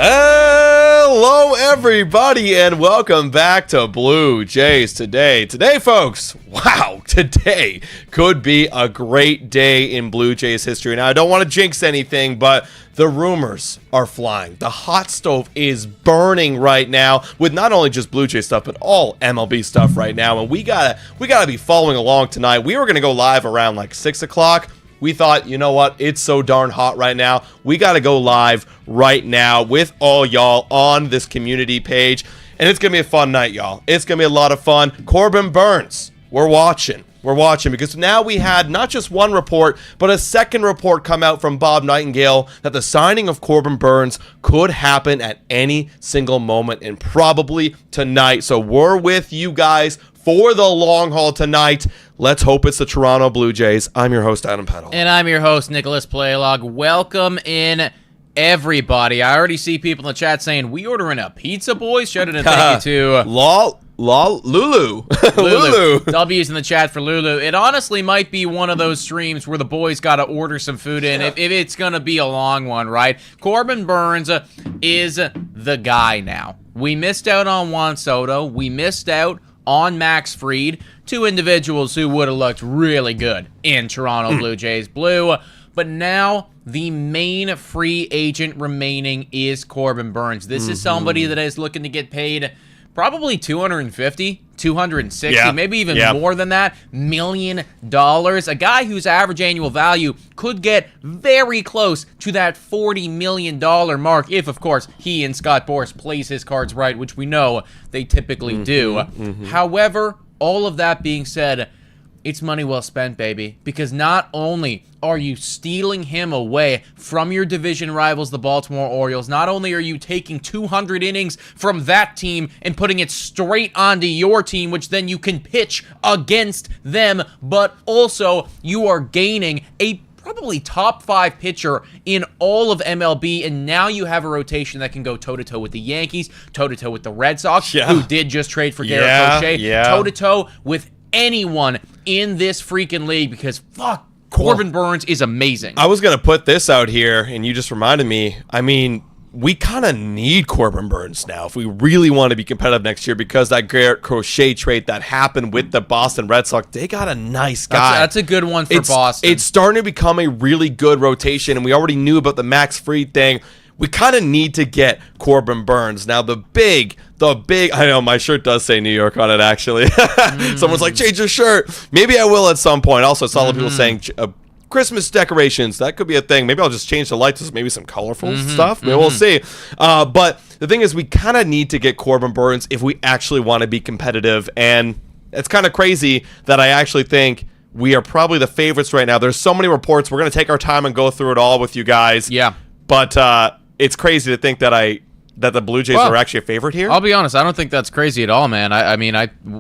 Hello, everybody, and welcome back to Blue Jays Today. Today, folks, wow, today could be a great day in Blue Jays history. Now, I don't want to jinx anything, but the rumors are flying. The hot stove is burning right now with not only just Blue Jays stuff, but all MLB stuff right now. And we gotta be following along tonight. We were gonna go live around like 6 o'clock. We thought, you know what, it's so darn hot right now. We got to go live right now with all y'all on this community page. And it's going to be a fun night, y'all. It's going to be a lot of fun. Corbin Burnes, we're watching because now we had not just one report, but a second report come out from Bob Nightingale that the signing of Corbin Burnes could happen at any single moment and probably tonight. So we're with you guys for the long haul tonight. Let's hope it's the Toronto Blue Jays. I'm your host, Adam Peddle. And I'm your host, Nicholas Playlog. Welcome in, everybody. I already see people in the chat saying, we ordering a pizza, boys? Shout out and thank you to... Lulu. Lulu. W's in the chat for Lulu. It honestly might be one of those streams where the boys got to order some food in if it's going to be a long one, right? Corbin Burnes is the guy now. We missed out on Juan Soto. We missed out on Max Fried, two individuals who would have looked really good in Toronto Blue Jays blue. But now the main free agent remaining is Corbin Burnes. This is somebody that is looking to get paid probably $250, $260, maybe even more than that, $1 million. A guy whose average annual value could get very close to that $40 million mark if, of course, he and Scott Boras plays his cards right, which we know they typically do. However, all of that being said, it's money well spent, baby, because not only are you stealing him away from your division rivals, the Baltimore Orioles, not only are you taking 200 innings from that team and putting it straight onto your team, which then you can pitch against them, but also you are gaining a probably top 5 pitcher in all of MLB, and now you have a rotation that can go toe-to-toe with the Yankees, toe-to-toe with the Red Sox, who did just trade for Garrett Crochet, toe-to-toe with anyone in this freaking league, because fuck, Corbin Burnes is amazing. I was going to put this out here, and you just reminded me. I mean, we kind of need Corbin Burnes now if we really want to be competitive next year, because that Garrett Crochet trade that happened with the Boston Red Sox, they got a nice guy. That's a good one for Boston. It's starting to become a really good rotation, and we already knew about the Max Fried thing. We kind of need to get Corbin Burnes. Now, the big, I know my shirt does say New York on it, actually. Someone's like, change your shirt. Maybe I will at some point. Also, I saw a lot of people saying Christmas decorations. That could be a thing. Maybe I'll just change the lights to maybe some colorful stuff. Maybe we'll see. But the thing is, we kind of need to get Corbin Burnes if we actually want to be competitive. And it's kind of crazy that I actually think we are probably the favorites right now. There's so many reports. We're going to take our time and go through it all with you guys. Yeah. But it's crazy to think that the Blue Jays are actually a favorite here. I'll be honest, I don't think that's crazy at all, man.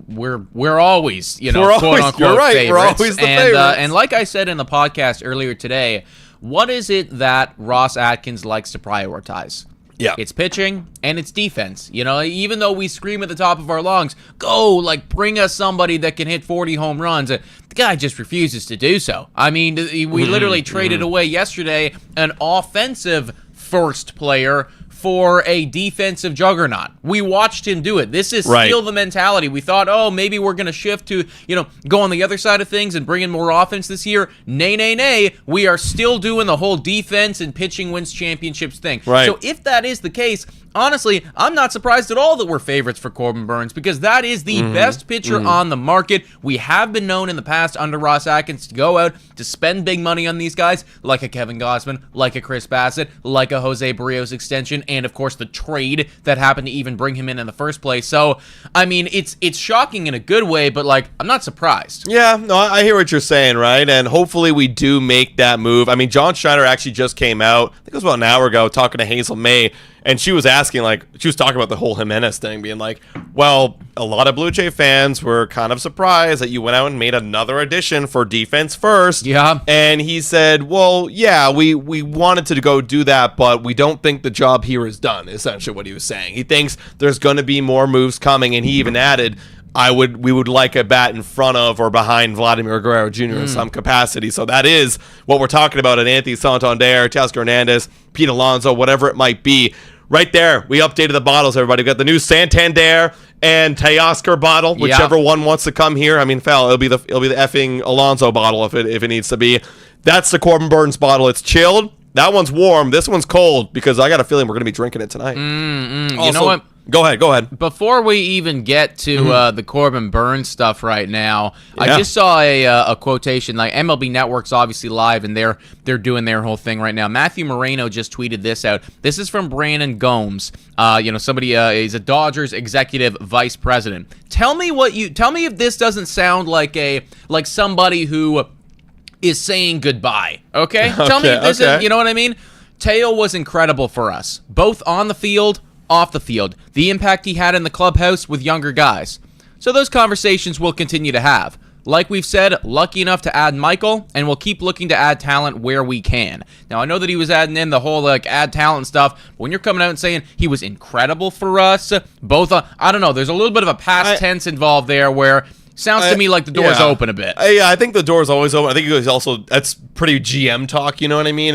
We're always, quote unquote, you're right. favorites. We're always the favorites. And like I said in the podcast earlier today, what is it that Ross Atkins likes to prioritize? Yeah, it's pitching and it's defense. Even though we scream at the top of our lungs, go, bring us somebody that can hit 40 home runs. The guy just refuses to do so. I mean, we literally traded away yesterday an offensive first player for a defensive juggernaut. We watched him do it. This is still the mentality. We thought, maybe we're going to shift to, go on the other side of things and bring in more offense this year. Nay. We are still doing the whole defense and pitching wins championships thing. Right. So if that is the case, honestly, I'm not surprised at all that we're favorites for Corbin Burnes, because that is the best pitcher on the market. We have been known in the past under Ross Atkins to go out to spend big money on these guys, like a Kevin Gausman, like a Chris Bassett, like a Jose Barrios extension, and of course the trade that happened to even bring him in the first place. So, I mean, it's shocking in a good way, but I'm not surprised. Yeah, no, I hear what you're saying, right? And hopefully we do make that move. I mean, John Schneider actually just came out, I think it was about an hour ago, talking to Hazel May, and she was asking, she was talking about the whole Jimenez thing, being like, well, a lot of Blue Jay fans were kind of surprised that you went out and made another addition for defense first. Yeah. And he said, well, yeah, we wanted to go do that, but we don't think the job here is done, essentially what he was saying. He thinks there's going to be more moves coming, and he even added, we would like a bat in front of or behind Vladimir Guerrero Jr. in some capacity. So that is what we're talking about at Anthony Santander, Teoscar Hernandez, Pete Alonso, whatever it might be. right there, we updated the bottles, everybody. We got the new Santander and Teoscar bottle, whichever one wants to come here. I mean, it'll be the effing Alonso bottle if it needs to be. That's the Corbin Burnes bottle. It's chilled. That one's warm. This one's cold because I got a feeling we're going to be drinking it tonight. Also, you know what? Go ahead. Before we even get to the Corbin Burnes stuff right now, I just saw a quotation. Like MLB Network's obviously live, and they're doing their whole thing right now. Matthew Moreno just tweeted this out. This is from Brandon Gomes. Somebody he's a Dodgers executive vice president. Tell me if this doesn't sound like somebody who is saying goodbye. Okay? Tell me if this is, you know what I mean? Teo was incredible for us, both on the field, off the field, the impact he had in the clubhouse with younger guys. So those conversations we'll continue to have. Like we've said, lucky enough to add Michael, and we'll keep looking to add talent where we can. Now, I know that he was adding in the whole, add talent stuff, but when you're coming out and saying he was incredible for us, both, I don't know, there's a little bit of a past tense involved there where sounds to me like the door's open a bit. Yeah, I think the door's always open. I think it was also, that's pretty GM talk, you know what I mean?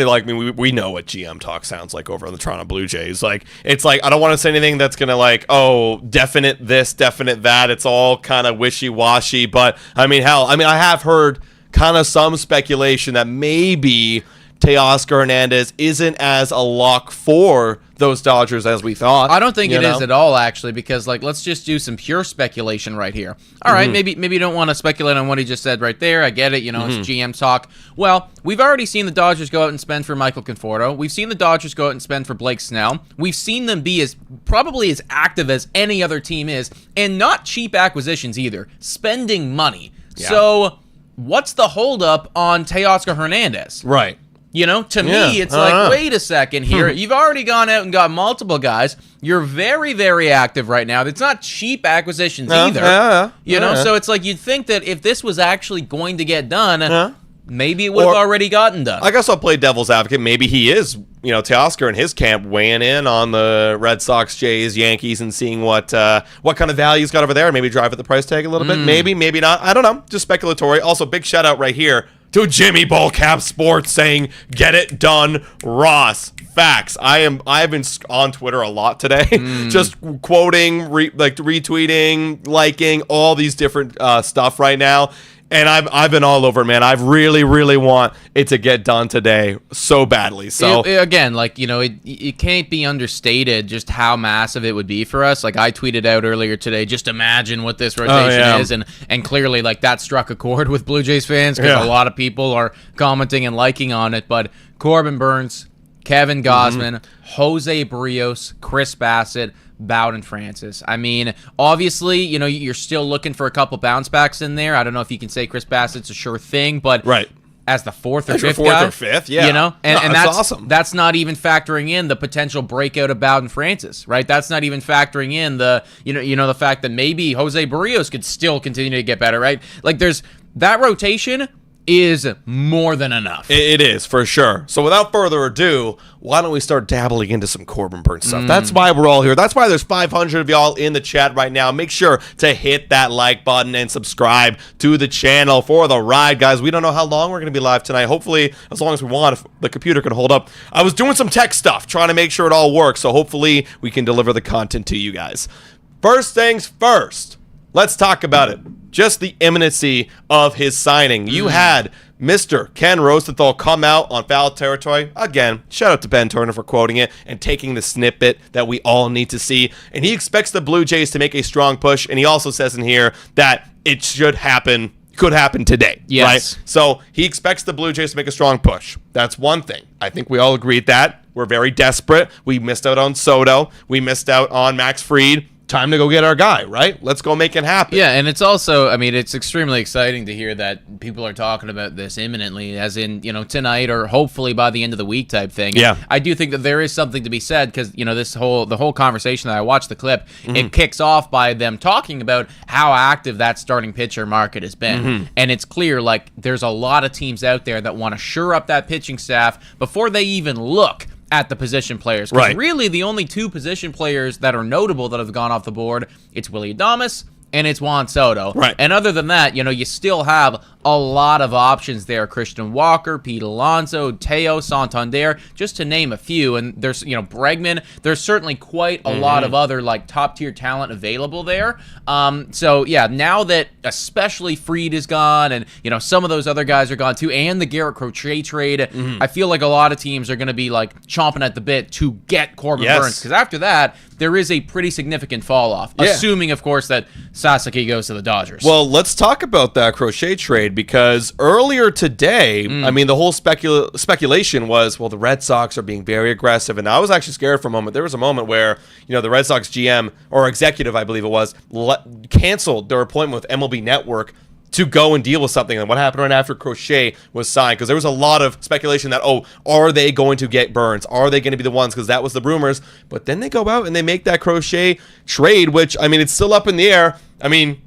We know what GM talk sounds like over on the Toronto Blue Jays. It's I don't want to say anything that's going to definite this, definite that. It's all kind of wishy-washy, but I have heard kind of some speculation that maybe Teoscar Hernandez isn't as a lock for those Dodgers as we thought. I don't think it is at all, actually, because let's just do some pure speculation right here. All right, maybe you don't want to speculate on what he just said right there. I get it, it's GM talk. Well, we've already seen the Dodgers go out and spend for Michael Conforto. We've seen the Dodgers go out and spend for Blake Snell. We've seen them be probably as active as any other team is, and not cheap acquisitions either, spending money. Yeah. So what's the holdup on Teoscar Hernandez? Right. To me, it's wait a second here. You've already gone out and got multiple guys. You're very, very active right now. It's not cheap acquisitions either. So it's you'd think that if this was actually going to get done, maybe it would have already gotten done. I guess I'll play devil's advocate. Maybe he is, Teoscar and his camp weighing in on the Red Sox, Jays, Yankees, and seeing what kind of value he's got over there. Maybe drive at the price tag a little bit. Maybe not. I don't know. Just speculatory. Also, big shout out right here to Jimmy Ballcap Sports saying, "Get it done, Ross." Facts. I've been on Twitter a lot today, just quoting, retweeting, liking all these different stuff right now. And I've been all over, man. I really, really want it to get done today so badly. So again, it can't be understated just how massive it would be for us. I tweeted out earlier today, just imagine what this rotation is, and clearly that struck a chord with Blue Jays fans because a lot of people are commenting and liking on it. But Corbin Burnes, Kevin Gausman, Jose Barrios, Chris Bassett, Bowden Francis. Obviously, you're still looking for a couple bounce backs in there. I don't know if you can say Chris Bassett's a sure thing, but as the fourth or fifth guy, and that's awesome. That's not even factoring in the potential breakout of Bowden Francis, right? That's not even factoring in the the fact that maybe Jose Barrios could still continue to get better, right? There's that rotation is more than enough. It is, for sure. So without further ado, why don't we start dabbling into some Corbin Burnes stuff? That's why we're all here. That's why there's 500 of y'all in the chat right now. Make sure to hit that like button and subscribe to the channel for the ride, guys. We don't know how long we're going to be live tonight. Hopefully, as long as we want, if the computer can hold up. I was doing some tech stuff, trying to make sure it all works, so hopefully we can deliver the content to you guys. First things first, let's talk about it. Just the imminency of his signing. You had Mr. Ken Rosenthal come out on Foul Territory. Again, shout out to Ben Turner for quoting it and taking the snippet that we all need to see. And he expects the Blue Jays to make a strong push. And he also says in here that it could happen today. Yes. Right? So he expects the Blue Jays to make a strong push. That's one thing. I think we all agreed that. We're very desperate. We missed out on Soto. We missed out on Max Fried. Time to go get our guy, right? Let's go make it happen. Yeah, and it's also, it's extremely exciting to hear that people are talking about this imminently, as in, tonight or hopefully by the end of the week type thing. Yeah. And I do think that there is something to be said because, the whole conversation that I watched the clip, it kicks off by them talking about how active that starting pitcher market has been. And it's clear, there's a lot of teams out there that want to shore up that pitching staff before they even look at the position players. Because really the only two position players that are notable that have gone off the board, it's Willy Adames and it's Juan Soto. Right. And other than that, you still have a lot of options there. Christian Walker, Pete Alonso, Teo, Santander, just to name a few. And there's, Bregman. There's certainly quite a lot of other, top-tier talent available there. So, yeah, now that especially Fried is gone and, some of those other guys are gone too, and the Garrett Crochet trade, I feel like a lot of teams are going to be, chomping at the bit to get Corbin Burnes. Because after that, there is a pretty significant fall-off, assuming, of course, that Sasaki goes to the Dodgers. Well, let's talk about that Crochet trade, because earlier today, the whole speculation was, well, the Red Sox are being very aggressive, and I was actually scared for a moment. There was a moment where, the Red Sox GM, or executive, I believe it was, canceled their appointment with MLB Network to go and deal with something. And what happened right after Crochet was signed? Because there was a lot of speculation that, are they going to get Burnes? Are they going to be the ones? Because that was the rumors. But then they go out and they make that Crochet trade, which, it's still up in the air.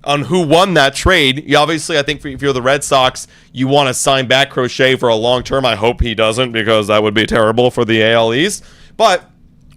On who won that trade. You obviously, I think if you're the Red Sox, you want to sign back Crochet for a long term. I hope he doesn't, because that would be terrible for the AL East. But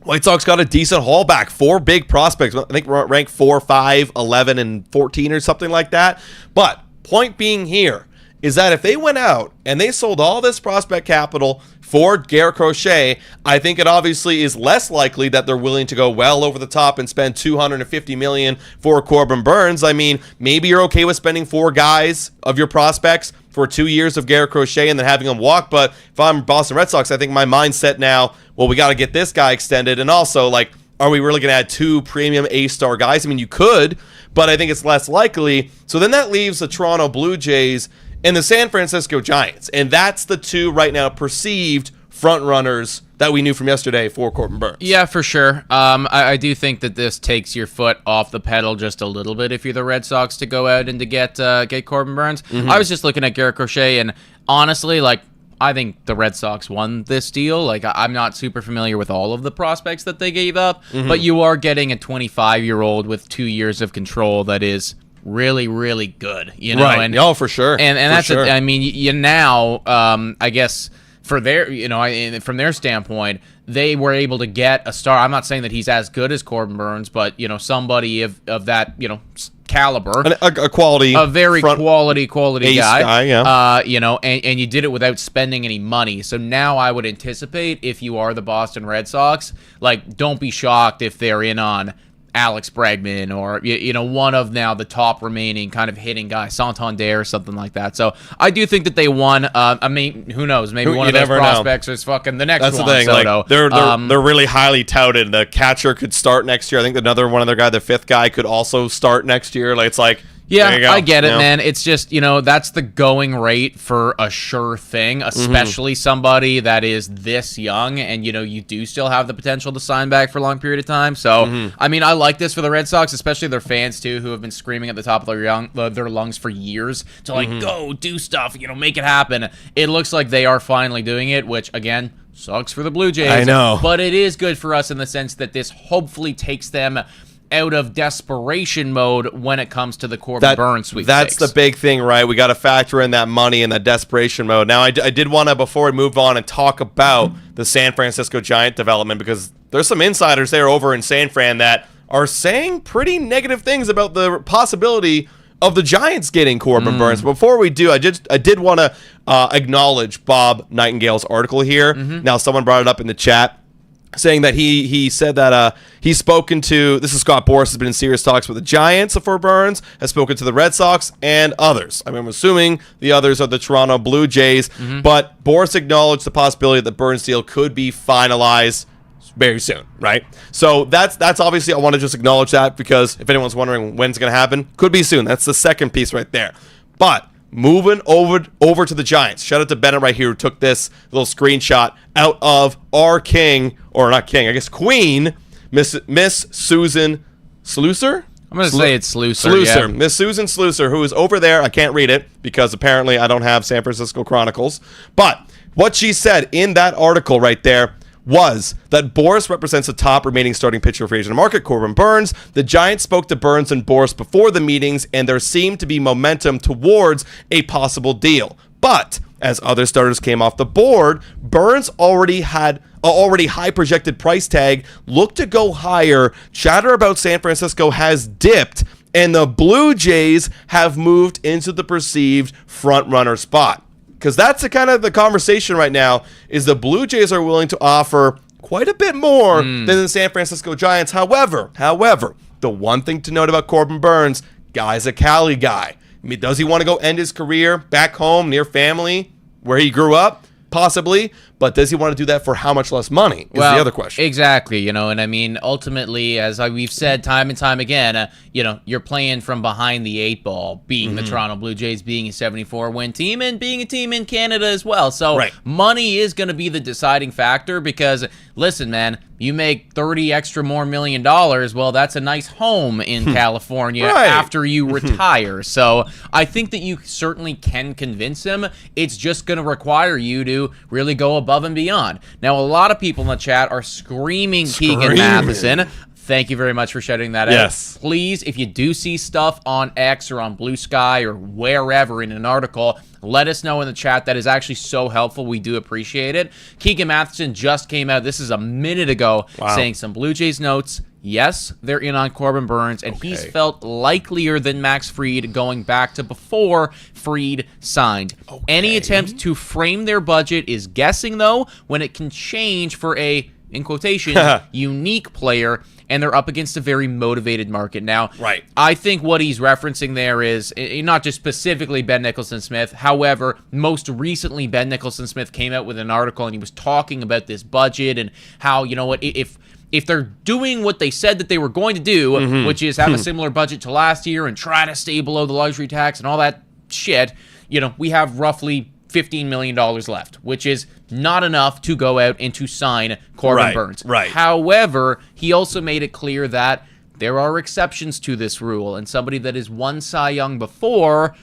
White Sox got a decent haul back. 4 big prospects. I think ranked 4, 5, 11, and 14 or something like that. But point being here is that if they went out and they sold all this prospect capital for Garrett Crochet, I think it obviously is less likely that they're willing to go well over the top and spend $250 million for Corbin Burnes. Maybe you're okay with spending 4 guys of your prospects for 2 years of Garrett Crochet and then having them walk. But if I'm Boston Red Sox, I think my mindset now, well, we got to get this guy extended. And also, are we really going to add 2 premium A-star guys? You could, but I think it's less likely. So then that leaves the Toronto Blue Jays and the San Francisco Giants. And that's the 2 right now perceived front runners that we knew from yesterday for Corbin Burnes. Yeah, for sure. I do think that this takes your foot off the pedal just a little bit if you're the Red Sox to go out and to get Corbin Burnes. I was just looking at Garrett Crochet, and honestly, I think the Red Sox won this deal. I'm not super familiar with all of the prospects that they gave up, but you are getting a 25-year-old with 2 years of control that is really, really good. Right. And, for sure. And that's sure. now, I guess, for their, from their standpoint, they were able to get a star. I'm not saying that he's as good as Corbin Burnes, but, somebody of that, caliber, a quality, a very quality guy, yeah. And you did it without spending any money. So now I would anticipate, if you are the Boston Red Sox, don't be shocked if they're in on Alex Bregman or one of now the top remaining kind of hitting guys, Santander or something like that. So I do think that they won. Who knows? Maybe one of those prospects is fucking the next one. That's the thing. Soto. They're really highly touted. The catcher could start next year. I think one other guy, the 5th guy, could also start next year. Yeah, I get it, man. It's just, that's the going rate for a sure thing, especially somebody that is this young and, you do still have the potential to sign back for a long period of time. So, I like this for the Red Sox, especially their fans, too, who have been screaming at the top of their lungs for years to, go, do stuff, make it happen. It looks like they are finally doing it, which, again, sucks for the Blue Jays. I know. But it is good for us in the sense that this hopefully takes them out of desperation mode when it comes to the Corbin Burnes sweepstakes. That's the big thing, right? We got to factor in that money and that desperation mode. Now, I did want to, before we move on, and talk about the San Francisco Giant development, because there's some insiders there over in San Fran that are saying pretty negative things about the possibility of the Giants getting Corbin Burnes. Before we do, I did want to acknowledge Bob Nightingale's article here. Now, someone brought it up in the chat, saying that he said that he's spoken to, this is Scott Boras, has been in serious talks with the Giants for Burnes, has spoken to the Red Sox and others. I'm assuming the others are the Toronto Blue Jays, but Boras acknowledged the possibility that the Burnes deal could be finalized very soon, right? So that's obviously, I want to just acknowledge that, because if anyone's wondering when it's going to happen, could be soon. That's the second piece right there. But moving over to the Giants. Shout out to Bennett right here, who took this little screenshot out of our king, or not king, I guess queen, Miss Susan Slusser? I'm going to say it's Slusser. Slusser. Yeah. Miss Susan Slusser, who is over there. I can't read it because apparently I don't have San Francisco Chronicles. But what she said in that article right there was that Boras represents the top remaining starting pitcher for Asian market, Corbin Burnes. The Giants spoke to Burnes and Boras before the meetings, and there seemed to be momentum towards a possible deal. But as other starters came off the board, Burnes already had already high projected price tag, looked to go higher. Chatter about San Francisco has dipped, And the Blue Jays have moved into the perceived front-runner spot. Because that's the kind of the conversation right now, is the Blue Jays are willing to offer quite a bit more than the San Francisco Giants. However, the one thing to note about Corbin Burnes, guy's a Cali guy. I mean, does he want to go end his career back home near family where he grew up? Possibly, but does he want to do that for how much less money is the other question. Exactly, and I mean, ultimately, as we've said time and time again, you're playing from behind the 8 ball, being the Toronto Blue Jays, being a 74-win team, and being a team in Canada as well. So money is going to be the deciding factor because, listen, man, you make $30 more million, well, that's a nice home in California after you retire. So I think that you certainly can convince him. It's just going to require you to really go above and beyond. Now, a lot of people in the chat are screaming Keegan Matheson. Thank you very much for shouting that out. Please, if you do see stuff on X or on Blue Sky or wherever in an article, let us know in the chat. That is actually so helpful. We do appreciate it. Keegan Matheson just came out, this is a minute ago, saying some Blue Jays notes. Yes, they're in on Corbin Burnes, and he's felt likelier than Max Fried going back to before Fried signed. Any attempt to frame their budget is guessing, though, when it can change for a, in quotation, unique player, and they're up against a very motivated market now. I think what he's referencing there is not just specifically Ben Nicholson-Smith. However, most recently, Ben Nicholson-Smith came out with an article, and he was talking about this budget and how, if they're doing what they said that they were going to do, which is have a similar budget to last year and try to stay below the luxury tax and all that shit, we have roughly $15 million left, which is not enough to go out and to sign Corbin Burnes. However, he also made it clear that there are exceptions to this rule, and somebody that has won Cy Young before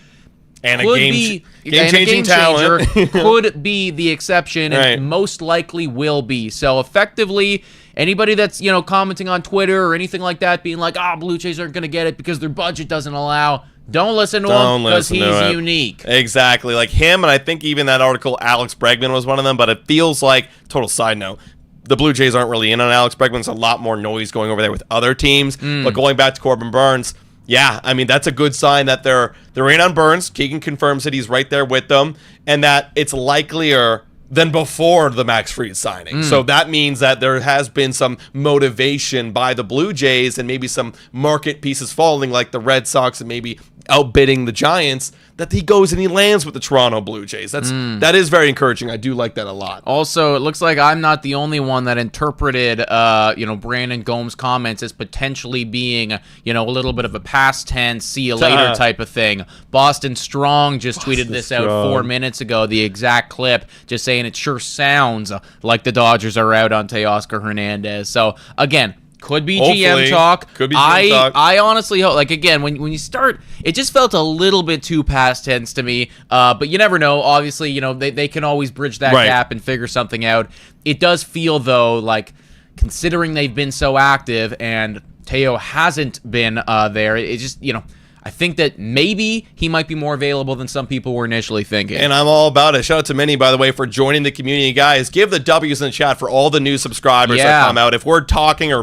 and could a game-changing talent could be the exception, and most likely will be. So effectively, anybody that's commenting on Twitter or anything like that, being like, Blue Jays aren't going to get it because their budget doesn't allow, don't listen to him because he's unique. Exactly. Like him, and I think even that article, Alex Bregman was one of them, but it feels like, total side note, the Blue Jays aren't really in on Alex Bregman. There's a lot more noise going over there with other teams. But going back to Corbin Burnes, I mean, that's a good sign that they're in on Burnes. Keegan confirms that he's right there with them, and that it's likelier than before the Max Fried signing. So that means that there has been some motivation by the Blue Jays and maybe some market pieces falling, like the Red Sox and maybe outbidding the Giants, that he goes and he lands with the Toronto Blue Jays. That is very encouraging. I do like that a lot. Also, it looks like I'm not the only one that interpreted Brandon Gomes' comments as potentially being a little bit of a past tense, see you later type of thing. Boston Strong just tweeted this out 4 minutes ago, the exact clip, just saying it sure sounds like the Dodgers are out on Teoscar Hernandez. So again, could be GM talk. Could be GM talk. I honestly hope, again, when you start, it just felt a little bit too past tense to me. But you never know. Obviously, they can always bridge that gap and figure something out. It does feel, though, like considering they've been so active and Teo hasn't been there, it just, I think that maybe he might be more available than some people were initially thinking. And I'm all about it. Shout out to Minnie, by the way, for joining the community. Guys, give the W's in the chat for all the new subscribers that come out. If we're talking or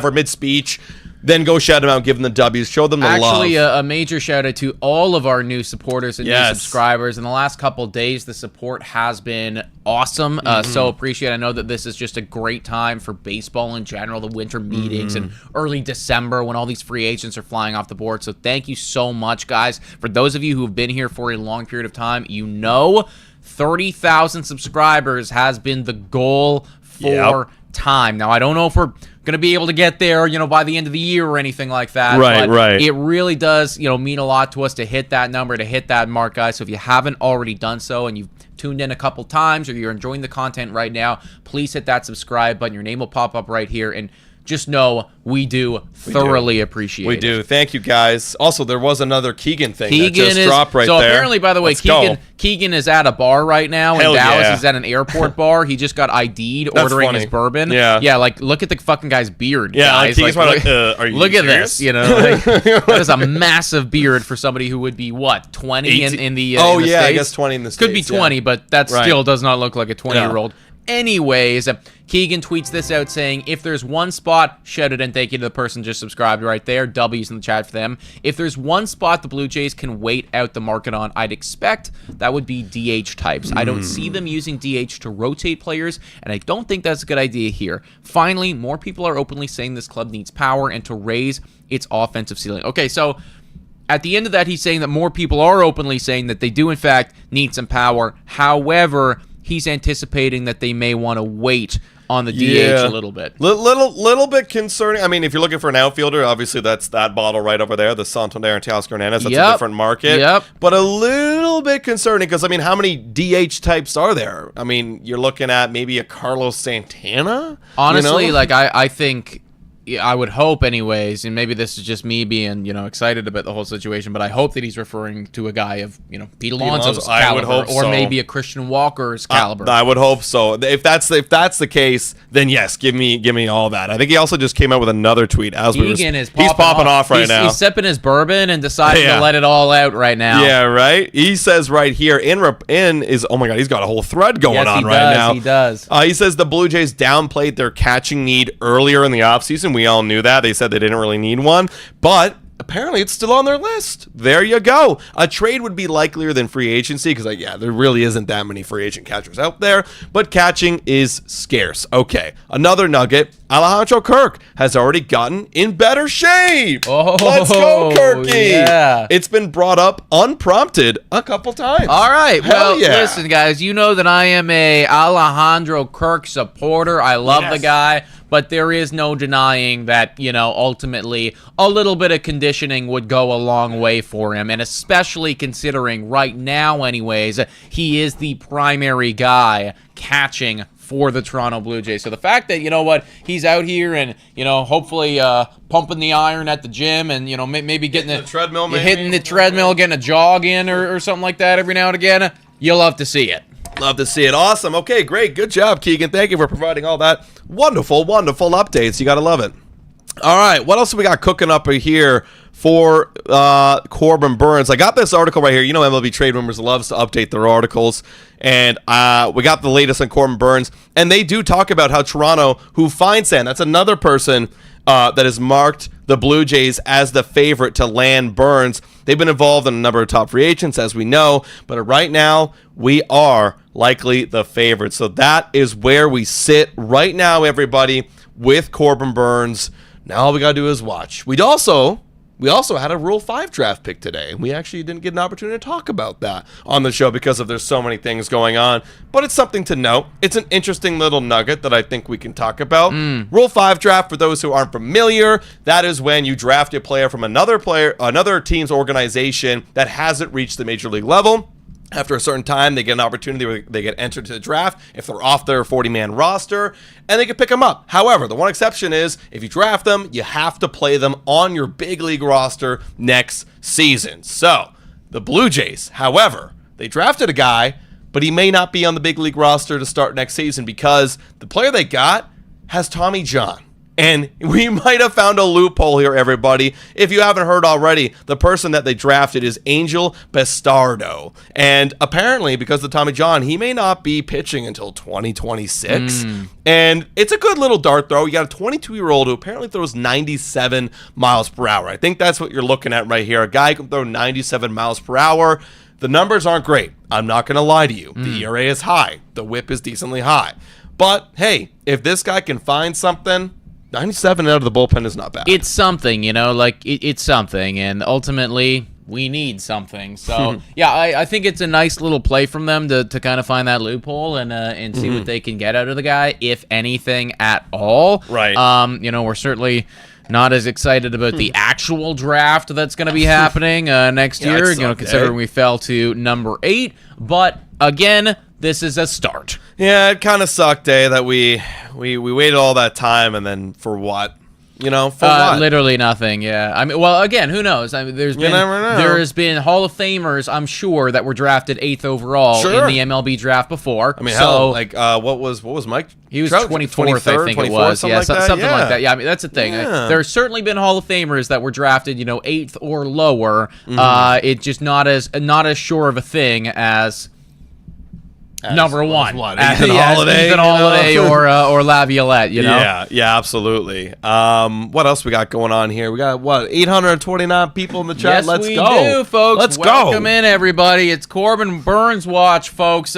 mid-speech, then go shout them out, give them the W's, show them the love. Actually, a major shout out to all of our new supporters and new subscribers. In the last couple days, the support has been awesome. So appreciate it. I know that this is just a great time for baseball in general, the winter meetings and early December when all these free agents are flying off the board. So thank you so much, guys. For those of you who have been here for a long period of time, 30,000 subscribers has been the goal for time. Now, I don't know if we're going to be able to get there, by the end of the year or anything like that. But it really does, mean a lot to us to hit that number, to hit that mark, guys. So if you haven't already done so and you've tuned in a couple times or you're enjoying the content right now, please hit that subscribe button. Your name will pop up right here, and just know we do thoroughly appreciate it. We do. Thank you, guys. Also, there was another Keegan thing that just dropped right there. So apparently, by the way, Keegan is at a bar right now in Dallas. He's at an airport bar. He just got ID'd ordering his bourbon. Yeah, look at the fucking guy's beard, guys. Are you look serious? At this, that is a massive beard for somebody who would be, 20 in the States? I guess 20 in the States. Could be 20, but that still does not look like a 20-year-old. anyways, Keegan tweets this out saying, if there's one spot, shout it and thank you to the person just subscribed right there. W's in the chat for them. If there's one spot the Blue Jays can wait out the market on, I'd expect that would be DH types. I don't see them using DH to rotate players, and I don't think that's a good idea here. Finally, more people are openly saying this club needs power and to raise its offensive ceiling. Okay, so at the end of that, he's saying that more people are openly saying that they do, in fact, need some power. However, he's anticipating that they may want to wait on the DH a little bit. Little bit concerning. I mean, if you're looking for an outfielder, obviously that's that bottle right over there, the Santander and Teoscar Hernandez. That's a different market. But a little bit concerning because, I mean, how many DH types are there? I mean, you're looking at maybe a Carlos Santana? Honestly, like, I think... Yeah, I would hope anyways, and maybe this is just me being, excited about the whole situation, but I hope that he's referring to a guy of, Pete Alonso's caliber, I would hope or so. Maybe a Christian Walker's caliber. I would hope so. If that's the case, then yes, give me all that. I think he also just came out with another tweet. He's popping off right now. He's sipping his bourbon and deciding to let it all out right now. Yeah, right? He says right here, oh my God, he's got a whole thread going on right now. He does. He says the Blue Jays downplayed their catching need earlier in the offseason. We all knew that. They said they didn't really need one, but apparently it's still on their list. There you go. A trade would be likelier than free agency because, there really isn't that many free agent catchers out there, but catching is scarce. Okay, another nugget. Alejandro Kirk has already gotten in better shape. Oh, let's go, Kirky. Yeah. It's been brought up unprompted a couple times. All right. Hell yeah. Listen, guys, you know that I am a Alejandro Kirk supporter. I love the guy. But there is no denying that, ultimately a little bit of conditioning would go a long way for him. And especially considering right now, anyways, he is the primary guy catching for the Toronto Blue Jays. So the fact that, he's out here and, hopefully pumping the iron at the gym and, maybe getting the treadmill, hitting the treadmill, getting a jog in or something like that every now and again, you'll love to see it. Love to see it. Awesome. Okay, great. Good job, Keegan. Thank you for providing all that wonderful updates. You got to love it. All right, what else we got cooking up here for Corbin Burnes? I got this article right here. MLB Trade Rumors loves to update their articles. And we got the latest on Corbin Burnes. And they do talk about how Toronto, who Feinstein, that's another person that has marked the Blue Jays as the favorite to land Burnes. They've been involved in a number of top free agents, as we know. But right now, we are likely the favorite. So that is where we sit right now, everybody, with Corbin Burnes. Now all we got to do is watch. We also had a Rule 5 draft pick today. We actually didn't get an opportunity to talk about that on the show because there's so many things going on. But it's something to note. It's an interesting little nugget that I think we can talk about. Rule 5 draft, for those who aren't familiar, that is when you draft a player from another team's organization that hasn't reached the major league level. After a certain time, they get an opportunity where they get entered to the draft if they're off their 40-man roster, and they can pick them up. However, the one exception is if you draft them, you have to play them on your big league roster next season. So, the Blue Jays, however, they drafted a guy, but he may not be on the big league roster to start next season because the player they got has Tommy John. And we might have found a loophole here, everybody. If you haven't heard already, the person that they drafted is Angel Bastardo. And apparently, because of Tommy John, he may not be pitching until 2026. And it's a good little dart throw. You got a 22-year-old who apparently throws 97 miles per hour. I think that's what you're looking at right here. A guy who can throw 97 miles per hour. The numbers aren't great. I'm not going to lie to you. The ERA is high. The whip is decently high. But, hey, if this guy can find something... 97 out of the bullpen is not bad. It's something, it's something, and ultimately we need something. So, yeah, I think it's a nice little play from them to kind of find that loophole and see what they can get out of the guy, if anything at all. Right. We're certainly not as excited about the actual draft that's going to be happening next year, considering we fell to number 8. But, again, this is a start. Yeah, it kind of sucked, that we waited all that time, and then for what? What? Literally nothing, yeah. I mean, well, again, who knows? I mean, there's been Hall of Famers, I'm sure, that were drafted 8th overall in the MLB draft before. I mean, so, what was Mike? He was 24th, I think it was. Something like that. Yeah, I mean, that's the thing. Yeah. There's certainly been Hall of Famers that were drafted, 8th or lower. It's just not as sure of a thing as number one. What, Ethan Holiday? Ethan Holiday or Laviolette, you know? Yeah, absolutely. What else we got going on here? We got, 829 people in the chat? Yes, Let's we go. do, folks. Let's Welcome in, everybody. It's Corbin Burnes watch, folks.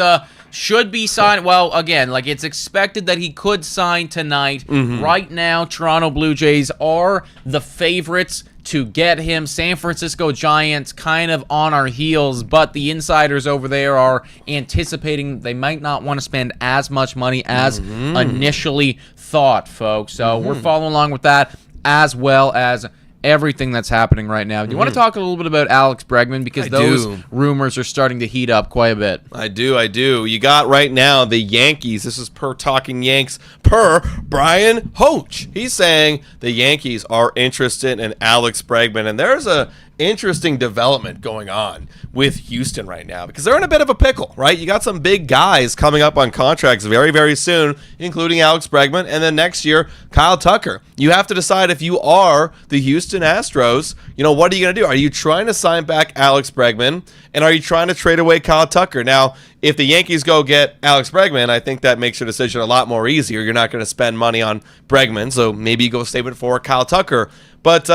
Should be signed. Well, again, like it's expected that he could sign tonight. Right now, Toronto Blue Jays are the favorites to get him. San Francisco Giants kind of on our heels, but the insiders over there are anticipating they might not want to spend as much money as initially thought, folks. So we're following along with that, as well as everything that's happening right now. Do you want to talk a little bit about Alex Bregman? Because those rumors are starting to heat up quite a bit. I do. You got right now the Yankees. This is per Talking Yanks, per Brian Hoach. He's saying the Yankees are interested in Alex Bregman, and there's a interesting development going on with Houston right now because they're in a bit of a pickle, right? You got some big guys coming up on contracts very, very soon, including Alex Bregman, and then next year, Kyle Tucker. You have to decide if you are the Houston Astros, what are you going to do? Are you trying to sign back Alex Bregman, and are you trying to trade away Kyle Tucker? Now, if the Yankees go get Alex Bregman, I think that makes your decision a lot more easier. You're not going to spend money on Bregman, so maybe you go save it for Kyle Tucker. But,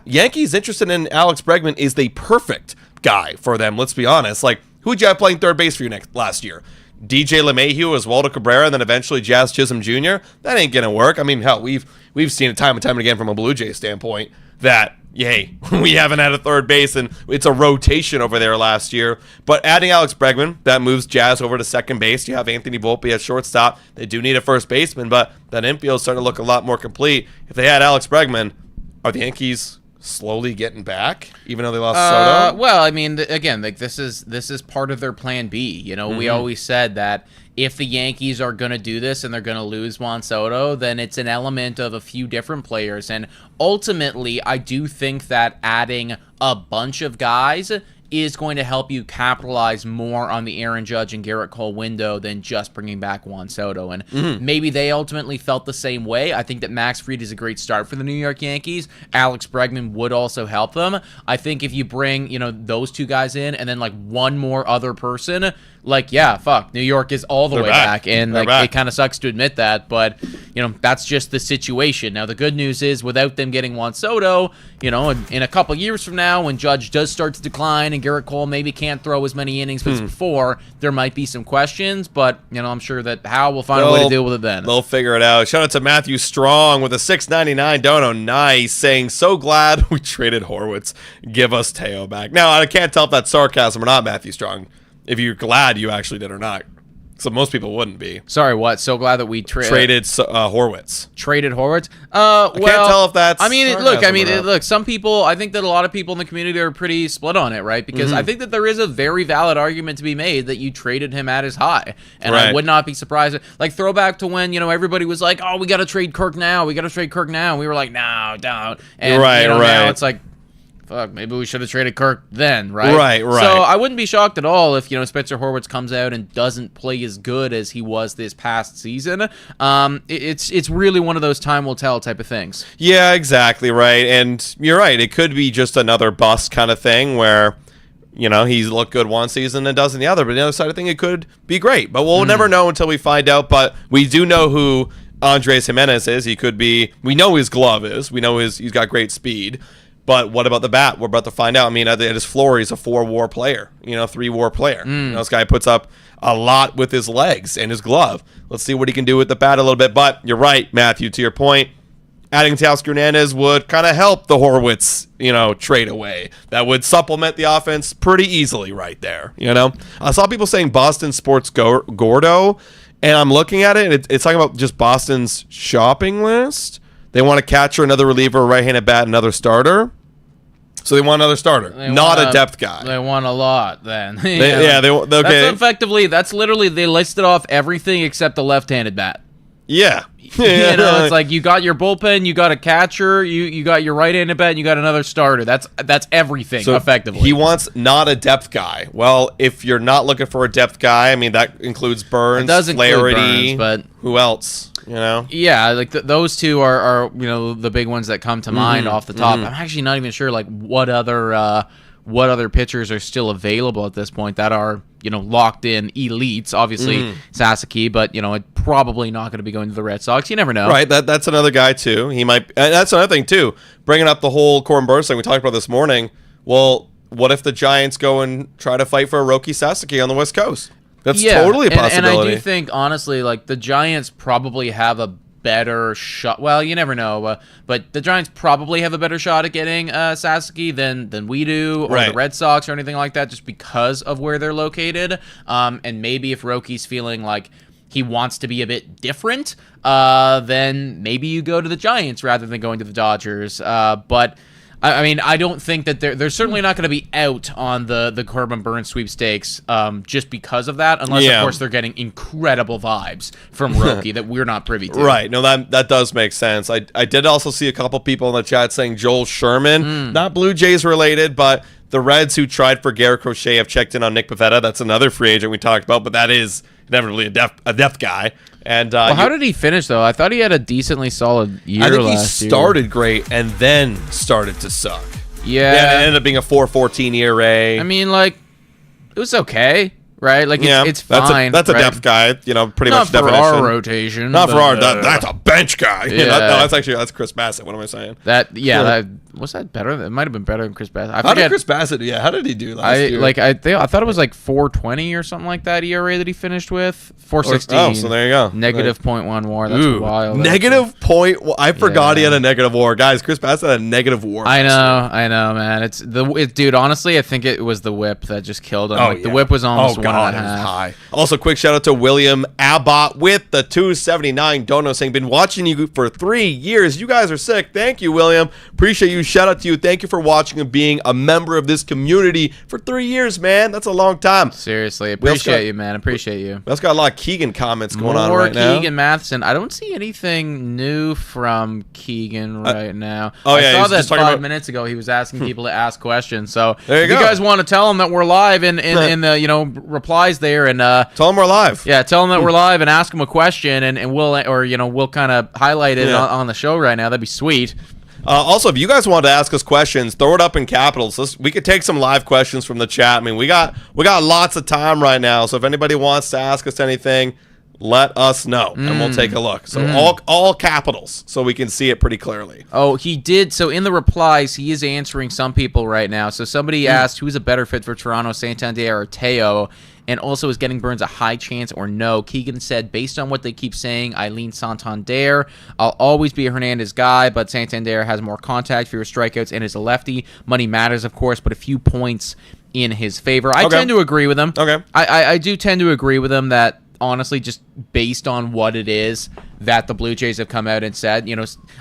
Yankees interested in Alex Bregman is the perfect guy for them, let's be honest. Like, who'd you have playing third base for you last year? DJ LeMahieu, Oswaldo Cabrera, and then eventually Jazz Chisholm Jr.? That ain't going to work. I mean, hell, we've seen it time and time again from a Blue Jay standpoint that, we haven't had a third base, and it's a rotation over there last year. But adding Alex Bregman, that moves Jazz over to second base. You have Anthony Volpe at shortstop. They do need a first baseman, but that infield's starting to look a lot more complete. If they had Alex Bregman, are the Yankees slowly getting back, even though they lost Soto? Well, I mean, again, like this is part of their plan B. We always said that if the Yankees are going to do this and they're going to lose Juan Soto, then it's an element of a few different players. And ultimately, I do think that adding a bunch of guys is going to help you capitalize more on the Aaron Judge and Garrett Cole window than just bringing back Juan Soto. And maybe they ultimately felt the same way. I think that Max Fried is a great start for the New York Yankees. Alex Bregman would also help them. I think if you bring, those two guys in and then like one more other person, New York is all the way back. And it kind of sucks to admit that, but that's just the situation. Now the good news is without them getting Juan Soto, in a couple years from now when Judge does start to decline and Garrett Cole maybe can't throw as many innings as before, there might be some questions, but I'm sure that Hal will find a way to deal with it then. They'll figure it out. Shout out to Matthew Strong with a $6.99 dono, nice, saying, so glad we traded Horwitz. Give us Teo back. Now, I can't tell if that's sarcasm or not, Matthew Strong, if you're glad you actually did or not. So most people wouldn't be. Sorry, what? So glad that we traded Horwitz. Traded Horwitz? I can't tell if that's. Look. Some people. I think that a lot of people in the community are pretty split on it, right? Because I think that there is a very valid argument to be made that you traded him at his high, and I would not be surprised. Like throwback to when everybody was like, "Oh, we got to trade Kirk now. We got to trade Kirk now." And we were like, "No, don't." And now it's like, fuck, maybe we should have traded Kirk then, right? Right. So I wouldn't be shocked at all if, Spencer Horwitz comes out and doesn't play as good as he was this past season. It's really one of those time will tell type of things. Yeah, exactly, right. And you're right. It could be just another bust kind of thing where, he's looked good one season and doesn't the other. But the other side of the thing, it could be great. But we'll never know until we find out. But we do know who Andres Jimenez is. He could be. We know his glove is. We know he's got great speed. But what about the bat? We're about to find out. I mean, at his floor, he's a 4-WAR player, 3-WAR player. This guy puts up a lot with his legs and his glove. Let's see what he can do with the bat a little bit. But you're right, Matthew, to your point. Adding Teoscar Hernandez would kind of help the Horwitz, trade away. That would supplement the offense pretty easily right there, I saw people saying Boston Sports Gordo, and I'm looking at it, and it's talking about just Boston's shopping list. They want a catcher, another reliever, a right-handed bat, another starter. So they want another starter, not a depth guy. They want a lot then. Okay. That's literally, they listed off everything except the left-handed bat. Yeah. It's like you got your bullpen, you got a catcher, you got your right-handed bat, and you got another starter. That's everything, so effectively. He wants not a depth guy. Well, if you're not looking for a depth guy, I mean, that includes Burnes, Flaherty, but who else? Yeah, like those two are the big ones that come to mind off the top. I'm actually not even sure like what other pitchers are still available at this point that are locked in elites. Obviously, Sasaki, but probably not going to be going to the Red Sox. You never know. Right. That's another guy too. He might. And that's another thing too. Bringing up the whole Corbin Burnes thing we talked about this morning. Well, what if the Giants go and try to fight for a Roki Sasaki on the West Coast? That's totally a possibility. And I do think, honestly, like the Giants probably have a better shot. Well, you never know, but the Giants probably have a better shot at getting Sasaki than we do, or the Red Sox, or anything like that, just because of where they're located. And maybe if Roki's feeling like he wants to be a bit different, then maybe you go to the Giants rather than going to the Dodgers. But I mean, I don't think that they're certainly not going to be out on the Corbin Burnes sweepstakes just because of that, unless, of course, they're getting incredible vibes from Roki that we're not privy to. Right. No, that does make sense. I did also see a couple people in the chat saying Joel Sherman, not Blue Jays related, but the Reds who tried for Garrett Crochet have checked in on Nick Pivetta. That's another free agent we talked about, but that is inevitably a depth guy. And how did he finish, though? I thought he had a decently solid year last year. I think he started great and then started to suck. Yeah. And it ended up being a 4.14 ERA. I mean, like, it was okay, right? Like, it's fine. That's a depth guy, pretty much definition. Not for our rotation. Not for our. That's a bench guy. Yeah. That's Chris Bassett. What am I saying? Was that better? It might have been better than Chris Bassett. How did Chris Bassett? Yeah, how did he do last year? I thought it was like 4.20 or something like that ERA that he finished with. 4.16. Oh, so there you go. Negative 0.1 WAR. That's wild. Negative point. I forgot he had a negative WAR, guys. Chris Bassett had a negative WAR. I know, man. Dude. Honestly, I think it was the whip that just killed him. The whip was almost 1.5. It was high. Also, quick shout out to William Abbott with the 279 dono saying, "Been watching you for 3 years. You guys are sick. Thank you, William. Appreciate you. Shout out to you. Thank you for watching and being a member of this community for 3 years, man. That's a long time. Seriously, appreciate you, man. Appreciate you. We also got a lot of Keegan comments going on right now. More Keegan Matheson. I don't see anything new from Keegan right now. I saw that 5 minutes ago. He was asking people to ask questions. So there if you guys want to tell him that we're live in the replies there, and tell him we're live. Yeah, tell him that we're live and ask him a question, and we'll kind of highlight it on the show right now. That'd be sweet. Also, if you guys want to ask us questions, throw it up in capitals. We could take some live questions from the chat. I mean, we got lots of time right now, so if anybody wants to ask us anything, let us know, and we'll take a look. So all capitals, so we can see it pretty clearly. Oh, he did. So in the replies, he is answering some people right now. So somebody asked, who's a better fit for Toronto, Santander or Teo? And also, is getting Burnes a high chance or no? Keegan said, based on what they keep saying, I lean Santander. I'll always be a Hernandez guy, but Santander has more contact, fewer strikeouts, and is a lefty. Money matters, of course, but a few points in his favor. I tend to agree with him. Okay. I do tend to agree with him that, honestly, just based on what it is that the Blue Jays have come out and said,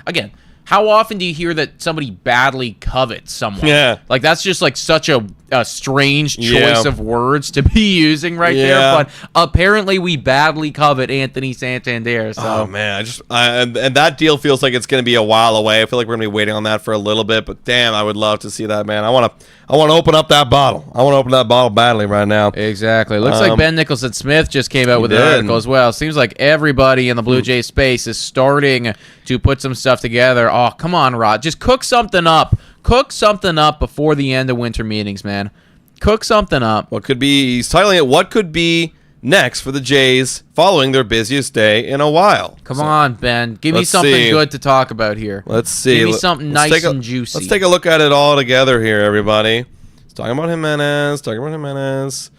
again, how often do you hear that somebody badly covets someone? Yeah. Like, that's just, like, such a strange choice of words to be using there. But apparently we badly covet Anthony Santander. So. Oh, man. And that deal feels like it's going to be a while away. I feel like we're going to be waiting on that for a little bit. But, damn, I would love to see that, man. I want to open up that bottle. I want to open that bottle badly right now. Exactly. Looks like Ben Nicholson-Smith just came out with an article as well. Seems like everybody in the Blue Jays space is starting to put some stuff together. Oh, come on, Rod. Just cook something up. Cook something up before the end of winter meetings, man. Cook something up. He's titling it, What Could Be Next for the Jays Following Their Busiest Day in a While. Come on, Ben. Give me something good to talk about here. Let's see. Give me something nice and juicy. Let's take a look at it all together here, everybody. Let's talk about Jimenez.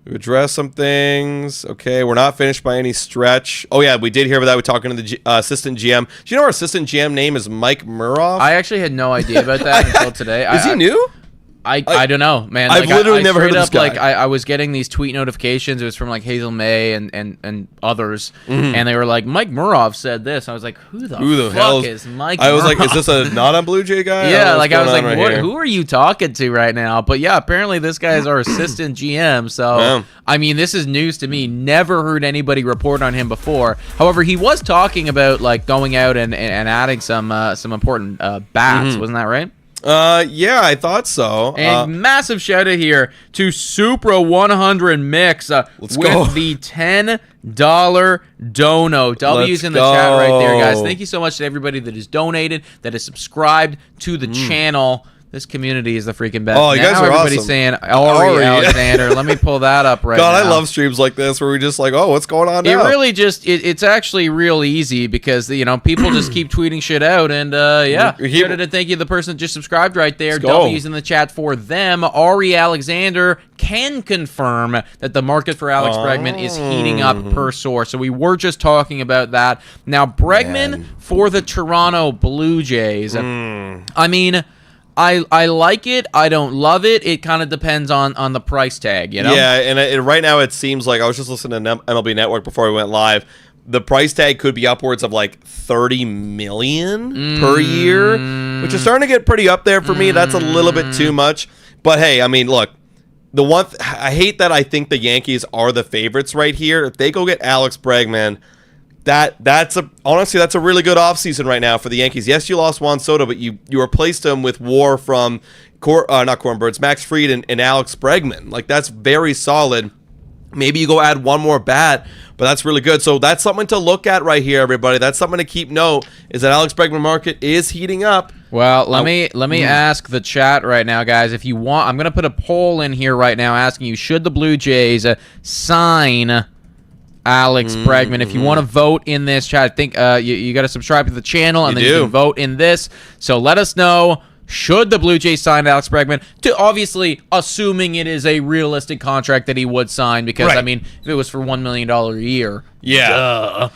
We addressed some things. Okay, we're not finished by any stretch. Oh, yeah, we did hear about that. We're talking to the assistant GM. Do you know our assistant GM name is Mike Muroff? I actually had no idea about that until today. Is he new? I don't know, man. I've literally never heard of this guy. I was getting these tweet notifications. It was from like Hazel May and others, and they were like, Mike Muroff said this. I was like, who the fuck is Mike Muroff? I was like, is this a not on Blue Jay guy? Yeah, I was like, who are you talking to right now? But yeah, apparently this guy is our assistant GM. So I mean, this is news to me. Never heard anybody report on him before. However, he was talking about like going out and adding some important bats. Wasn't that right? Yeah, I thought so. And massive shout out here to Supra 100 Mix with the $10 dono. W's in the chat right there, guys. Thank you so much to everybody that has donated, that has subscribed to the channel. This community is the freaking best. Oh, you guys now are everybody's awesome. saying Ari Alexander. Let me pull that up right God, now. I love streams like this where we just like, oh, what's going on now? It really just it's actually real easy because people just keep tweeting shit out and thank you to the person that just subscribed right there. W's in the chat for them. Ari Alexander can confirm that the market for Alex Bregman is heating up per source. So we were just talking about that. Now Bregman for the Toronto Blue Jays. I mean, I like it. I don't love it. It kind of depends on the price tag, you know? Yeah, and right now it seems like I was just listening to MLB Network before we went live. The price tag could be upwards of like $30 million per year, which is starting to get pretty up there for me. That's a little bit too much. But hey, I mean, look, I hate that I think the Yankees are the favorites right here. If they go get Alex Bregman, honestly, that's a really good offseason right now for the Yankees. Yes, you lost Juan Soto, but you replaced him with WAR from not Corbin Burnes, Max Fried and Alex Bregman. Like, that's very solid. Maybe you go add one more bat, but that's really good. So that's something to look at right here, everybody. That's something to keep note, is that Alex Bregman market is heating up. Well, let me ask the chat right now, guys. If you want, I'm going to put a poll in here right now asking you, should the Blue Jays sign Alex Bregman? If you want to vote in this chat, I think you got to subscribe to the channel, and you can vote in this. So let us know, should the Blue Jays sign Alex Bregman? To obviously assuming it is a realistic contract that he would sign, because I mean, if it was for $1 million a year, yeah,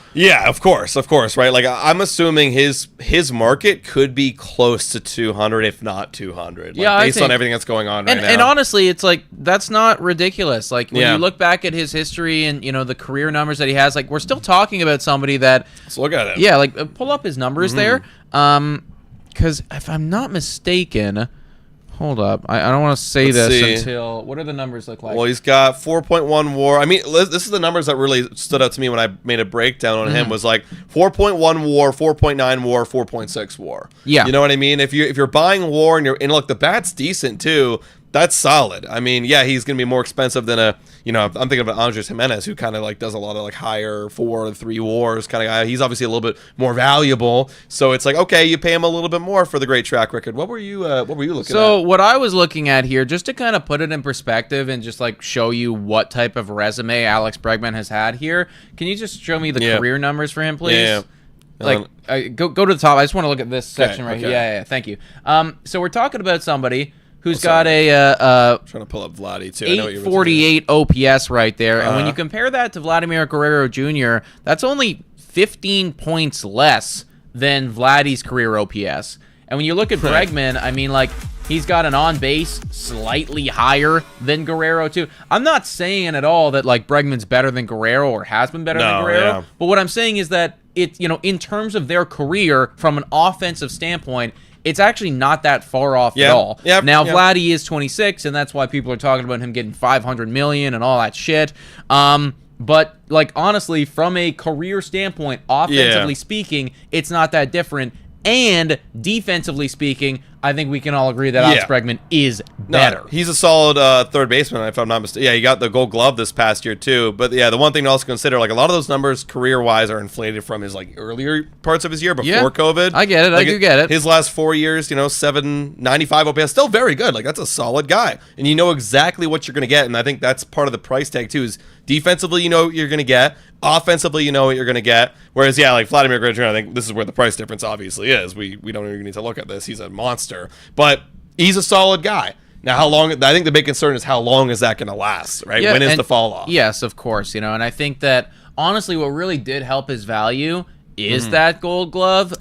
of course, right? Like, I'm assuming his market could be close to 200, if not 200. Like, based on everything that's going on right now. And honestly, it's like, that's not ridiculous. Like, when you look back at his history and the career numbers that he has, like, we're still talking about somebody that. Let's look at it. Yeah, like, pull up his numbers there. Because if I'm not mistaken, hold up, I don't want to say until, what do the numbers look like? Well, he's got 4.1 WAR. I mean, this is the numbers that really stood out to me when I made a breakdown on him. Was like 4.1 WAR, 4.9 WAR, 4.6 WAR. Yeah, you know what I mean. If you're buying WAR and look, the bat's decent too. That's solid. I mean, yeah, he's going to be more expensive than I'm thinking of Andres Jimenez, who kind of like does a lot of like higher 4-3 WARs kind of guy. He's obviously a little bit more valuable. So it's like, okay, you pay him a little bit more for the great track record. What were you looking at? So what I was looking at here, just to kind of put it in perspective and just like show you what type of resume Alex Bregman has had here. Can you just show me the career numbers for him, please? Yeah. Like, go to the top. I just want to look at this section right here. Yeah, thank you. So we're talking about somebody who's got a trying to pull up Vladdy too. 848 OPS right there. And when you compare that to Vladimir Guerrero Jr., that's only 15 points less than Vladdy's career OPS. And when you look at Bregman, I mean, like, he's got an on-base slightly higher than Guerrero too. I'm not saying at all that like Bregman's better than Guerrero or has been better than Guerrero. But what I'm saying is that in terms of their career from an offensive standpoint, it's actually not that far off at all. Now, Vladdy is 26, and that's why people are talking about him getting $500 million and all that shit. But, like, honestly, from a career standpoint, offensively speaking, it's not that different. And defensively speaking, I think we can all agree that Alex Bregman is better. No, he's a solid third baseman, if I'm not mistaken. Yeah, he got the Gold Glove this past year too. But yeah, the one thing to also consider, like, a lot of those numbers career-wise are inflated from his like earlier parts of his year before COVID. I get it. Like, I do get it. His last 4 years, 795 OPS, still very good. Like, that's a solid guy, and you know exactly what you're going to get. And I think that's part of the price tag too. Is defensively, you know what you're going to get. Offensively, you know what you're going to get. Whereas, like Vladimir Guerrero, I think this is where the price difference obviously is. We don't even need to look at this. He's a monster, but he's a solid guy. Now, how long? I think the big concern is how long is that going to last, right? When is the fall off? Yes, of course. And I think that honestly, what really did help his value is that Gold Glove.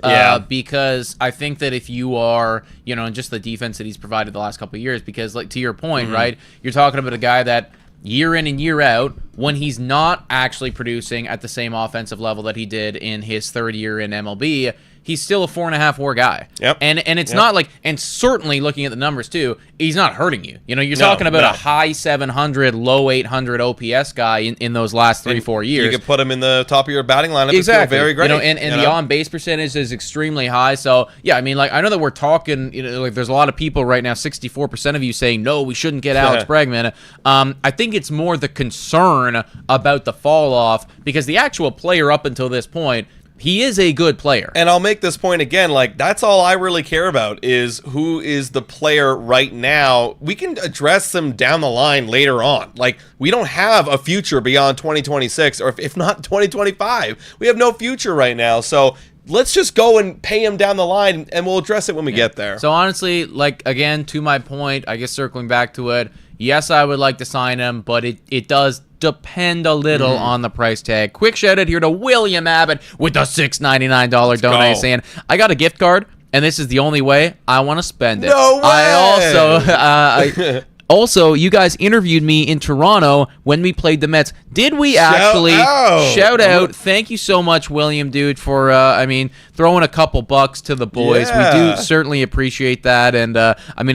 Because I think that if you are, and just the defense that he's provided the last couple of years, because like to your point, right, you're talking about a guy that year in and year out, when he's not actually producing at the same offensive level that he did in his third year in MLB, he's still a 4.5 WAR guy. And it's not like, and certainly looking at the numbers too, he's not hurting you. You're talking about a high 700, low 800 OPS guy in those last 3-4 years. You could put him in the top of your batting lineup. Exactly. Very great. And the on-base percentage is extremely high. So, yeah, I mean, like, I know that we're talking, like, there's a lot of people right now, 64% of you saying, no, we shouldn't get Alex Bregman. I think it's more the concern about the fall off, because the actual player up until this point he is a good player. And I'll make this point again, like, that's all I really care about is who is the player right now. We can address them down the line later on. Like, we don't have a future beyond 2026, or if not 2025. We have no future right now. So let's just go and pay him down the line, and we'll address it when we get there. So honestly, like, again, to my point, I guess circling back to it, yes, I would like to sign him, but it does depend a little on the price tag. Quick shout out here to William Abbott with the $6.99 donate saying, I got a gift card, and this is the only way I want to spend it. No way! I also, you guys interviewed me in Toronto when we played the Mets. Did we actually? Shout out. Thank you so much, William, dude, for, throwing a couple bucks to the boys. Yeah. We do certainly appreciate that. And,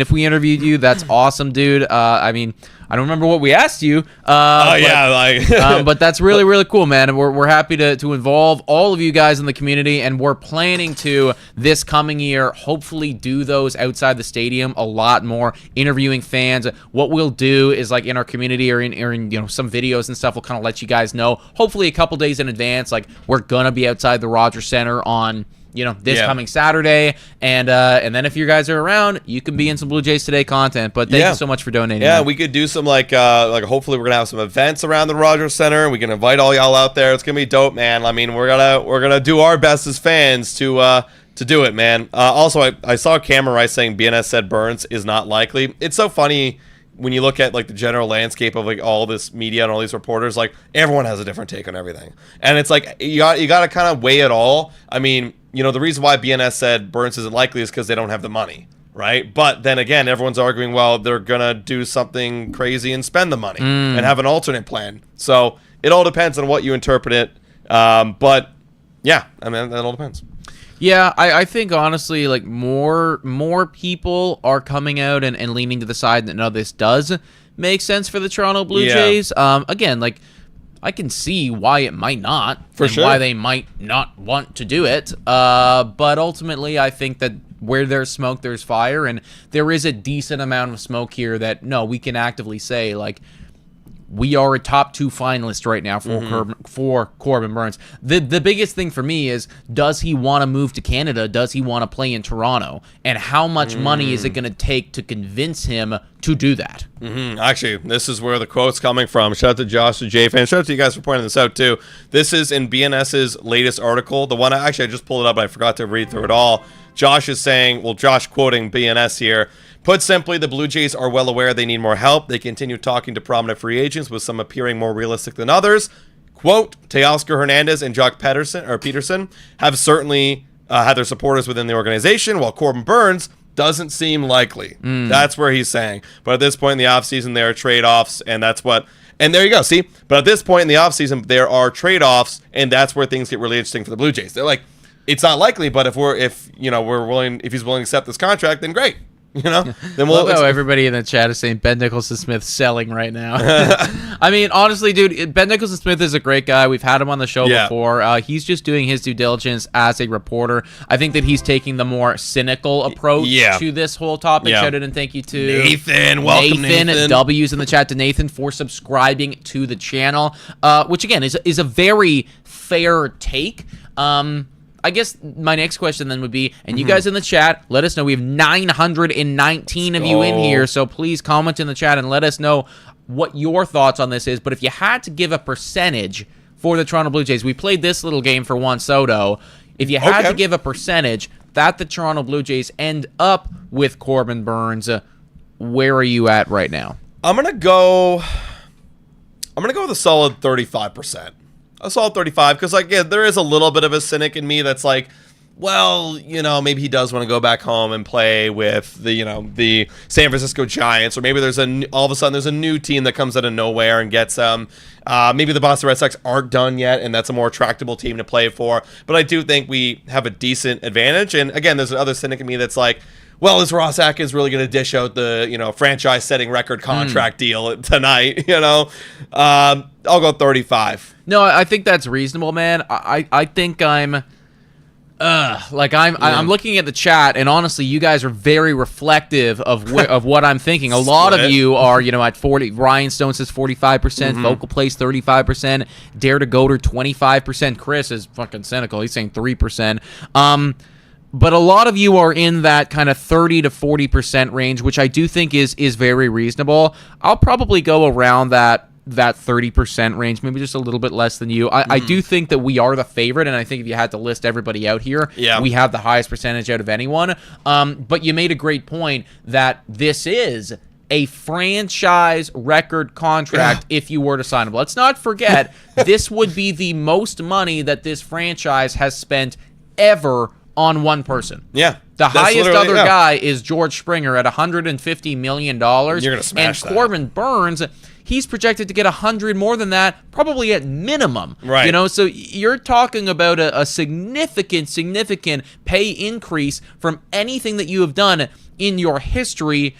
if we interviewed you, that's awesome, dude. I don't remember what we asked you. But that's really, really cool, man. And we're happy to involve all of you guys in the community, and we're planning to, this coming year, hopefully do those outside the stadium a lot more, interviewing fans. What we'll do is, like, in our community or in some videos and stuff, we'll kind of let you guys know, hopefully a couple days in advance, like, we're going to be outside the Rogers Center on this coming Saturday, and then if you guys are around, you can be in some Blue Jays Today content. But thank you so much for donating. Yeah, we could do some hopefully we're gonna have some events around the Rogers Center. We can invite all y'all out there. It's gonna be dope, man. I mean, we're gonna do our best as fans to do it, man. Also, I saw Cameron Rice saying BNS said Burnes is not likely. It's so funny when you look at, like, the general landscape of, like, all this media and all these reporters. Like, everyone has a different take on everything, and it's like you got to kind of weigh it all. I mean, the reason why BNS said Burnes isn't likely is because they don't have the money, right? But then again, everyone's arguing, well, they're gonna do something crazy and spend the money and have an alternate plan. So it all depends on what you interpret it. But yeah, that all depends. Yeah, I think honestly, like, more people are coming out and leaning to the side that, no, this does make sense for the Toronto Blue Jays. Again, like, I can see why it might not, why they might not want to do it. But ultimately, I think that where there's smoke, there's fire, and there is a decent amount of smoke here that, no, we can actively say, like, we are a top 2 finalist right now for Corbin Burnes. The biggest thing for me is, does he want to move to Canada? Does he want to play in Toronto? And how much money is it going to take to convince him to do that? Actually, this is where the quote's coming from. Shout out to Josh, the J fan. Shout out to you guys for pointing this out too. This is in BNS's latest article. The one I just pulled it up, but I forgot to read through it all. Josh is saying, Josh quoting BNS here. Put simply, the Blue Jays are well aware they need more help. They continue talking to prominent free agents, with some appearing more realistic than others. Quote, Teoscar Hernandez and Jock Peterson have certainly had their supporters within the organization, while Corbin Burnes doesn't seem likely. That's where he's saying. But at this point in the offseason, there are trade-offs, and that's what... And there you go, see? But at this point in the offseason, there are trade-offs, and that's where things get really interesting for the Blue Jays. They're like, it's not likely, but if he's willing to accept this contract, then great. Then we'll. Everybody in the chat is saying Ben Nicholson-Smith selling right now. I mean, honestly, dude, Ben Nicholson-Smith is a great guy. We've had him on the show before. He's just doing his due diligence as a reporter. I think that he's taking the more cynical approach to this whole topic. Shout out and thank you to Nathan. Welcome, Nathan. W's in the chat to Nathan for subscribing to the channel, which again is a very fair take. I guess my next question then would be, and you guys in the chat, let us know. We have 919 of you in here, so please comment in the chat and let us know what your thoughts on this is. But if you had to give a percentage for the Toronto Blue Jays, we played this little game for Juan Soto. If you had to give a percentage that the Toronto Blue Jays end up with Corbin Burnes, where are you at right now? I'm gonna go with a solid 35%. A solid 35, because, like, there is a little bit of a cynic in me that's like, well, maybe he does want to go back home and play with the San Francisco Giants, or maybe all of a sudden there's a new team that comes out of nowhere and gets maybe the Boston Red Sox aren't done yet, and that's a more tractable team to play for. But I do think we have a decent advantage. And again, there's another cynic in me that's like, well, is Ross Atkins really going to dish out the franchise-setting record contract deal tonight? I'll go 35. No, I think that's reasonable, man. I think I'm I'm looking at the chat, and honestly, you guys are very reflective of what I'm thinking. A lot of you are, at 40. Ryan Stone says 45%, Vocal Place 35%, Dare to Goater 25%. Chris is fucking cynical. He's saying 3%. But a lot of you are in that kind of 30 to 40% range, which I do think is very reasonable. I'll probably go around that 30% range, maybe just a little bit less than you. I do think that we are the favorite, and I think if you had to list everybody out here, we have the highest percentage out of anyone. But you made a great point that this is a franchise record contract if you were to sign him. Let's not forget, this would be the most money that this franchise has spent ever on one person. Yeah. The highest other guy is George Springer at $150 million. You're going to smash that. And Corbin Burnes, he's projected to get 100 more than that, probably at minimum. Right. So you're talking about a significant pay increase from anything that you have done in your history,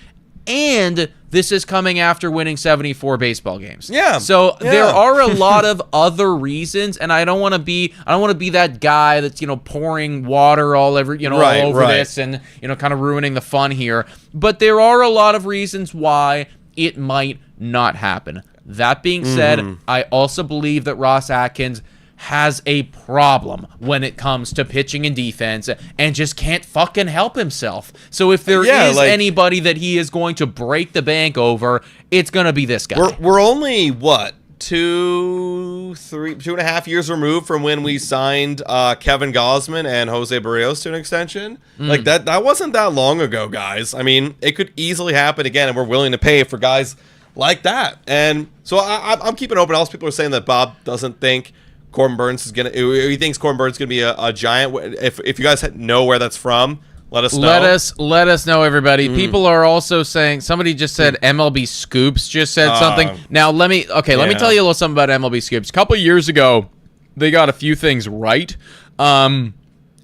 and this is coming after winning 74 baseball games. Yeah. So there are a lot of other reasons, and I don't want to be that guy that's pouring water all over this and kind of ruining the fun here. But there are a lot of reasons why it might not happen. That being said, I also believe that Ross Atkins has a problem when it comes to pitching and defense and just can't fucking help himself. So if there is anybody that he is going to break the bank over, it's going to be this guy. We're only, 2.5 years removed from when we signed Kevin Gausman and Jose Barrios to an extension. Like that wasn't that long ago, guys. I mean, it could easily happen again, and we're willing to pay for guys like that. And so I'm keeping open. Also, people are saying that Bob doesn't think Corbin Burnes is gonna. He thinks Corbin Burnes is gonna be a giant. If you guys know where that's from, let us know. Let us know, everybody. People are also saying. Somebody just said MLB Scoops just said something. Now let me tell you a little something about MLB Scoops. A couple years ago, they got a few things right. So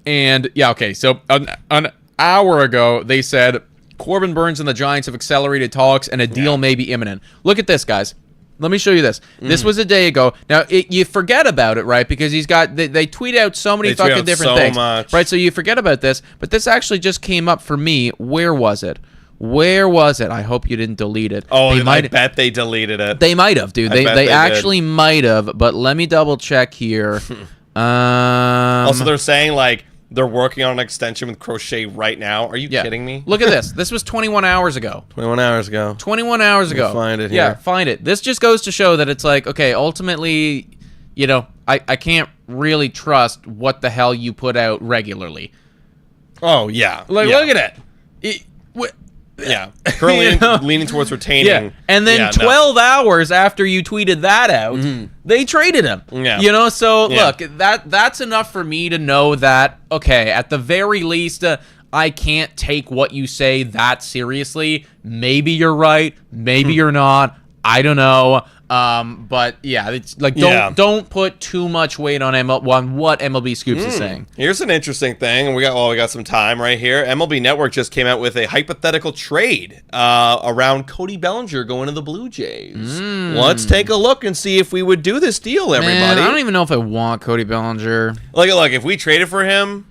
an hour ago, they said Corbin Burnes and the Giants have accelerated talks, and a deal may be imminent. Look at this, guys. Let me show you this. This was a day ago. Now, you forget about it, right? Because they tweet out so many fucking different things. Much. Right? So you forget about this. But this actually just came up for me. Where was it? I hope you didn't delete it. Oh, I bet they deleted it. They might have, dude. They actually might have. But let me double check here. Also, they're saying, they're working on an extension with Crochet right now. Are you kidding me? Look at this. This was 21 hours ago. 21 hours ago. 21 hours ago. Find it here. Yeah, find it. This just goes to show that it's okay, ultimately, I can't really trust what the hell you put out regularly. Oh, yeah. Look at it. Currently leaning towards retaining. Yeah. And then 12 hours after you tweeted that out, they traded him. Yeah. Look, that's enough for me to know that, okay, at the very least, I can't take what you say that seriously. Maybe you're right. Maybe you're not. I don't know. But yeah, it's don't put too much weight on what MLB Scoops is saying. Here's an interesting thing, and we got some time right here. MLB Network just came out with a hypothetical trade around Cody Bellinger going to the Blue Jays. Let's take a look and see if we would do this deal, everybody. Man, I don't even know if I want Cody Bellinger. Look, if we traded for him,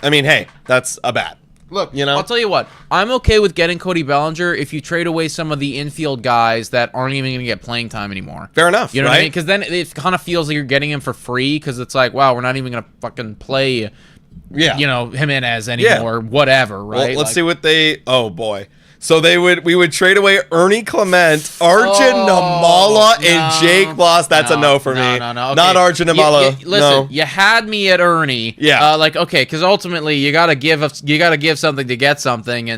I mean, hey, that's a bat. Look, I'll tell you what. I'm okay with getting Cody Bellinger if you trade away some of the infield guys that aren't even going to get playing time anymore. Fair enough, You know what I mean? Because then it kind of feels like you're getting him for free because it's wow, we're not even going to fucking play, Jimenez anymore, whatever, right? Well, let's see what they... Oh, boy. So we would trade away Ernie Clement, Arjun Namala, and Jake Bloss. That's a no for me. No. Okay. Not Arjun Namala. Listen, you had me at Ernie. Yeah. Okay, because ultimately you gotta give something to get something,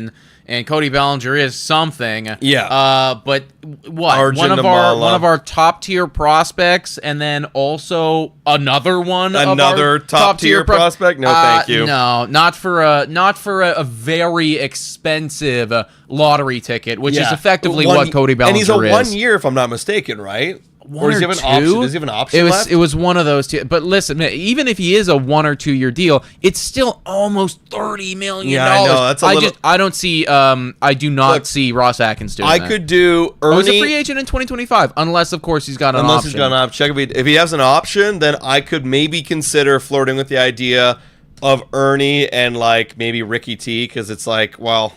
and Cody Bellinger is something. Yeah. But what? Arjun one of Namala. our top tier prospects, and then also another top tier prospect. No, thank you. No, not for a very expensive lottery ticket, which is effectively what Cody Bellinger is. And he's a 1 year, if I'm not mistaken, right? Or does he have an option? Does he have an option left? It was one of those two. But listen, man, even if he is a 1 or 2 year deal, it's still almost $30 million. Yeah, I know. That's a little... I don't see. I do not see Ross Atkins doing that. I could do Ernie. He's a free agent in 2025, unless of course he's got an option. Unless he's got an option. If he has an option, then I could maybe consider flirting with the idea of Ernie and like maybe Ricky T, because it's like, well,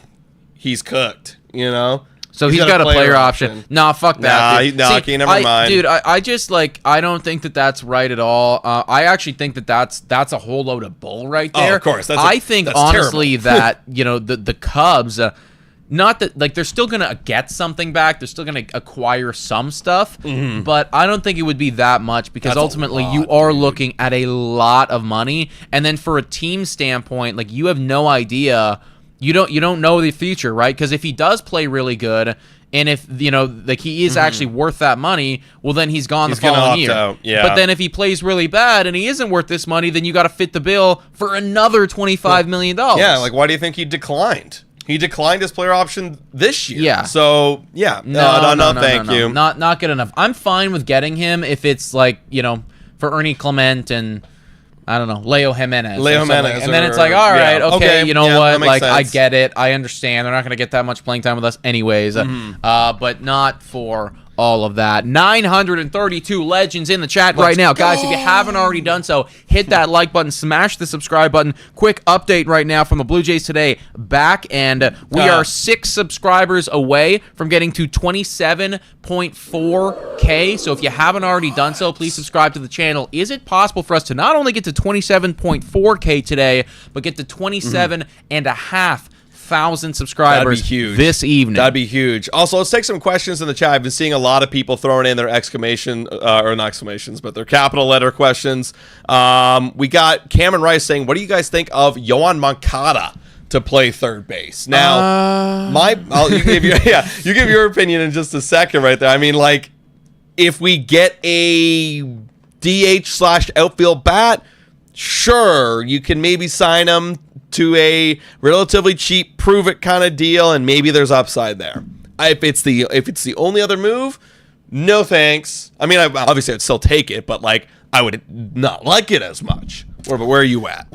he's cooked, you know. So he's got a player option. Nah, fuck that. Okay, never mind. Dude, I just like, I don't think that that's right at all. I actually think that that's a whole load of bull right there. Oh, of course. I think honestly that, you know, the Cubs, not that, like, they're still going to get something back. They're still going to acquire some stuff. Mm-hmm. But I don't think it would be that much, because ultimately you are looking at a lot of money. And then for a team standpoint, like, you have no idea. You don't know the future, right? Because if he does play really good, and if, you know, like, he is actually worth that money, well, then he's gone the following year. Out. Yeah. But then if he plays really bad and he isn't worth this money, then you got to fit the bill for another $25 million. Yeah, like, why do you think he declined? He declined his player option this year. Yeah. So, yeah. No, thank you. Not good enough. I'm fine with getting him if it's, like, you know, for Ernie Clement and, I don't know, Leo Jimenez. And then it's like, all right, okay, you know what? Like, sense. I get it. I understand. They're not going to get that much playing time with us anyways. But not for all of that. 932 legends in the chat right now. Guys, if you haven't already done so, hit that like button, smash the subscribe button. Quick update right now from the Blue Jays Today back, and we are 6 subscribers away from getting to 27.4K. So if you haven't already done so, please subscribe to the channel. Is it possible for us to not only get to 27.4K today, but get to 27.5 1,000 subscribers this evening? That'd be huge. Also, let's take some questions in the chat. I've been seeing a lot of people throwing in their exclamation, or not exclamations, but their capital letter questions. We got Cameron Rice saying, what do you guys think of Yogi Moncada to play third base? Now, you give your opinion in just a second right there. I mean, like, if we get a DH/outfield bat, sure, you can maybe sign him to a relatively cheap prove-it kind of deal, and maybe there's upside there. If it's the only other move, no thanks. I mean, obviously I'd still take it, but like, I would not like it as much. Where are you at?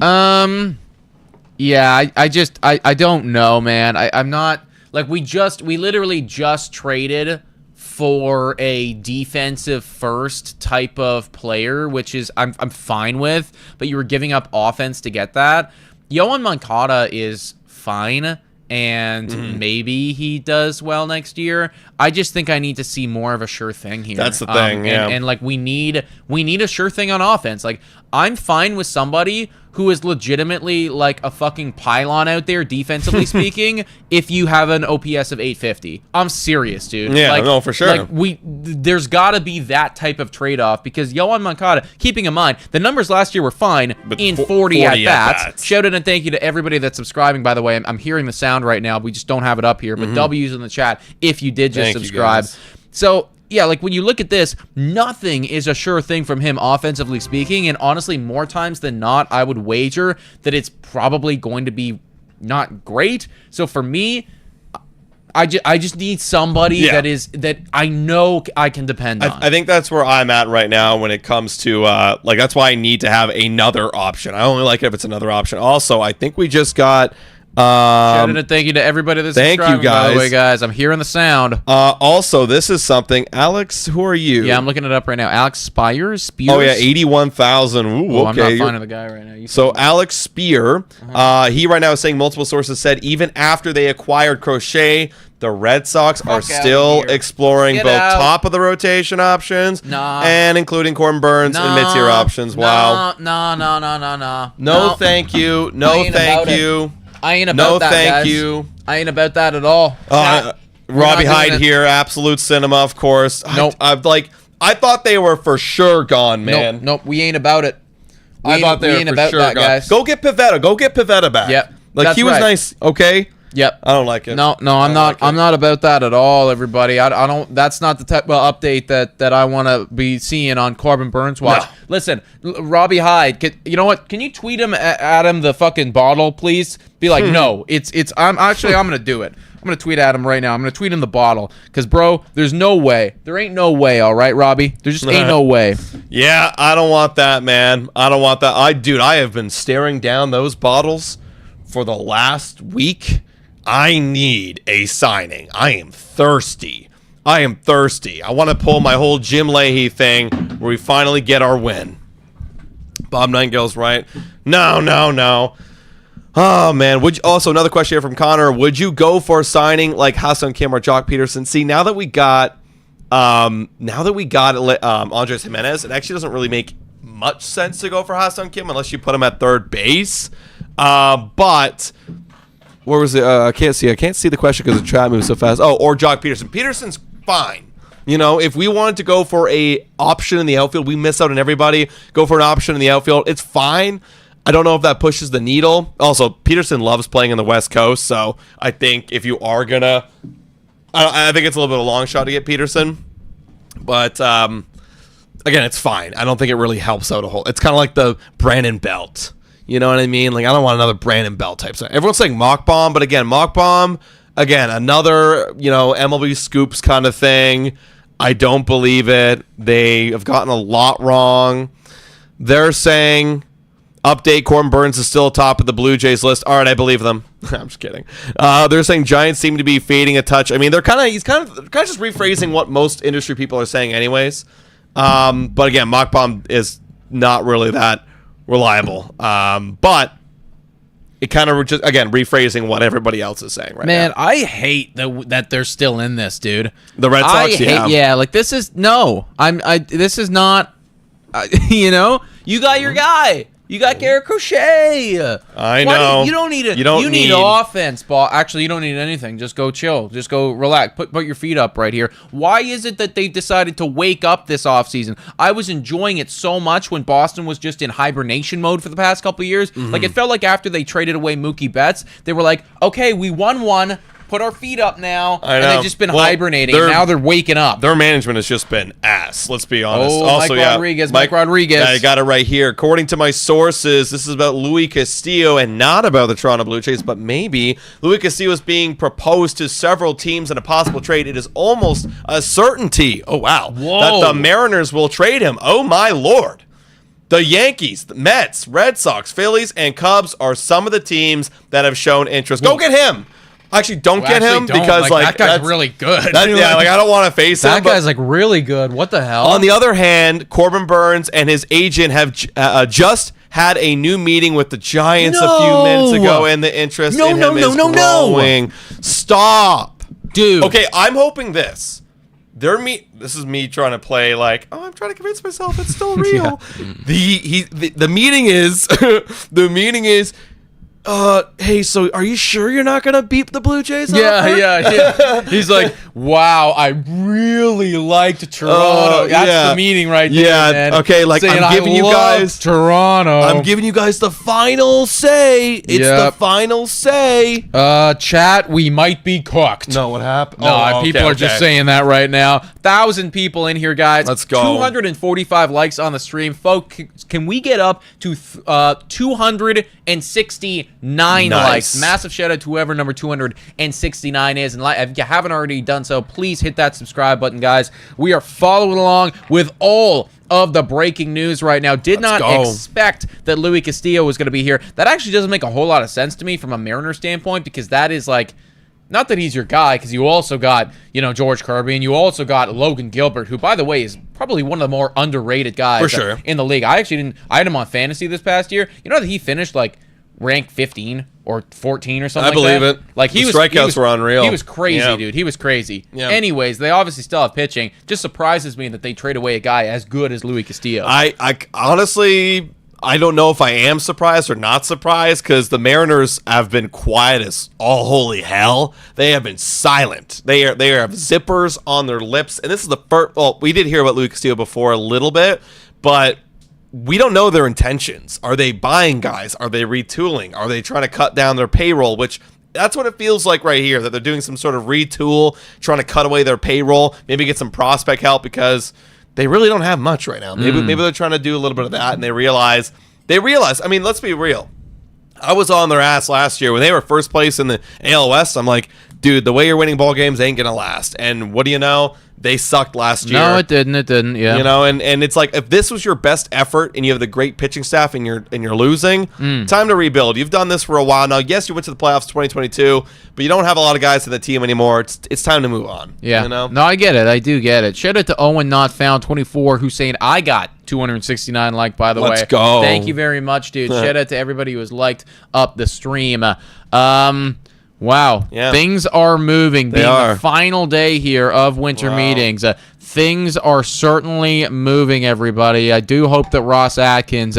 Yeah, I don't know, man. I'm not, like, we literally just traded for a defensive first type of player, which is I'm fine with, but you were giving up offense to get that. Yogi Moncada is fine, and maybe he does well next year. I just think I need to see more of a sure thing here. That's the thing, yeah. And like, we need a sure thing on offense. Like, I'm fine with somebody who is legitimately like a fucking pylon out there, defensively speaking, if you have an OPS of 850. I'm serious, dude. Yeah, like, no, for sure. Like, there's got to be that type of trade-off, because Yogi Moncada, keeping in mind, the numbers last year were fine, but in 40 at-bats. Shout out and thank you to everybody that's subscribing, by the way. I'm hearing the sound right now. We just don't have it up here, but W's in the chat if you did just subscribe. So, yeah, like, when you look at this, nothing is a sure thing from him offensively speaking, and honestly, more times than not, I would wager that it's probably going to be not great. So for me, I just need somebody that I know I can depend on. I think that's where I'm at right now when it comes to, like, that's why I need to have another option. I only like it if it's another option. Also, I think we just got... Shout out and thank you to everybody that's subscribing, you guys. by the way, guys. I'm hearing the sound. Also, this is something. Alex, who are you? Yeah, I'm looking it up right now. Alex Spears? Oh, yeah, 81,000. Ooh, okay. I'm not finding the guy right now. So, Alex Spear, he right now is saying multiple sources said even after they acquired Crochet, the Red Sox are still exploring both top of the rotation options and including Corbin Burnes and mid-tier options. Wow. No, thank you. No, thank you. I ain't about that, thank guys. you. I ain't about that at all. Robbie Hyde here, Absolute Cinema, of course. Nope. I thought they were for sure gone, man. Nope. We ain't about it. I thought they were for sure gone. Guys. Go get Pivetta. Go get Pivetta back. Yep. Like, he was nice, okay? Yep. I don't like it. No, I'm not. I'm not about that at all, everybody. I don't. That's not the type of update that I want to be seeing on Corbin Burnes watch. No. Listen, Robbie Hyde. You know what? Can you tweet at him the fucking bottle, please? Be like, no. It's. I'm gonna do it. I'm gonna tweet at him right now. I'm gonna tweet him the bottle, because bro, there's no way. There ain't no way. All right, Robbie. There just ain't no way. Yeah, I don't want that, man. I don't want that. I have been staring down those bottles for the last week. I need a signing. I am thirsty. I want to pull my whole Jim Leahy thing where we finally get our win. Bob Nightingale's right. No. Oh, man. Also, another question here from Connor. Would you go for a signing like Ha-Seong Kim or Jock Peterson? See, now that we got Andres Jimenez, it actually doesn't really make much sense to go for Ha-Seong Kim unless you put him at third base. But where was it? I can't see the question because the chat moves so fast. Oh, or Jock Peterson. Peterson's fine. You know, if we wanted to go for a option in the outfield, we miss out on everybody. Go for an option in the outfield. It's fine. I don't know if that pushes the needle. Also, Peterson loves playing in the West Coast, so I think if you are gonna, I think it's a little bit of a long shot to get Peterson. But again, it's fine. I don't think it really helps out a whole. It's kind of like the Brandon Belt. You know what I mean? Like, I don't want another Brandon Belt type thing. Everyone's saying Mock Bomb, but again, Mock Bomb, another, MLB scoops kind of thing. I don't believe it. They have gotten a lot wrong. They're saying, update, Corbin Burnes is still top of the Blue Jays list. All right, I believe them. I'm just kidding. They're saying Giants seem to be fading a touch. I mean, he's kind of just rephrasing what most industry people are saying anyways. But again, Mock Bomb is not really that reliable, but it kind of just, again, rephrasing what everybody else is saying right now. Man, I hate that they're still in this, dude. The Red Sox, like, this is this is not, you got your guy. You got Garrett Crochet. I know. You don't need it. You need offense, ball. Actually, you don't need anything. Just go chill. Just go relax. Put your feet up right here. Why is it that they've decided to wake up this offseason? I was enjoying it so much when Boston was just in hibernation mode for the past couple of years. Mm-hmm. Like, it felt like after they traded away Mookie Betts, they were like, okay, we won one. Put our feet up now, and they've just been hibernating. And now they're waking up. Their management has just been ass. Let's be honest. Oh, also, Mike Rodriguez. Yeah, I got it right here. According to my sources, this is about Luis Castillo and not about the Toronto Blue Jays, but maybe Luis Castillo is being proposed to several teams in a possible trade. It is almost a certainty. Oh, wow. Whoa. That the Mariners will trade him. Oh, my Lord. The Yankees, the Mets, Red Sox, Phillies, and Cubs are some of the teams that have shown interest. Go get him. Actually, don't get him because that guy's really good. I don't want to face him. That guy's really good. What the hell? On the other hand, Corbin Burnes and his agent have just had a new meeting with the Giants a few minutes ago, and the interest in him is growing. Stop, dude. Okay, I'm hoping this. This is me trying to play like, I'm trying to convince myself it's still real. The meeting is the meeting is. Hey, so are you sure you're not gonna beat the Blue Jays? Yeah. He's like, wow, I really liked Toronto. That's the meeting right there, man. Okay, like, saying, I'm giving you guys Toronto. I'm giving you guys the final say. It's the final say. Chat, we might be cooked. No, what happened? No, people are just saying that right now. 1,000 people in here, guys. Let's go. 245 likes on the stream, folks. Can we get up to 269 likes? Massive shout out to whoever number 269 is, and if you haven't already done so, please hit that subscribe button, guys. We are following along with all of the breaking news right now. Did not expect that Luis Castillo was going to be here. That actually doesn't make a whole lot of sense to me from a Mariner standpoint, because that is like, not that he's your guy, because you also got, George Kirby, and you also got Logan Gilbert, who, by the way, is probably one of the more underrated guys for sure in the league. I had him on fantasy this past year. You know that he finished like ranked 15 or 14 or something. I believe it. Like, the strikeouts were unreal. He was crazy, dude. He was crazy. Yeah. Anyways, they obviously still have pitching. Just surprises me that they trade away a guy as good as Luis Castillo. I honestly, I don't know if I am surprised or not surprised, because the Mariners have been quiet as all holy hell. They have been silent. They have zippers on their lips, and this is the first. Well, we did hear about Luis Castillo before a little bit, but we don't know their intentions. Are they buying guys? Are they retooling? Are they trying to cut down their payroll? Which That's what it feels like right here, that they're doing some sort of retool, trying to cut away their payroll, maybe get some prospect help because they really don't have much right now. Maybe they're trying to do a little bit of that, and they realize, I mean, let's be real. I was on their ass last year when they were first place in the AL West. I'm like, dude, the way you're winning ball games ain't going to last. And what do you know? They sucked last year. No, it didn't. Yeah. You know, and it's like, if this was your best effort and you have the great pitching staff and you're losing, time to rebuild. You've done this for a while now. Yes, you went to the playoffs 2022, but you don't have a lot of guys to the team anymore. It's time to move on. Yeah. You know? No, I get it. I do get it. Shout out to Owen Not Found 24 who's saying I got 269 like, by the way. Let's go. Thank you very much, dude. Shout out to everybody who has liked up the stream. Wow. Yeah. Things are moving. They Being are. the final day here of winter meetings. Things are certainly moving, everybody. I do hope that Ross Atkins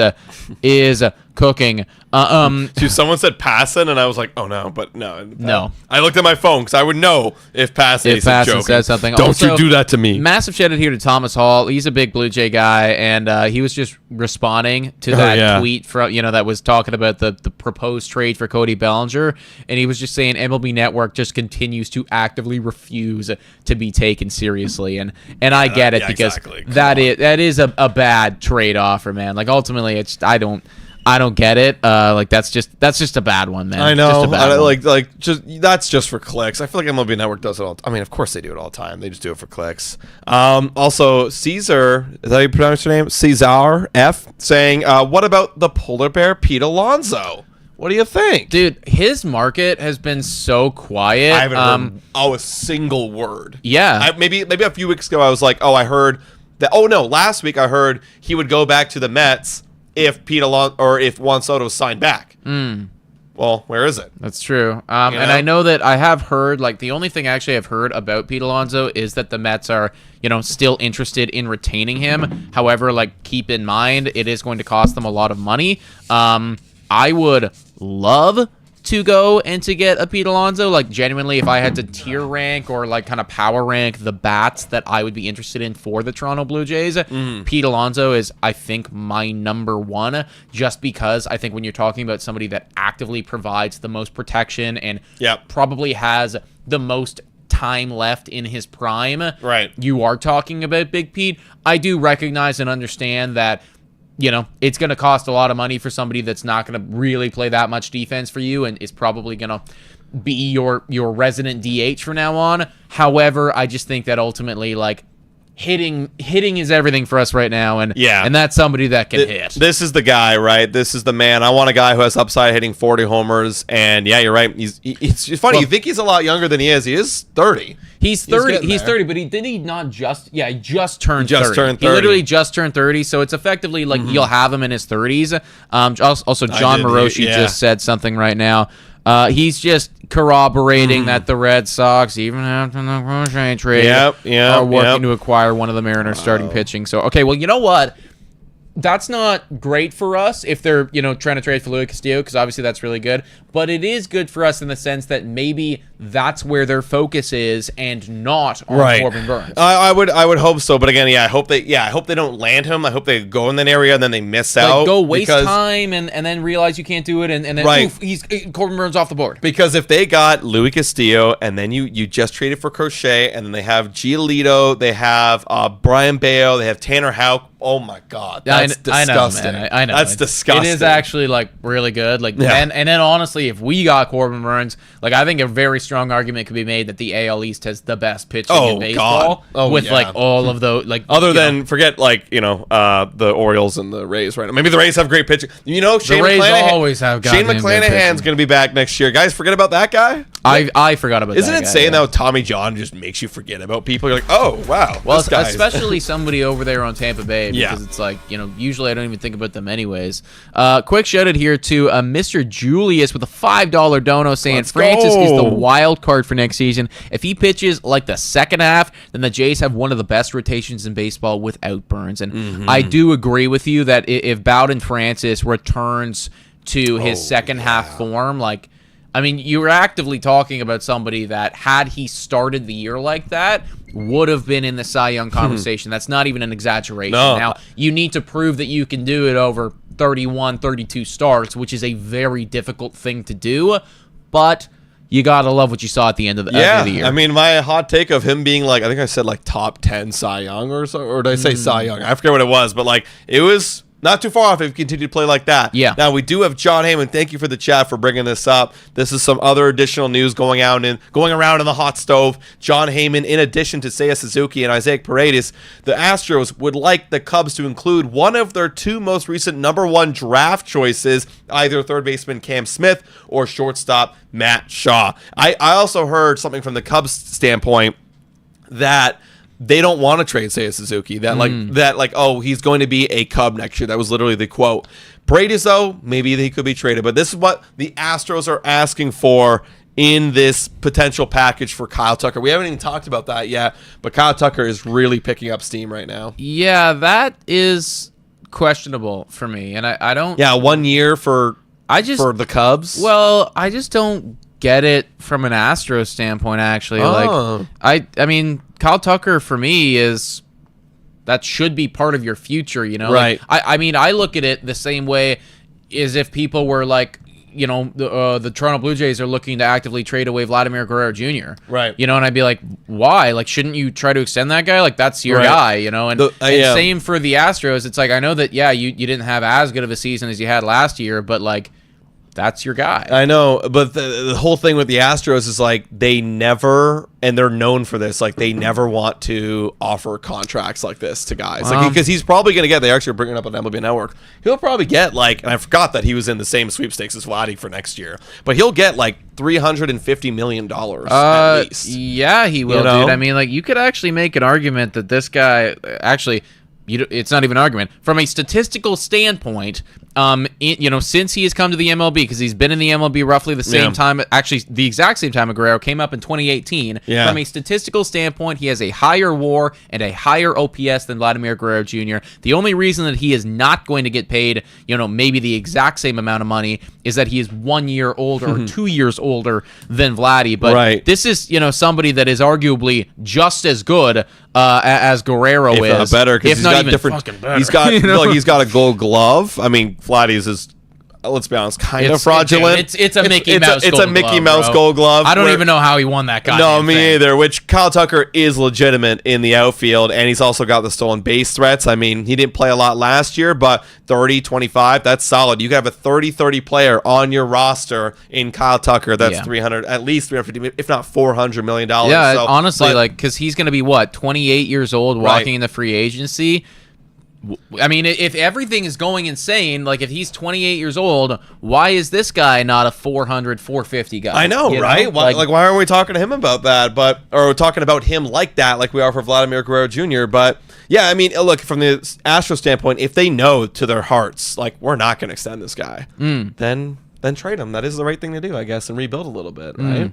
is cooking. Dude, someone said Passan, and I was like, oh no, but no. No. I looked at my phone because I would know if Passan said something. Don't Also, you do that to me. Massive shout out here to Thomas Hall. He's a big Blue Jay guy, and he was just responding to that tweet from that was talking about the proposed trade for Cody Bellinger, and he was just saying MLB Network just continues to actively refuse to be taken seriously, and I get it because exactly. that is a bad trade offer, man. Like ultimately, it's I don't get it. Like that's just a bad one, man. I know. Just a bad one. That's just for clicks. I feel like MLB Network does it all. I mean, of course they do it all the time. They just do it for clicks. Also, Caesar, is that how you pronounce your name? Caesar F saying, what about the polar bear Pete Alonso? What do you think, dude? His market has been so quiet. I haven't heard a single word. Yeah, maybe a few weeks ago I was like, I heard that. Oh no, last week I heard he would go back to the Mets if Pete Alonso or if Juan Soto signed back. Well, where is it? That's true. And I know that I have heard, like, the only thing actually I've heard about Pete Alonso is that the Mets are, still interested in retaining him. However, like, keep in mind, it is going to cost them a lot of money. I would love to go and to get a Pete Alonso. Like, genuinely, if I had to tier rank or, like, kind of power rank the bats that I would be interested in for the Toronto Blue Jays, Pete Alonso is, I think, my number one, just because I think when you're talking about somebody that actively provides the most protection and probably has the most time left in his prime, right? You are talking about Big Pete. I do recognize and understand that it's going to cost a lot of money for somebody that's not going to really play that much defense for you and is probably going to be your resident DH from now on. However, I just think that ultimately, like, hitting is everything for us right now, and that's somebody that can hit. This is the guy, right? This is the man. I want a guy who has upside, hitting 40 homers, and yeah, you're right. It's funny. You think he's a lot younger than he is. He is 30. He's 30. He's 30, but he just turned 30. He 30. literally just turned 30, so it's effectively like you'll have him in his 30s. Also, John Moroshi just said something right now. He's just corroborating that the Red Sox, even after the Crochet trade, are working to acquire one of the Mariners' starting pitching. So, okay, well, you know what? That's not great for us if they're, trying to trade for Luis Castillo, because obviously that's really good. But it is good for us in the sense that maybe that's where their focus is and not on Corbin Burnes. I would hope so. But again, I hope they don't land him. I hope they go in that area and then they miss out. Go waste time and then realize you can't do it and then oof, Corbin Burnes off the board. Because if they got Luis Castillo and then you just traded for Crochet and then they have Giolito, they have Brian Bayo, they have Tanner Houck. Oh my God, that's disgusting. I know, man. I know. That's disgusting. It is actually like really good. Like, and then honestly, if we got Corbin Burnes, like I think a very strong argument could be made that the AL East has the best pitching in baseball. With like all of those, like other than forget like the Orioles and the Rays right now. Maybe the Rays have great pitching. Shane the Rays always have. Shane McClanahan's going to be back next year. Guys, forget about that guy. I forgot about. Isn't that it guy, saying that Tommy John just makes you forget about people? You're like, oh wow. Well, especially somebody over there on Tampa Bay, because it's like usually I don't even think about them anyways. Quick shout out here to Mr. Julius with a $5 dono saying Francis is the wild card for next season. If he pitches like the second half, then the Jays have one of the best rotations in baseball without Burnes. And I do agree with you that if Bowden Francis returns to his second half form, like, I mean, you were actively talking about somebody that, had he started the year like that, would have been in the Cy Young conversation. That's not even an exaggeration. No. Now, you need to prove that you can do it over 31, 32 starts, which is a very difficult thing to do. But you gotta love what you saw at the end of the, end of the year. I mean, my hot take of him being like, I think I said like top 10 Cy Young or so, or did I say Cy Young? I forget what it was, but like it was not too far off if he continued to play like that. Yeah. Now we do have John Heyman. Thank you for the chat for bringing this up. This is some other additional news going around in the hot stove. John Heyman, in addition to Seiya Suzuki and Isaac Paredes, the Astros would like the Cubs to include one of their 2 most recent number 1 draft choices, either third baseman Cam Smith or shortstop Matt Shaw. I also heard something from the Cubs standpoint that they don't want to trade Seiya Suzuki. Oh, he's going to be a Cub next year. That was literally the quote. Paredes, though, maybe he could be traded. But this is what the Astros are asking for in this potential package for Kyle Tucker. We haven't even talked about that yet, but Kyle Tucker is really picking up steam right now. Yeah, that is questionable for me. And I don't... Yeah, 1 year for the Cubs. Well, I just don't get it from an Astros standpoint, actually. Oh. Like, I mean, Kyle Tucker for me that should be part of your future, you know? Right. Like, I mean, I look at it the same way as if people were like, you know, the Toronto Blue Jays are looking to actively trade away Vladimir Guerrero Jr. Right. You know, and I'd be like, why? Like, shouldn't you try to extend that guy? Like, that's your Right. guy, you know? And, yeah. same for the Astros. It's like, I know that, yeah, you didn't have as good of a season as you had last year, but like, that's your guy. I know, but the whole thing with the Astros is like they never, and they're known for this, like they never want to offer contracts like this to guys. Like, because he's probably going to get, they actually are bringing up on MLB Network, he'll probably get like, and I forgot that he was in the same sweepstakes as Vladdy for next year, but he'll get like $350 million at least. Yeah, he will, dude. I mean, like you could actually make an argument that this guy, actually, it's not even an argument. From a statistical standpoint, since he has come to the MLB, because he's been in the MLB roughly the same time, actually the exact same time Guerrero came up in 2018. Yeah. From a statistical standpoint, he has a higher WAR and a higher OPS than Vladimir Guerrero Jr. The only reason that he is not going to get paid, maybe the exact same amount of money is that he is 1 year older or 2 years older than Vladdy. But this is, somebody that is arguably just as good as Guerrero if is. Not better, because he's got different. He's got he's got a Gold Glove. I mean, Vladdy's is, let's be honest, kind of fraudulent. It's a Mickey Mouse. It's a Mickey Mouse Gold Glove. I don't even know how he won that guy. No, me either. Which Kyle Tucker is legitimate in the outfield, and he's also got the stolen base threats. I mean, he didn't play a lot last year, but 30, 25, that's solid. You have a 30-30 player on your roster in Kyle Tucker. That's at least 350, if not $400 million. Yeah, so, honestly, because he's going to be 28 years old, walking into free agency. I mean, if everything is going insane, like if he's 28 years old, why is this guy not a 400, 450 guy? I know, right? Why aren't we talking to him about that? Or talking about him like that, like we are for Vladimir Guerrero Jr.? But yeah, I mean, look, from the Astros standpoint, if they know to their hearts, like we're not going to extend this guy, then trade him. That is the right thing to do, I guess, and rebuild a little bit, right?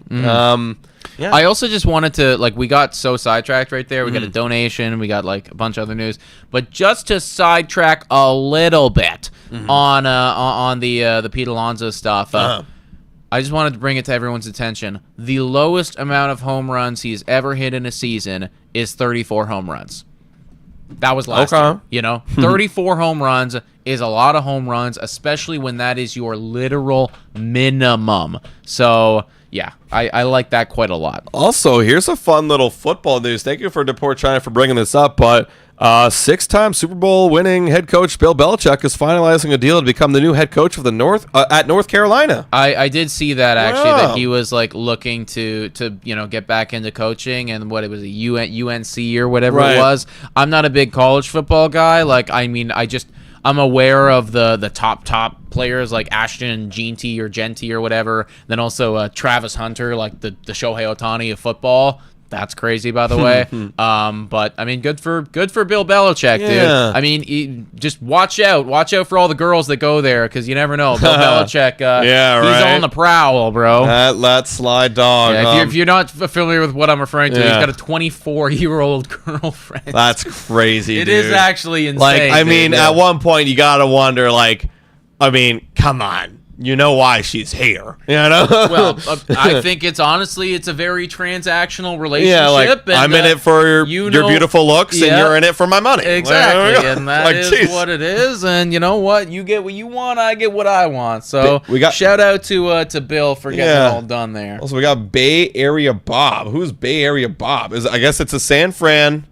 Yeah. I also just wanted to, we got so sidetracked right there. We got a donation. We got, a bunch of other news. But just to sidetrack a little bit on the Pete Alonso stuff, I just wanted to bring it to everyone's attention. The lowest amount of home runs he's ever hit in a season is 34 home runs. That was last year. 34 home runs is a lot of home runs, especially when that is your literal minimum. So, yeah, I like that quite a lot. Also, here's a fun little football news. Thank you for Deport China for bringing this up, but 6-time Super Bowl winning head coach Bill Belichick is finalizing a deal to become the new head coach of the North Carolina. I did see that, actually, that he was looking to get back into coaching, and what it was, a UNC or whatever it was. I'm not a big college football guy. I'm aware of the top players like Ashton Genty or whatever. Then also Travis Hunter, like the Shohei Ohtani of football. That's crazy, by the way. But I mean, good for Bill Belichick, dude. I mean, just watch out for all the girls that go there, because you never know. Bill Belichick, he's on the prowl, bro. That sly dog. Yeah, if you're not familiar with what I'm referring to, he's got a 24-year-old girlfriend. That's crazy. It dude. is actually insane. At one point you gotta wonder, come on. you know why she's here. You know? Well, I think it's a very transactional relationship. Yeah, like, and, I'm in it for your beautiful looks, and you're in it for my money. Exactly, and that like, is what it is. And you know what? You get what you want, I get what I want. So we got shout out to Bill for getting it all done there. Also, we got Bay Area Bob. Who's Bay Area Bob? I guess it's a San Fran.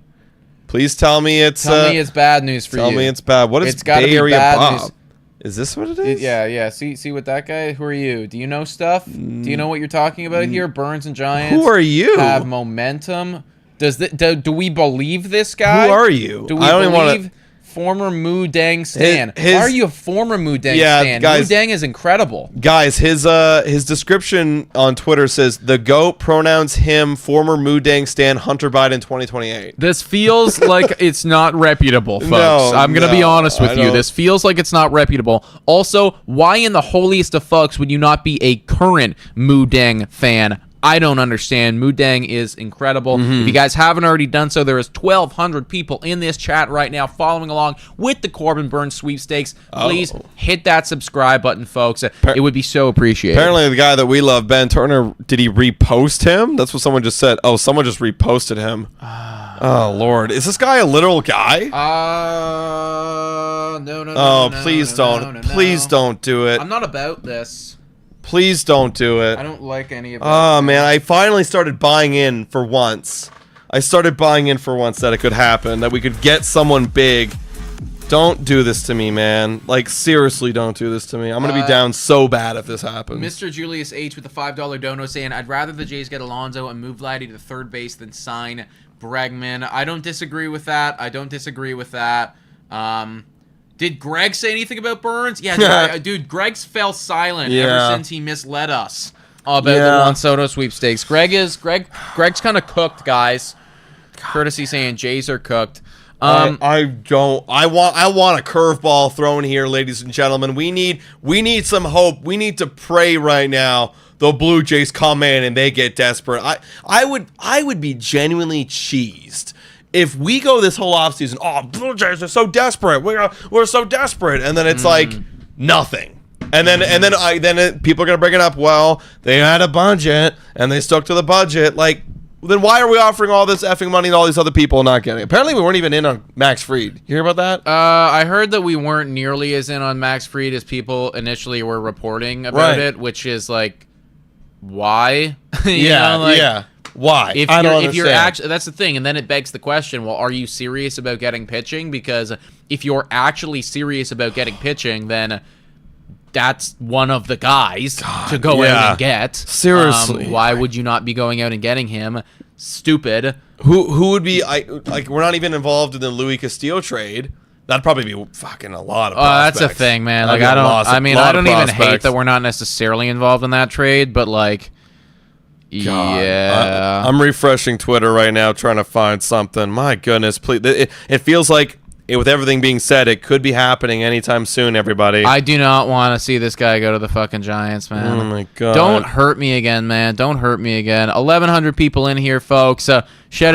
Please tell me it's bad news for you. Tell me it's bad. What is it's gotta Bay be Area bad Bob? News. Is this what it is? Yeah. See what that guy? Who are you? Do you know stuff? Do you know what you're talking about here? Burns and Giants. Who are you? Have momentum. Do we believe this guy? Who are you? Do we believe former Moo Dang Stan? Why are you a former Moo Dang Stan? Guys, Moo Dang is incredible. Guys, his description on Twitter says the GOAT, pronouns him, former Moo Dang Stan, Hunter Biden 2028. This feels like it's not reputable, folks. I'm going to be honest with you. This feels like it's not reputable. Also, why in the holiest of fucks would you not be a current Moo Dang fan? I don't understand. Moo Dang is incredible. If you guys haven't already done so, there is 1,200 people in this chat right now following along with the Corbin Burnes sweepstakes. Please hit that subscribe button, folks. It would be so appreciated. Apparently, the guy that we love, Ben Turner, did he repost him? That's what someone just said. Oh, someone just reposted him. Oh, Lord. Is this guy a literal guy? No. Please don't. Please don't do it. I'm not about this. Please don't do it. I don't like any of that. Oh, man. I finally started buying in for once. That it could happen, that we could get someone big. Don't do this to me, man. Like, seriously, don't do this to me. I'm going to be down so bad if this happens. Mr. Julius H. with the $5 dono saying, I'd rather the Jays get Alonso and move Vladdy to third base than sign Bregman. I don't disagree with that. Did Greg say anything about Burnes? Yeah, dude, Greg's fell silent ever since he misled us about the Juan Soto sweepstakes. Greg's kind of cooked, guys. Courtesy saying Jays are cooked. I want a curveball thrown here, ladies and gentlemen. We need some hope. We need to pray right now. The Blue Jays come in and they get desperate. I would be genuinely cheesed if we go this whole offseason, Blue Jays are so desperate. We're so desperate, and then it's like nothing. And then people are gonna bring it up. Well, they had a budget and they stuck to the budget. Like, then why are we offering all this effing money to all these other people and not getting it? Apparently, we weren't even in on Max Fried. You hear about that? I heard that we weren't nearly as in on Max Fried as people initially were reporting about it, which is like, why? Yeah. Why? If you're actually, that's the thing, and then it begs the question: well, are you serious about getting pitching? Because if you're actually serious about getting pitching, then that's one of the guys to go out and get. Seriously, why would you not be going out and getting him? Stupid. Who would be? We're not even involved in the Louis Castillo trade. That'd probably be fucking a lot of prospects. That's a thing, man. Like, I don't even hate that we're not necessarily involved in that trade, but like. God. Yeah, I'm refreshing Twitter right now trying to find something. My goodness, please! It feels like, with everything being said, it could be happening anytime soon. Everybody, I do not want to see this guy go to the fucking Giants, man. Oh my God! Don't hurt me again, man. Don't hurt me again. 1,100 people in here, folks. Shout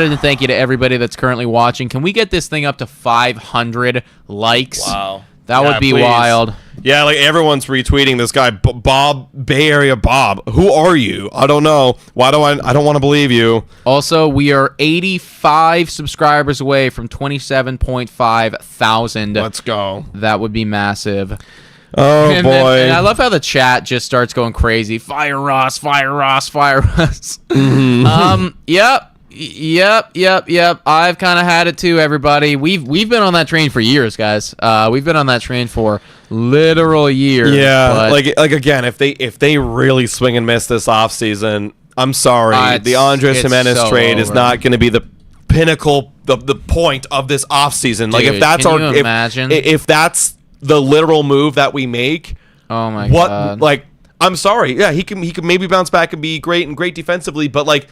out and thank you to everybody that's currently watching. Can we get this thing up to 500 likes? Wow. That would be wild. Yeah, like everyone's retweeting this guy, Bob, Bay Area Bob. Who are you? I don't know. I don't want to believe you. Also, we are 85 subscribers away from 27.5 thousand. Let's go. That would be massive. Oh, and boy. And I love how the chat just starts going crazy. Fire Ross, fire Ross, fire Ross. Yep. I've kind of had it too, everybody. We've been on that train for years, guys. We've been on that train for literal years. Yeah, like again, if they really swing and miss this offseason, I'm sorry. The Andres Jimenez trade is not going to be the pinnacle, the point of this offseason. Like, dude, if that's imagine? If that's the literal move that we make, oh my God. Like, I'm sorry. Yeah, he can maybe bounce back and be great defensively, but like,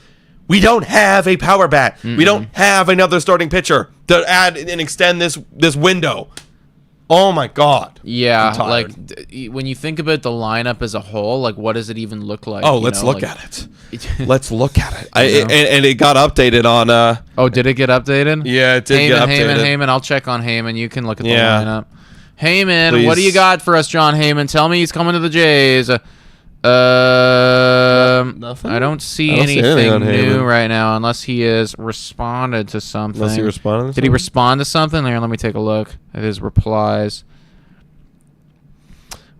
we don't have a power bat. We don't have another starting pitcher to add and extend this window. Oh my God. Yeah, like when you think about the lineup as a whole, like, what does it even look like? Oh, let's look at it. Let's look at it. And it got updated on. Oh, did it get updated? Yeah, it did get updated. Heyman. I'll check on Heyman. You can look at the lineup. Heyman, Please. what do you got for us, John Heyman? Tell me he's coming to the Jays. Nothing? I don't see anything anything on new Heyman. right now, unless he has responded to something. Unless he responded to Did he something? respond to something? Here, let me take a look at his replies.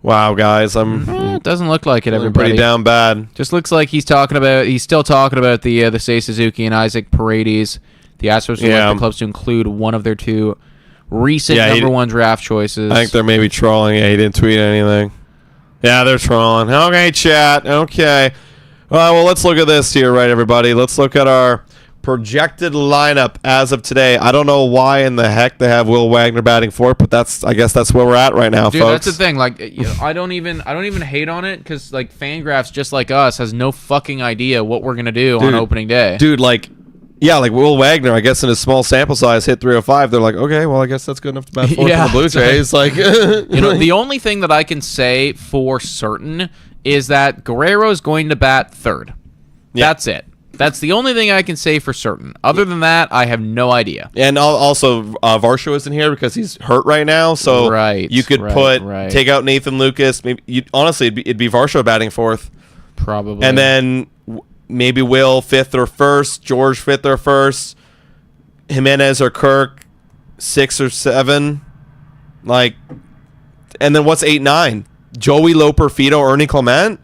Wow, guys, It doesn't look like it, I'm everybody. pretty down bad. Just looks like he's still talking about the Seiya Suzuki and Isaac Paredes. The Astros would like the clubs to include one of their two recent number one draft choices. I think they're maybe trolling. Yeah, he didn't tweet anything. Yeah, they're trolling. Okay, chat. Okay. Well, let's look at this here, right, everybody? Let's look at our projected lineup as of today. I don't know why in the heck they have Will Wagner batting fourth, but I guess that's where we're at right now, Dude, folks. that's the thing. Like, I don't even hate on it because like Fangraphs, just like us, has no fucking idea what we're gonna do on opening day. Dude, like Will Wagner, I guess in his small sample size hit 305. They're like, okay, well, I guess that's good enough to bat fourth for the Blue Jays. Like, the only thing that I can say for certain is that Guerrero's going to bat third. Yeah. That's it. That's the only thing I can say for certain. Other than that, I have no idea. And also, Varsho isn't here because he's hurt right now. So you could take out Nathan Lucas. Maybe honestly, it'd be Varsho batting fourth, probably, and then maybe Will fifth or first, George fifth or first, Jimenez or Kirk 6 or 7, like, and then what's 8, 9? Joey Loperfido, Ernie Clement.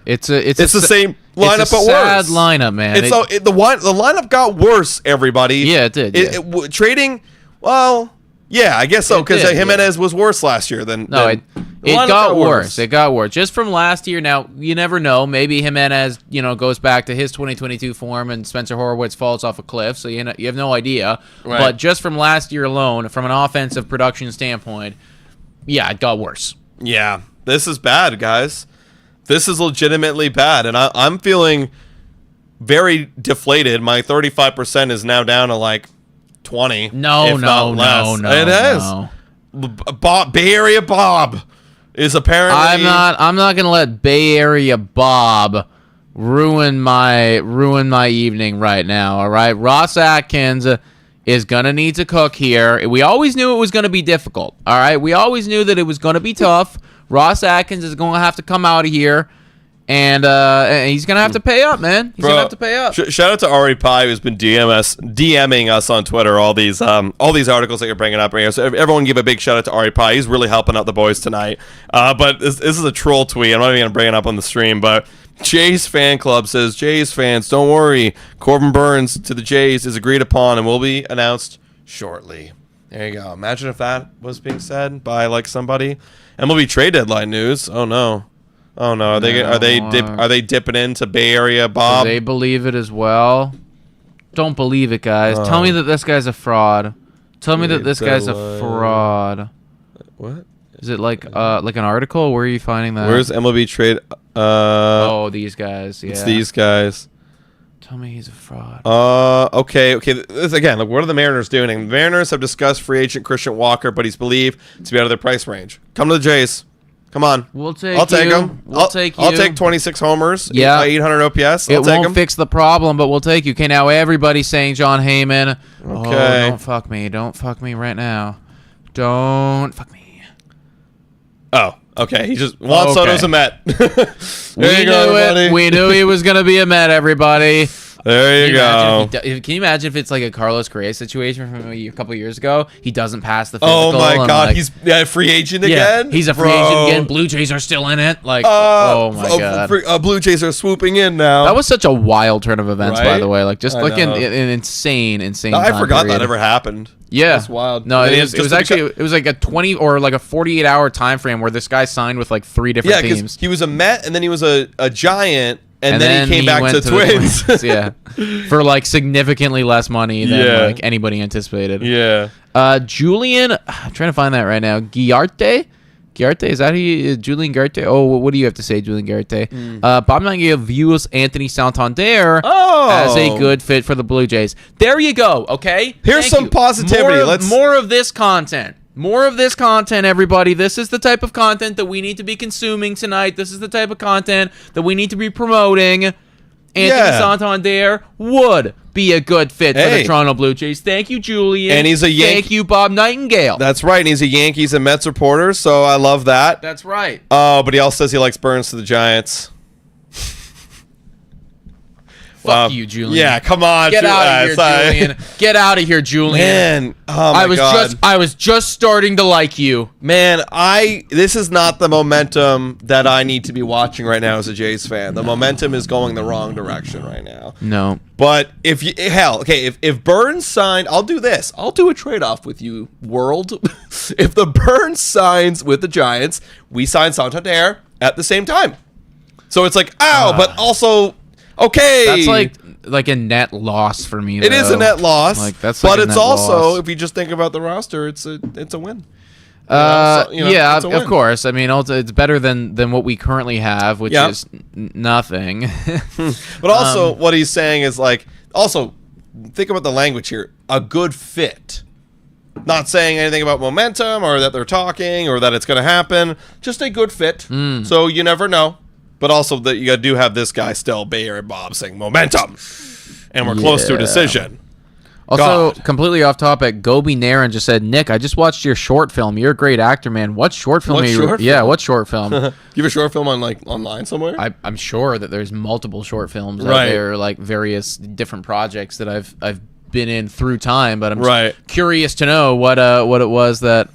It's the same lineup, it's a but sad worse. lineup, man. The lineup got worse. Everybody. Yeah, it did. Trading. Well, yeah, I guess so because Jimenez was worse last year than. No, it got worse. It got worse just from last year. Now you never know. Maybe Jimenez, goes back to his 2022 form, and Spencer Horwitz falls off a cliff. So you have no idea. Right. But just from last year alone, from an offensive production standpoint, yeah, it got worse. Yeah, this is bad, guys. This is legitimately bad, and I'm feeling very deflated. My 35% is now down to like 20. No. It is. Bob, Bay Area Bob is apparently. I'm not gonna let Bay Area Bob ruin my evening right now. All right, Ross Atkins is gonna need to cook here. We always knew it was gonna be difficult. All right, we always knew that it was gonna be tough. Ross Atkins is going to have to come out of here, and he's going to have to pay up, man. He's going to have to pay up. Shout out to Ari Pai, who's been DMing us on Twitter all these articles that you're bringing up right here. So everyone give a big shout out to Ari Pai. He's really helping out the boys tonight. But this is a troll tweet. I'm not even going to bring it up on the stream, but Jays fan club says, Jays fans, don't worry. Corbin Burnes to the Jays is agreed upon and will be announced shortly. There you go. Imagine if that was being said by like somebody. MLB trade deadline news. Oh no. Are they dipping into Bay Area Bob? Do they believe it as well? Don't believe it, guys. Tell me that this guy's a fraud. Tell me that this guy's a fraud. What? Is it like an article? Where are you finding that? Where's MLB trade? These guys. Yeah. It's these guys. Tell me he's a fraud. Okay. This, again, look, what are the Mariners doing? The Mariners have discussed free agent Christian Walker, but he's believed to be out of their price range. Come to the Jays. Come on. I'll take him. I'll take 26 homers. Yeah. 800 OPS. It won't fix the problem, but we'll take you. Okay, now everybody's saying John Heyman. Okay. Oh, don't fuck me. Don't fuck me right now. Don't fuck me. Oh, okay. He just Juan Soto's a Met. We knew he was going to be a Met, everybody. There you go. Can you imagine if it's like a Carlos Correa situation from a couple years ago? He doesn't pass the physical. Oh my God, he's a free agent again. He's a free agent again. Blue Jays are still in it. Like, oh my God, Blue Jays are swooping in now. That was such a wild turn of events, by the way. Like, just an insane. I forgot that ever happened. Yeah, that's wild. No, it was like a 20 or like a 48-hour time frame where this guy signed with like 3 different teams. He was a Met, and then he was a Giant. And then he came back to Twins. Yeah. For like significantly less money than like anybody anticipated. Yeah. Julian, I'm trying to find that right now. Guillarte, is that Julian Guillarte? Oh, what do you have to say, Julian Guillarte? Bob Nagel views Anthony Santander as a good fit for the Blue Jays. There you go. Okay. Here's some positivity. More of this content. More of this content, everybody. This is the type of content that we need to be consuming tonight. This is the type of content that we need to be promoting. Anthony Santander would be a good fit for the Hey. Toronto Blue Jays. Thank you, Julian. And he's a Thank you, Bob Nightingale. That's right. And he's a Yankees and Mets reporter, so I love that. That's right. Oh, but he also says he likes Burnes to the Giants. Fuck you, Julian. Yeah, come on. Get out of here, Julian. Get out of here, Julian. Man, oh my God. I was just starting to like you. Man, this is not the momentum that I need to be watching right now as a Jays fan. The momentum is going the wrong direction right now. No. But if Burnes signed, I'll do this. I'll do a trade-off with you, world. If the Burnes signs with the Giants, we sign Santander at the same time. So it's like, but also, okay. That's like a net loss for me. It is a net loss. But it's also, loss. if you just think about the roster, it's a win. Yeah, it's a win. of course. I mean, it's better than what we currently have, which is nothing. But also, what he's saying is also think about the language here. A good fit. Not saying anything about momentum or that they're talking or that it's going to happen. Just a good fit. So you never know. But also that you do have this guy still, Bayer and Bob, saying momentum. And we're close to a decision. Also, completely off topic, Gobi Naran just said, Nick, I just watched your short film. You're a great actor, man. What short film Yeah, what short film? You have a short film on online somewhere? I'm sure that there's multiple short films out there, various different projects that I've been in through time, but I'm just curious to know what it was that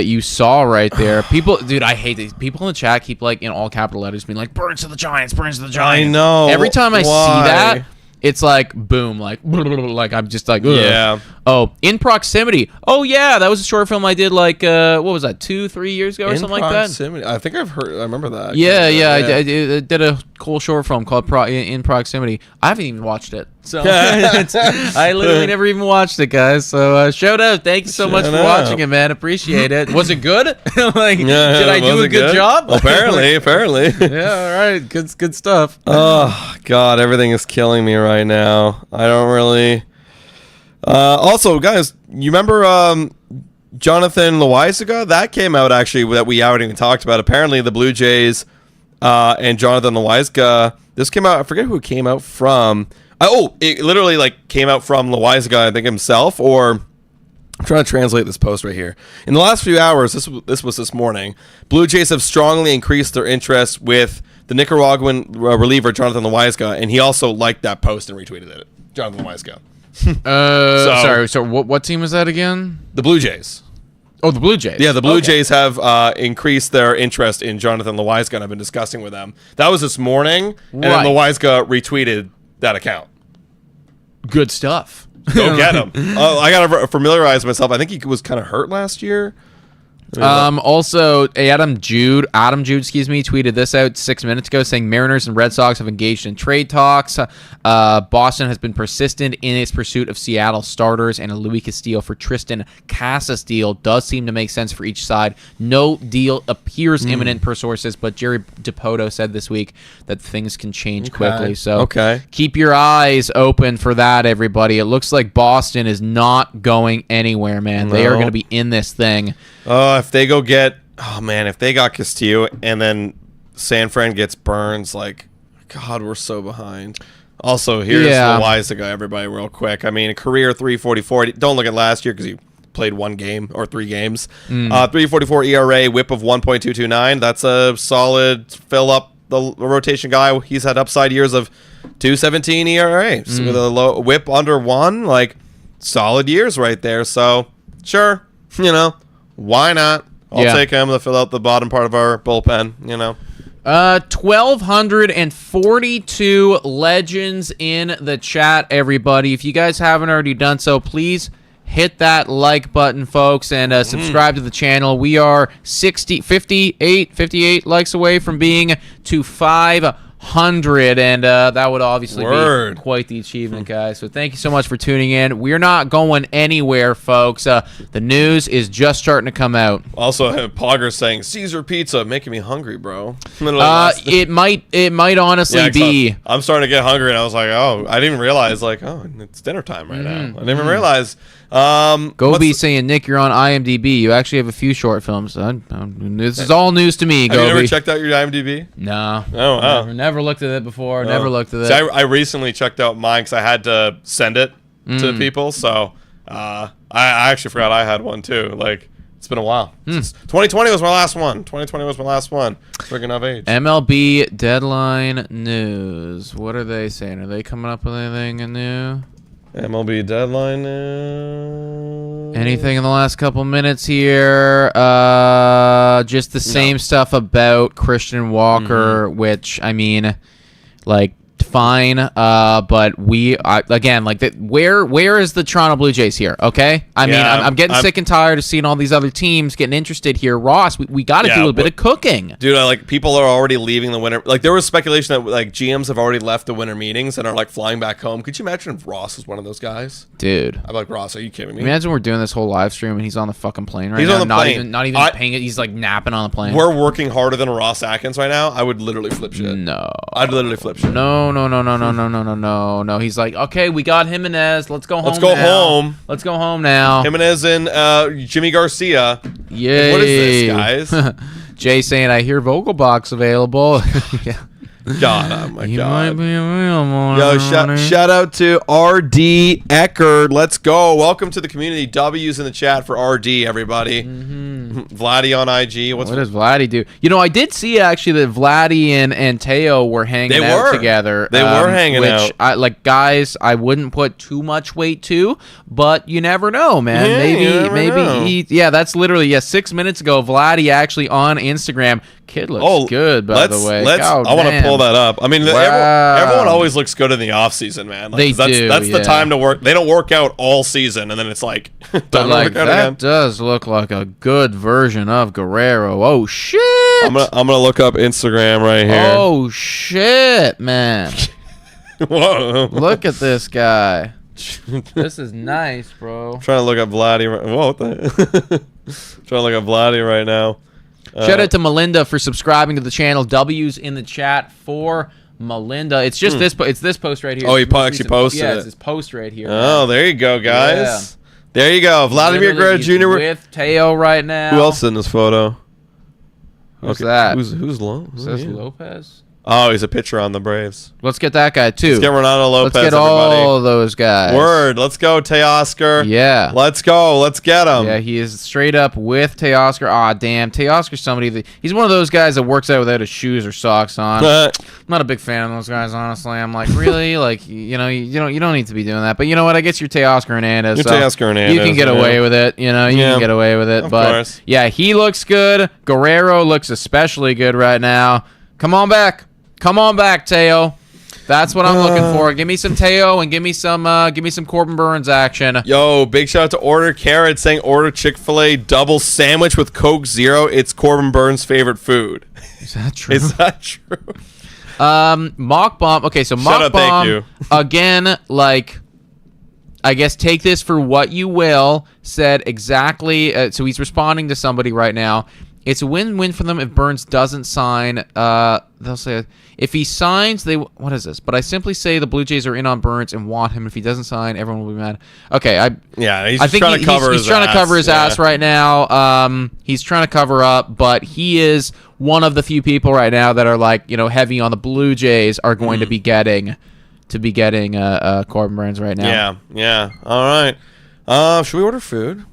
you saw right there. People, dude, I hate these. People in the chat keep in all capital letters being like, Burnes to the Giants, Burnes to the Giants. I know. Every time I see that, it's like, boom, I'm just like, ugh. Yeah. Oh, In Proximity. Oh, yeah, that was a short film I did what was that, 2-3 years ago or something like that? I think I remember that. Yeah. I did a cool short film called In Proximity. I haven't even watched it. So I literally never even watched it, guys. So shout out. Thank you so much for watching it, man. Appreciate it. Was it good? Did I do a good job? Apparently. Yeah, all right. Good stuff. Oh, God. Everything is killing me right now. I don't really... also, guys, you remember Jonathan Loaizaga? That came out, actually, that we haven't even talked about. Apparently, the Blue Jays and Jonathan Loaizaga... This came out... I forget who it came out from... it literally came out from Loaizaga, I think himself, or I'm trying to translate this post right here. In the last few hours, this was this morning, Blue Jays have strongly increased their interest with the Nicaraguan reliever Jonathan Loaizaga, and he also liked that post and retweeted it. Jonathan Loaizaga. Sorry. So what team is that again? The Blue Jays. Oh, the Blue Jays. Yeah, the Blue Jays have increased their interest in Jonathan Loaizaga, and I've been discussing with them. That was this morning, and then Loaizaga retweeted that account. Good stuff. Go get him. I gotta familiarize myself. I think he was kind of hurt last year. Also, Adam Jude, tweeted this out 6 minutes ago, saying Mariners and Red Sox have engaged in trade talks. Boston has been persistent in its pursuit of Seattle starters, and a Luis Castillo for Tristan Casas deal does seem to make sense for each side. No deal appears imminent per sources, but Jerry DiPoto said this week that things can change quickly. So keep your eyes open for that, everybody. It looks like Boston is not going anywhere, man. No. They are going to be in this thing. If they go get, if they got Castillo and then San Fran gets Burnes, God, we're so behind. Also, here's Loaizaga, everybody, real quick. I mean, a career 344. Don't look at last year because he played one game or 3 games. 344 ERA, whip of 1.229. That's a solid fill up the rotation guy. He's had upside years of 2.17 ERA with a low whip under 1. Solid years right there. So, sure, why not? I'll take him to fill out the bottom part of our bullpen, 1,242 legends in the chat, everybody. If you guys haven't already done so, please hit that like button, folks, and subscribe to the channel. We are 58 likes away from being to 500, and that would obviously be quite the achievement, guys. So thank you so much for tuning in. We're not going anywhere, folks. The news is just starting to come out. Also, Pogger saying Caesar pizza, making me hungry, bro. It might honestly be. I'm starting to get hungry, and I was like, I didn't even realize, it's dinner time right now. I didn't even realize Gobi saying, Nick, you're on IMDb. You actually have a few short films. This is all news to me, Gobi. Have you ever checked out your IMDb? No. Oh, wow. Never looked at it before. Never looked at it. See, I recently checked out mine because I had to send it to people. So I actually forgot I had one too. Like, it's been a while. 2020 was my last one. Freaking of age. MLB deadline news. What are they saying? Are they coming up with anything new? MLB deadline news. Anything in the last couple minutes here? Just the same stuff about Christian Walker, which, I mean, like, fine, but again, like, where is the Toronto Blue Jays here? Okay, I mean, I'm getting sick and tired of seeing all these other teams getting interested here. Ross, we got to do a bit of cooking, dude. Like, people are already leaving the winter. Like, there was speculation that like GMs have already left the winter meetings and are like flying back home. Could you imagine if Ross was one of those guys? Dude, I'm like, Ross, are you kidding me? Imagine we're doing this whole live stream and he's on the fucking plane right now. He's on the plane. Not even paying it. He's like napping on the plane. We're working harder than Ross Atkins right now. I would literally flip shit. No, I'd literally flip shit. No. He's like, okay, we got Jimenez. Let's go home. Let's go home now. Jimenez and Jimmy Garcia. Yay. What is this, guys? Jay saying, I hear Vogelbach's available. Yeah. God, oh my God. Might be available. Yo, shout out to RD Eckerd. Let's go. Welcome to the community. W's in the chat for RD, everybody. Vladdy on IG. What does Vladdy do? You know, I did see actually that Vladdy and Teo were hanging out together. They were hanging out. Like, guys, I wouldn't put too much weight to, but you never know, man. Yeah, maybe that's literally 6 minutes ago. Vladdy actually on Instagram. Kid looks good, by the way. I want to pull that up. I mean, everyone always looks good in the off season, man. Like, that's the time to work. They don't work out all season, and then it's like, but like that does look like a good version of Guerrero. Oh shit! I'm gonna look up Instagram right here. Oh shit, man! Whoa! Look at this guy. This is nice, bro. I'm trying to look up Vladdy. Whoa! What the? Trying to look up Vladdy right now. Shout out to Melinda for subscribing to the channel. W's in the chat for Melinda. It's just this. It's this post right here. Oh, you actually posted it. Yeah, it's this post right here. Oh, there you go, guys. Yeah. There you go. Vladimir Guerrero Jr. with Teo right now. Who else is in this photo? Who's that? Who's low? Says Lopez. Oh, he's a pitcher on the Braves. Let's get that guy, too. Let's get Ronaldo Lopez, Let's get all those guys. Word. Let's go, Teoscar. Yeah. Let's go. Let's get him. Yeah, he is straight up with Teoscar. Aw, damn. Teoscar's somebody he's one of those guys that works out without his shoes or socks on. I'm not a big fan of those guys, honestly. I'm like, really? Like, you don't need to be doing that. But you know what? I guess you're Teoscar Hernandez. Teoscar Hernandez. You can get away with it. You know, you can get away with it. Of course. Yeah, he looks good. Guerrero looks especially good right now. Come on back. Come on back, Teo. That's what I'm looking for. Give me some Teo and give me some Corbin Burnes action. Yo, big shout out to Order Carrot saying order Chick-fil-A double sandwich with Coke Zero. It's Corbin Burnes' favorite food. Is that true? Is that true? Mock Bomb. Okay, so Mock Bomb again, like, I guess take this for what you will. Said exactly. So he's responding to somebody right now. It's a win-win for them if Burnes doesn't sign. They'll say if he signs, what is this? But I simply say the Blue Jays are in on Burnes and want him. If he doesn't sign, everyone will be mad. Okay, he's trying to cover his ass right now. He's trying to cover up, but he is one of the few people right now that are like, heavy on the Blue Jays are going to be getting Corbin Burnes right now. Yeah. All right. Should we order food?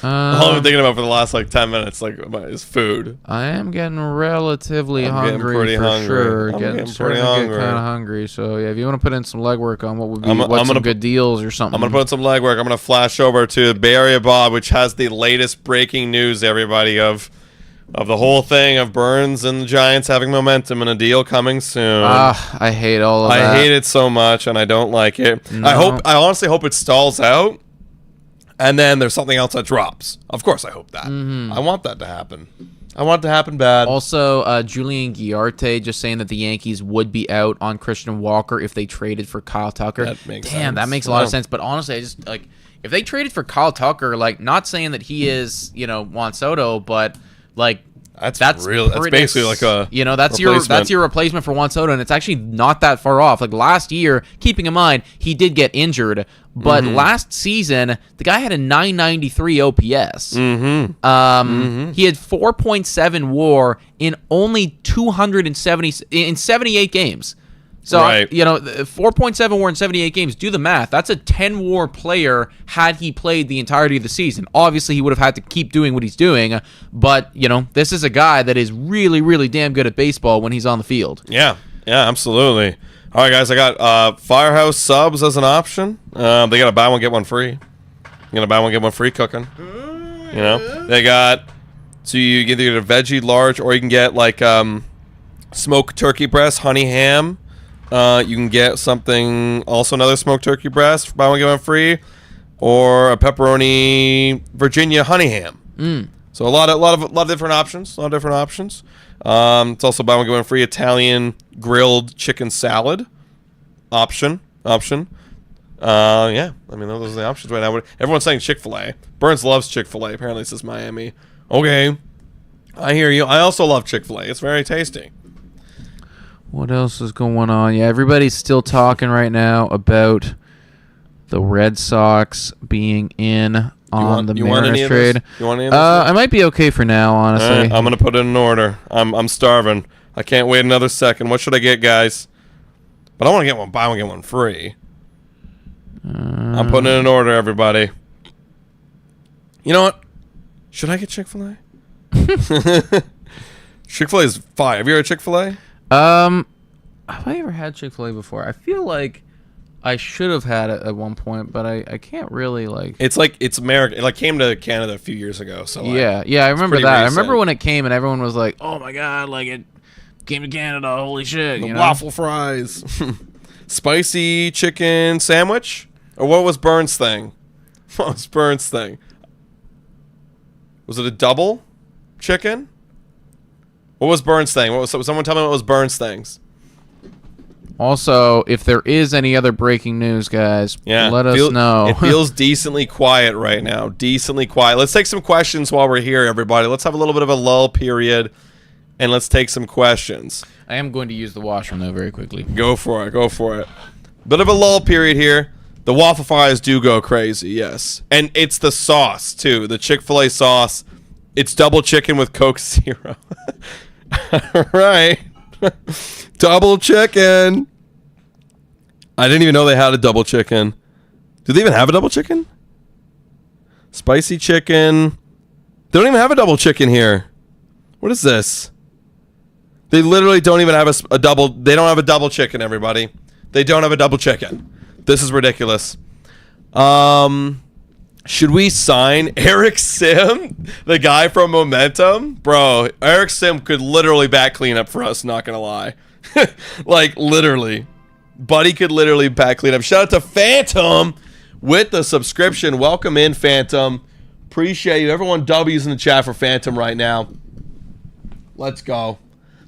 All I've been thinking about for the last 10 minutes is food. I am getting relatively hungry for sure. Getting kind of hungry. So yeah, if you want to put in some legwork on what would be some good deals or something. I'm gonna put in some legwork. I'm gonna flash over to Bay Area Bob, which has the latest breaking news. Everybody of the whole thing of Burnes and the Giants having momentum and a deal coming soon. I hate all of that. I hate it so much, and I don't like it. No. I honestly hope it stalls out. And then there's something else that drops. Of course, I hope that. I want that to happen. I want it to happen bad. Also, Julian Guillarte just saying that the Yankees would be out on Christian Walker if they traded for Kyle Tucker. That makes sense. That makes a lot of sense. But honestly, I just if they traded for Kyle Tucker, not saying that he is Juan Soto, but that's real. That's basically like a that's your replacement for Juan Soto, and it's actually not that far off. Like last year, keeping in mind he did get injured, but last season the guy had a 993 OPS. He had 4.7 WAR in only 78 games. So, right. 4.7 WAR in 78 games. Do the math. That's a 10 WAR player had he played the entirety of the season. Obviously, he would have had to keep doing what he's doing, but, this is a guy that is really, really damn good at baseball when he's on the field. Yeah, absolutely. All right, guys, I got Firehouse subs as an option. They got a buy one, get one free. You got a buy one, get one free cooking. They got, so you can either get a veggie large or you can get, like, smoked turkey breast, honey ham. You can get something, also another smoked turkey breast, buy one get one free, or a pepperoni Virginia honey ham. So a lot of different options. It's also buy one get one free Italian grilled chicken salad option. Yeah, I mean those are the options right now. Everyone's saying Chick-fil-A. Burns loves Chick-fil-A. Apparently, this is Miami. Okay, I hear you. I also love Chick-fil-A. It's very tasty. What else is going on? Yeah, everybody's still talking right now about the Red Sox being in on the Mariners trade. You want any of this? I might be okay for now, honestly. Right, I'm gonna put it in order. I'm starving. I can't wait another second. What should I get, guys? But I want to get one buy one get one free. I'm putting it in order, everybody. You know what? Should I get Chick-fil-A? Chick-fil-A is fire. Have you heard of Chick-fil-A? Have I ever had Chick-fil-A before? I feel like I should have had it at one point, but I can't really like. It's American. It like came to Canada a few years ago. So like, yeah, I remember that. Recent. I remember when it came and everyone was like, "Oh my god, like it came to Canada! Holy shit!" The waffle fries, spicy chicken sandwich, or what was Burns' thing? What was Burns' thing? Was it a double chicken? What was Burns' thing? Someone tell me what was Burns' things? Also, if there is any other breaking news, guys, let us know. It feels decently quiet right now. Decently quiet. Let's take some questions while we're here, everybody. Let's have a little bit of a lull period, and let's take some questions. I am going to use the washroom, though, very quickly. Go for it. Bit of a lull period here. The waffle fries do go crazy, yes. And it's the sauce, too. The Chick-fil-A sauce. It's double chicken with Coke Zero. All right. Double chicken. I didn't even know they had a double chicken. Do they even have a double chicken? Spicy chicken. They don't even have a double chicken here. What is this? They literally don't even have a double. They don't have a double chicken, everybody. They don't have a double chicken. This is ridiculous. Should we sign Eric Sim, the guy from Momentum? Bro, Eric Sim could literally back cleanup for us, not gonna lie. Like, literally. Buddy could literally back cleanup. Shout out to Phantom with the subscription. Welcome in, Phantom. Appreciate you. Everyone W's in the chat for Phantom right now. Let's go.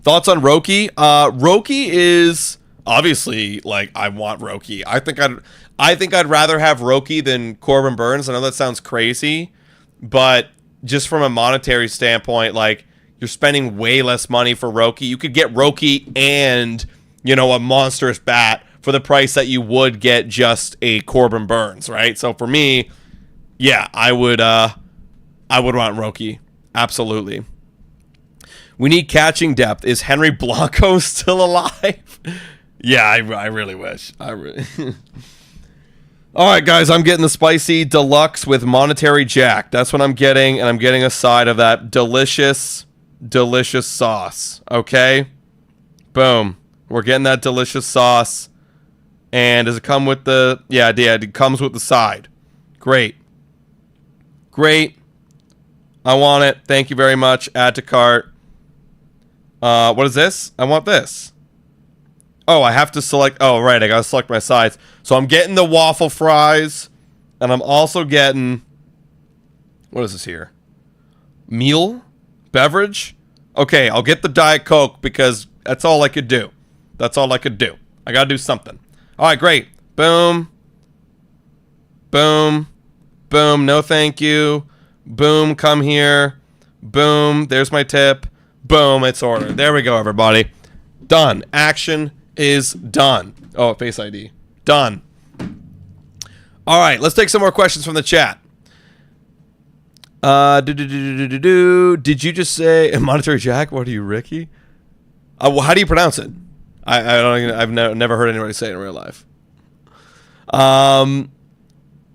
Thoughts on Roki? Roki is obviously, like, I want Roki. I think I'd rather have Roki than Corbin Burnes. I know that sounds crazy, but just from a monetary standpoint, like, you're spending way less money for Roki. You could get Roki and, a monstrous bat for the price that you would get just a Corbin Burnes, right? So for me, yeah, I would want Roki. Absolutely. We need catching depth. Is Henry Blanco still alive? Yeah, I really wish. All right, guys, I'm getting the spicy deluxe with monetary jack. That's what I'm getting, and I'm getting a side of that delicious sauce. Okay? Boom. We're getting that delicious sauce. And does it come with the... Yeah, it comes with the side. Great. I want it. Thank you very much. Add to cart. What is this? I want this. Oh, I have to select... Oh, right. I got to select my sides. So I'm getting the waffle fries. And I'm also getting... What is this here? Meal? Beverage? Okay, I'll get the Diet Coke because that's all I could do. I got to do something. All right, great. Boom. Boom. Boom. No thank you. Boom. Come here. Boom. There's my tip. Boom. It's ordered. There we go, everybody. Done. Action is done. Oh, Face ID. Done. All right, let's take some more questions from the chat. Did you just say monetary jack? What are you, Ricky? How do you pronounce it? I've never heard anybody say it in real life.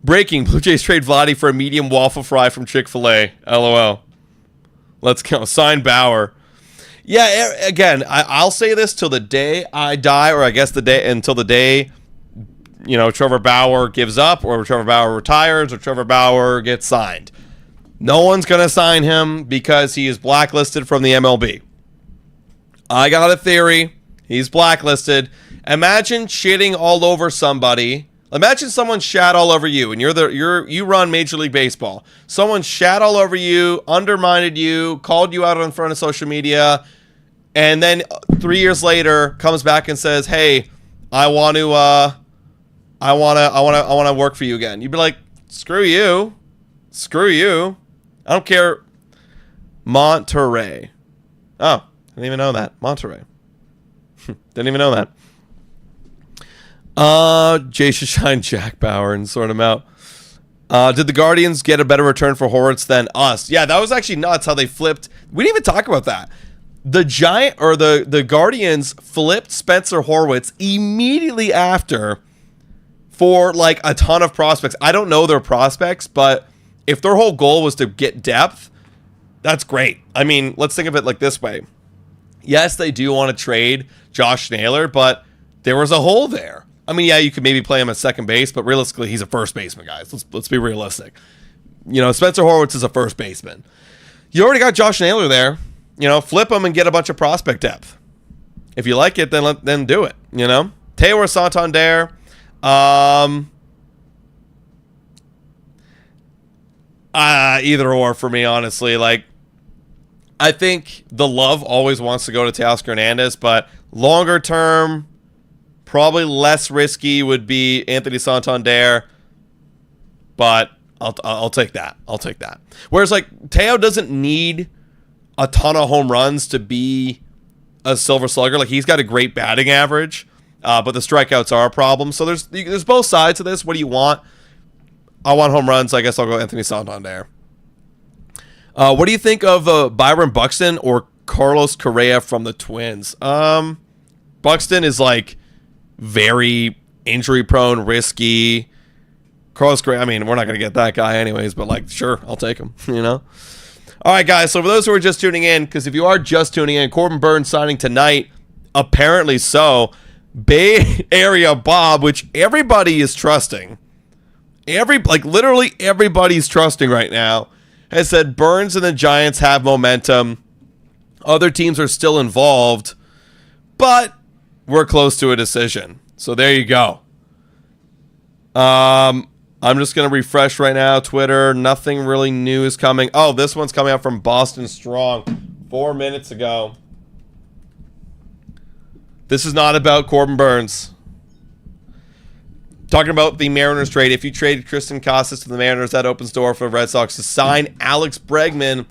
Breaking: Blue Jays trade Vladdy for a medium waffle fry from Chick-fil-A. LOL. Let's go. Sign Bauer. Yeah, again, I'll say this till the day I die, or I guess until the day, Trevor Bauer gives up, or Trevor Bauer retires, or Trevor Bauer gets signed. No one's going to sign him because he is blacklisted from the MLB. I got a theory. He's blacklisted. Imagine shitting all over somebody. Imagine someone shat all over you, and you run Major League Baseball. Someone shat all over you, undermined you, called you out in front of social media, and then 3 years later comes back and says, "Hey, I want to work for you again." You'd be like, "Screw you, I don't care." Monterey. Oh, I didn't even know that. Monterey. Didn't even know that. Jay should shine Jack Bauer and sort him out. Did the Guardians get a better return for Horwitz than us? Yeah, that was actually nuts how they flipped. We didn't even talk about that. The Guardians flipped Spencer Horwitz immediately after for like a ton of prospects. I don't know their prospects, but if their whole goal was to get depth, that's great. I mean, let's think of it like this way. Yes, they do want to trade Josh Naylor, but there was a hole there. I mean, yeah, you could maybe play him at second base, but realistically, he's a first baseman, guys. Let's be realistic. Spencer Horwitz is a first baseman. You already got Josh Naylor there. Flip him and get a bunch of prospect depth. If you like it, then do it. Teo or Santander. Either or for me, honestly. Like, I think the love always wants to go to Teoscar Hernandez, but longer term, probably less risky would be Anthony Santander. But I'll take that. Whereas like Teo doesn't need a ton of home runs to be a Silver Slugger. Like, he's got a great batting average, but the strikeouts are a problem. So there's both sides of this. What do you want? I want home runs. I guess I'll go Anthony Santander. What do you think of Byron Buxton or Carlos Correa from the Twins? Buxton is like very injury prone, risky. Carlos Correa, I mean, we're not going to get that guy anyways, but like, sure, I'll take him, All right, guys, so for those who are just tuning in, because if you are just tuning in, Corbin Burnes signing tonight, apparently so. Bay Area Bob, which everybody is trusting. Literally everybody's trusting right now, has said Burnes and the Giants have momentum. Other teams are still involved, but we're close to a decision. So there you go. I'm just going to refresh right now. Twitter, nothing really new is coming. Oh, this one's coming out from Boston Strong 4 minutes ago. This is not about Corbin Burnes. Talking about the Mariners trade. If you trade Tristan Casas to the Mariners, that opens door for the Red Sox to sign Alex Bregman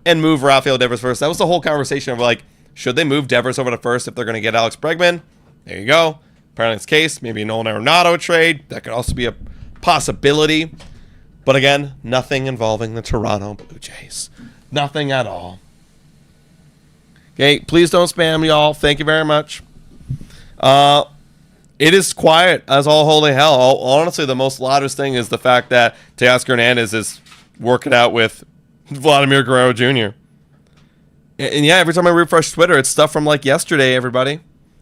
and move Rafael Devers first. That was the whole conversation of like, should they move Devers over to first if they're going to get Alex Bregman? There you go. Apparently it's the case. Maybe a Nolan Arenado trade. That could also be a possibility. But again, nothing involving the Toronto Blue Jays. Nothing at all. Okay, please don't spam, y'all. Thank you very much. It is quiet as all holy hell. Honestly, the most loudest thing is the fact that Teoscar Hernandez is working out with Vladimir Guerrero Jr. And yeah, every time I refresh Twitter, it's stuff from like yesterday, everybody.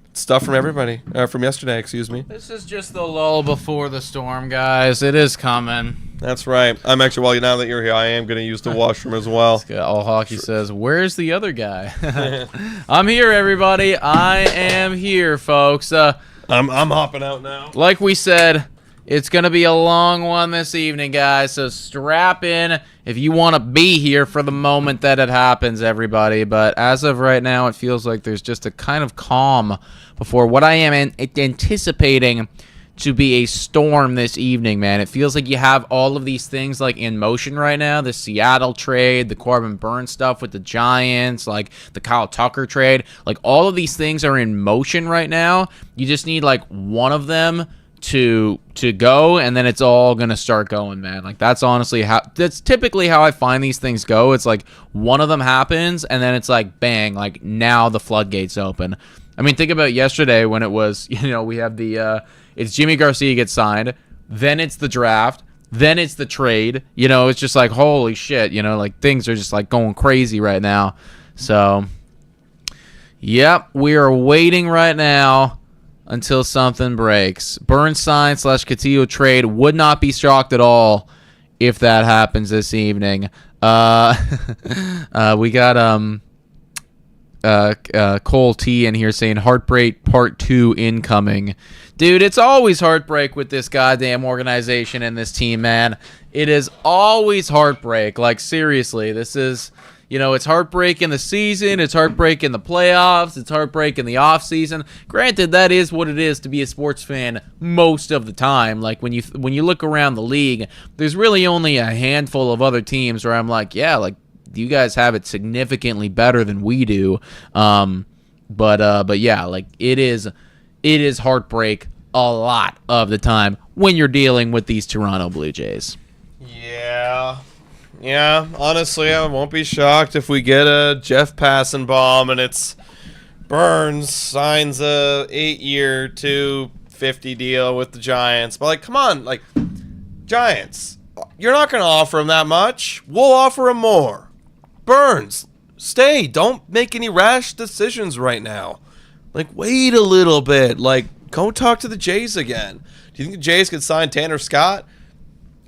It's stuff from everybody. From yesterday, excuse me. This is just the lull before the storm, guys. It is coming. That's right. I'm actually, well, now that you're here, I am going to use the washroom as well. All Hockey says, where's the other guy? I'm here, everybody. I am here, folks. I'm hopping out now. Like we said, it's going to be a long one this evening, guys. So strap in if you want to be here for the moment that it happens, everybody. But as of right now, it feels like there's just a kind of calm before what I am anticipating to be a storm this evening, man. It feels like you have all of these things like in motion right now. The Seattle trade, the Corbin Burnes stuff with the Giants, like the Kyle Tucker trade. Like all of these things are in motion right now. You just need like one of them to go, and then it's all gonna start going, man. Like that's typically how I find these things go. It's like one of them happens, and then it's like bang, like now the floodgates open. I mean, think about yesterday when it was, we have it's Jimmy Garcia gets signed, then it's the draft, then it's the trade. It's just like holy shit, like things are just like going crazy right now. So, yep, we are waiting right now until something breaks. Burnes sign / Castillo trade. Would not be shocked at all if that happens this evening. We got Cole T in here saying Heartbreak Part 2 incoming. Dude, it's always heartbreak with this goddamn organization and this team, man. It is always heartbreak. Like, seriously, this is... it's heartbreak in the season, it's heartbreak in the playoffs, it's heartbreak in the offseason. Granted, that is what it is to be a sports fan most of the time. Like, when you look around the league, there's really only a handful of other teams where I'm like, yeah, like, you guys have it significantly better than we do. But yeah, like, it is heartbreak a lot of the time when you're dealing with these Toronto Blue Jays. Yeah, honestly, I won't be shocked if we get a Jeff Passenbaum and it's Burnes signs a 8-year $250 deal with the Giants. But, like, come on, like, Giants, you're not going to offer him that much. We'll offer him more. Burnes, stay. Don't make any rash decisions right now. Like, wait a little bit. Like, go talk to the Jays again. Do you think the Jays could sign Tanner Scott?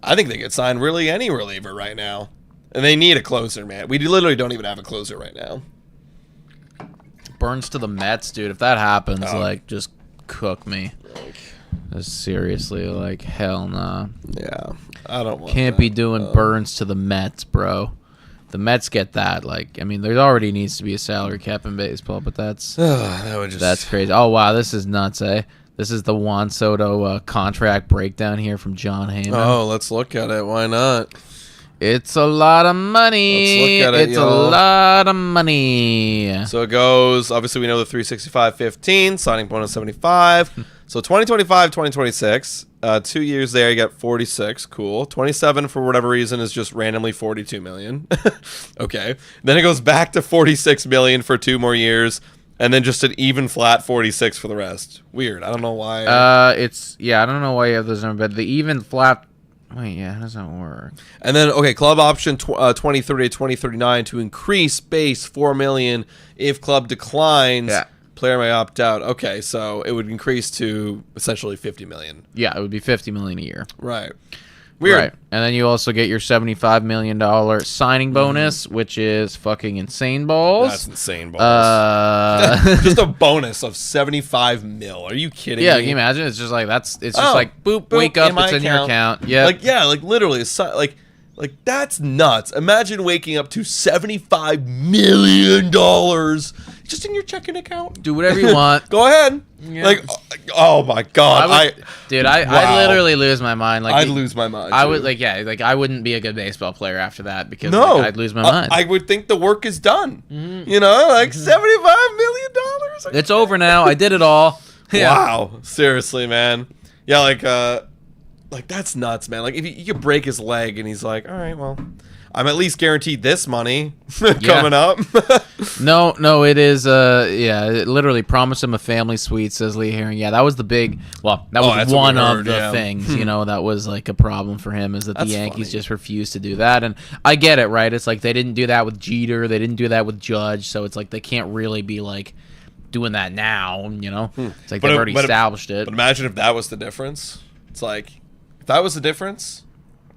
I think they could sign really any reliever right now. And they need a closer, man. We literally don't even have a closer right now. Burnes to the Mets, dude. If that happens, just cook me. Seriously, like, hell nah. Yeah, I don't want Can't be doing Burnes to the Mets, bro. The Mets get that. Like, I mean, there already needs to be a salary cap in baseball, but that's crazy. Oh, wow, this is nuts, eh? This is the Juan Soto contract breakdown here from John Heyman. Oh, let's look at it. Why not? It's a lot of money. Let's look at it, It's a lot of money. So it goes, obviously we know the 365.15, signing bonus 75. So 2025, 2026, 2 years there, you got 46. Cool. 27 for whatever reason is just randomly 42 million. Okay. Then it goes back to 46 million for 2 more years. And then just an even flat 46 for the rest. Weird. I don't know why. I don't know why you have those numbers, but the even flat. Wait, yeah, how does that work? And then, okay, club option 2030 to 2039 to increase base 4 million. If club declines, player may opt out. Okay, so it would increase to essentially 50 million. Yeah, it would be 50 million a year. Right. Weird. Right. And then you also get your $75 million signing bonus, which is fucking insane balls. That's insane balls. Just a bonus of 75 mil. Are you kidding me? Yeah, can you imagine? It's just like just like boop, wake up, it's in your account. Yeah. Like literally like that's nuts. Imagine waking up to $75 million just in your checking account. Do whatever you want. Go ahead. Yeah. Like, oh my god, I'd literally lose my mind. Like, I'd lose my mind. I would I wouldn't be a good baseball player after that because I'd lose my mind. I would think the work is done. Mm-hmm. Like $75 million. It's over now. I did it all. Yeah. Wow, seriously, man. Yeah, like that's nuts, man. Like if you could break his leg and he's like, all right, well, I'm at least guaranteed this money coming up. No, it is. It literally promised him a family suite, says Lee Herring. Yeah, that was the big. Well, that was one of the things. That was like a problem for him is that the Yankees just refused to do that. And I get it, right? It's like they didn't do that with Jeter, they didn't do that with Judge, so it's like they can't really be like doing that now. It's like they've already established it. But imagine if that was the difference. It's like if that was the difference.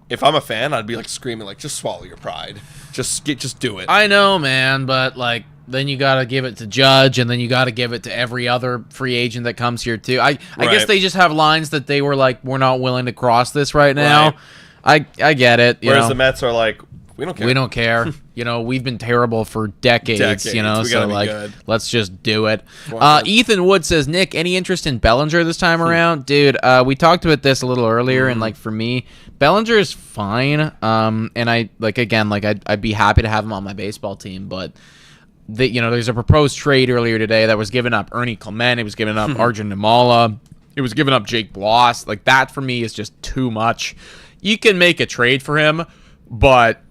If I'm a fan, I'd be like screaming, like, just swallow your pride. Just do it. I know, man, but like then you gotta give it to Judge, and then you gotta give it to every other free agent that comes here too. I guess they just have lines that they were like, we're not willing to cross this right now. Right. I get it. Whereas the Mets are like, we don't care. We don't care. We've been terrible for decades. So like, good. Let's just do it. Ethan Wood says, Nick, any interest in Bellinger this time around? Dude, we talked about this a little earlier, and like for me, Bellinger is fine. And I'd be happy to have him on my baseball team, but there's a proposed trade earlier today that was giving up Ernie Clement. It was giving up Arjun Nimala. It was giving up Jake Bloss. Like, that for me is just too much. You can make a trade for him, but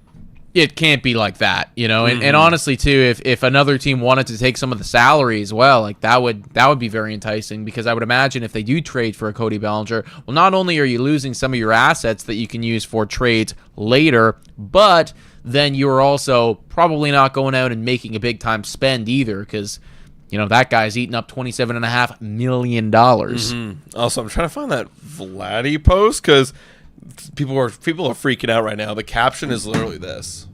it can't be like that, you know. And honestly, too, if another team wanted to take some of the salary as well, like that would be very enticing, because I would imagine if they do trade for a Cody Bellinger, well, not only are you losing some of your assets that you can use for trades later, but then you're also probably not going out and making a big time spend either, because you know that guy's eating up $27.5 million. Also, I'm trying to find that Vladdy post because people are freaking out right now. The caption is literally this.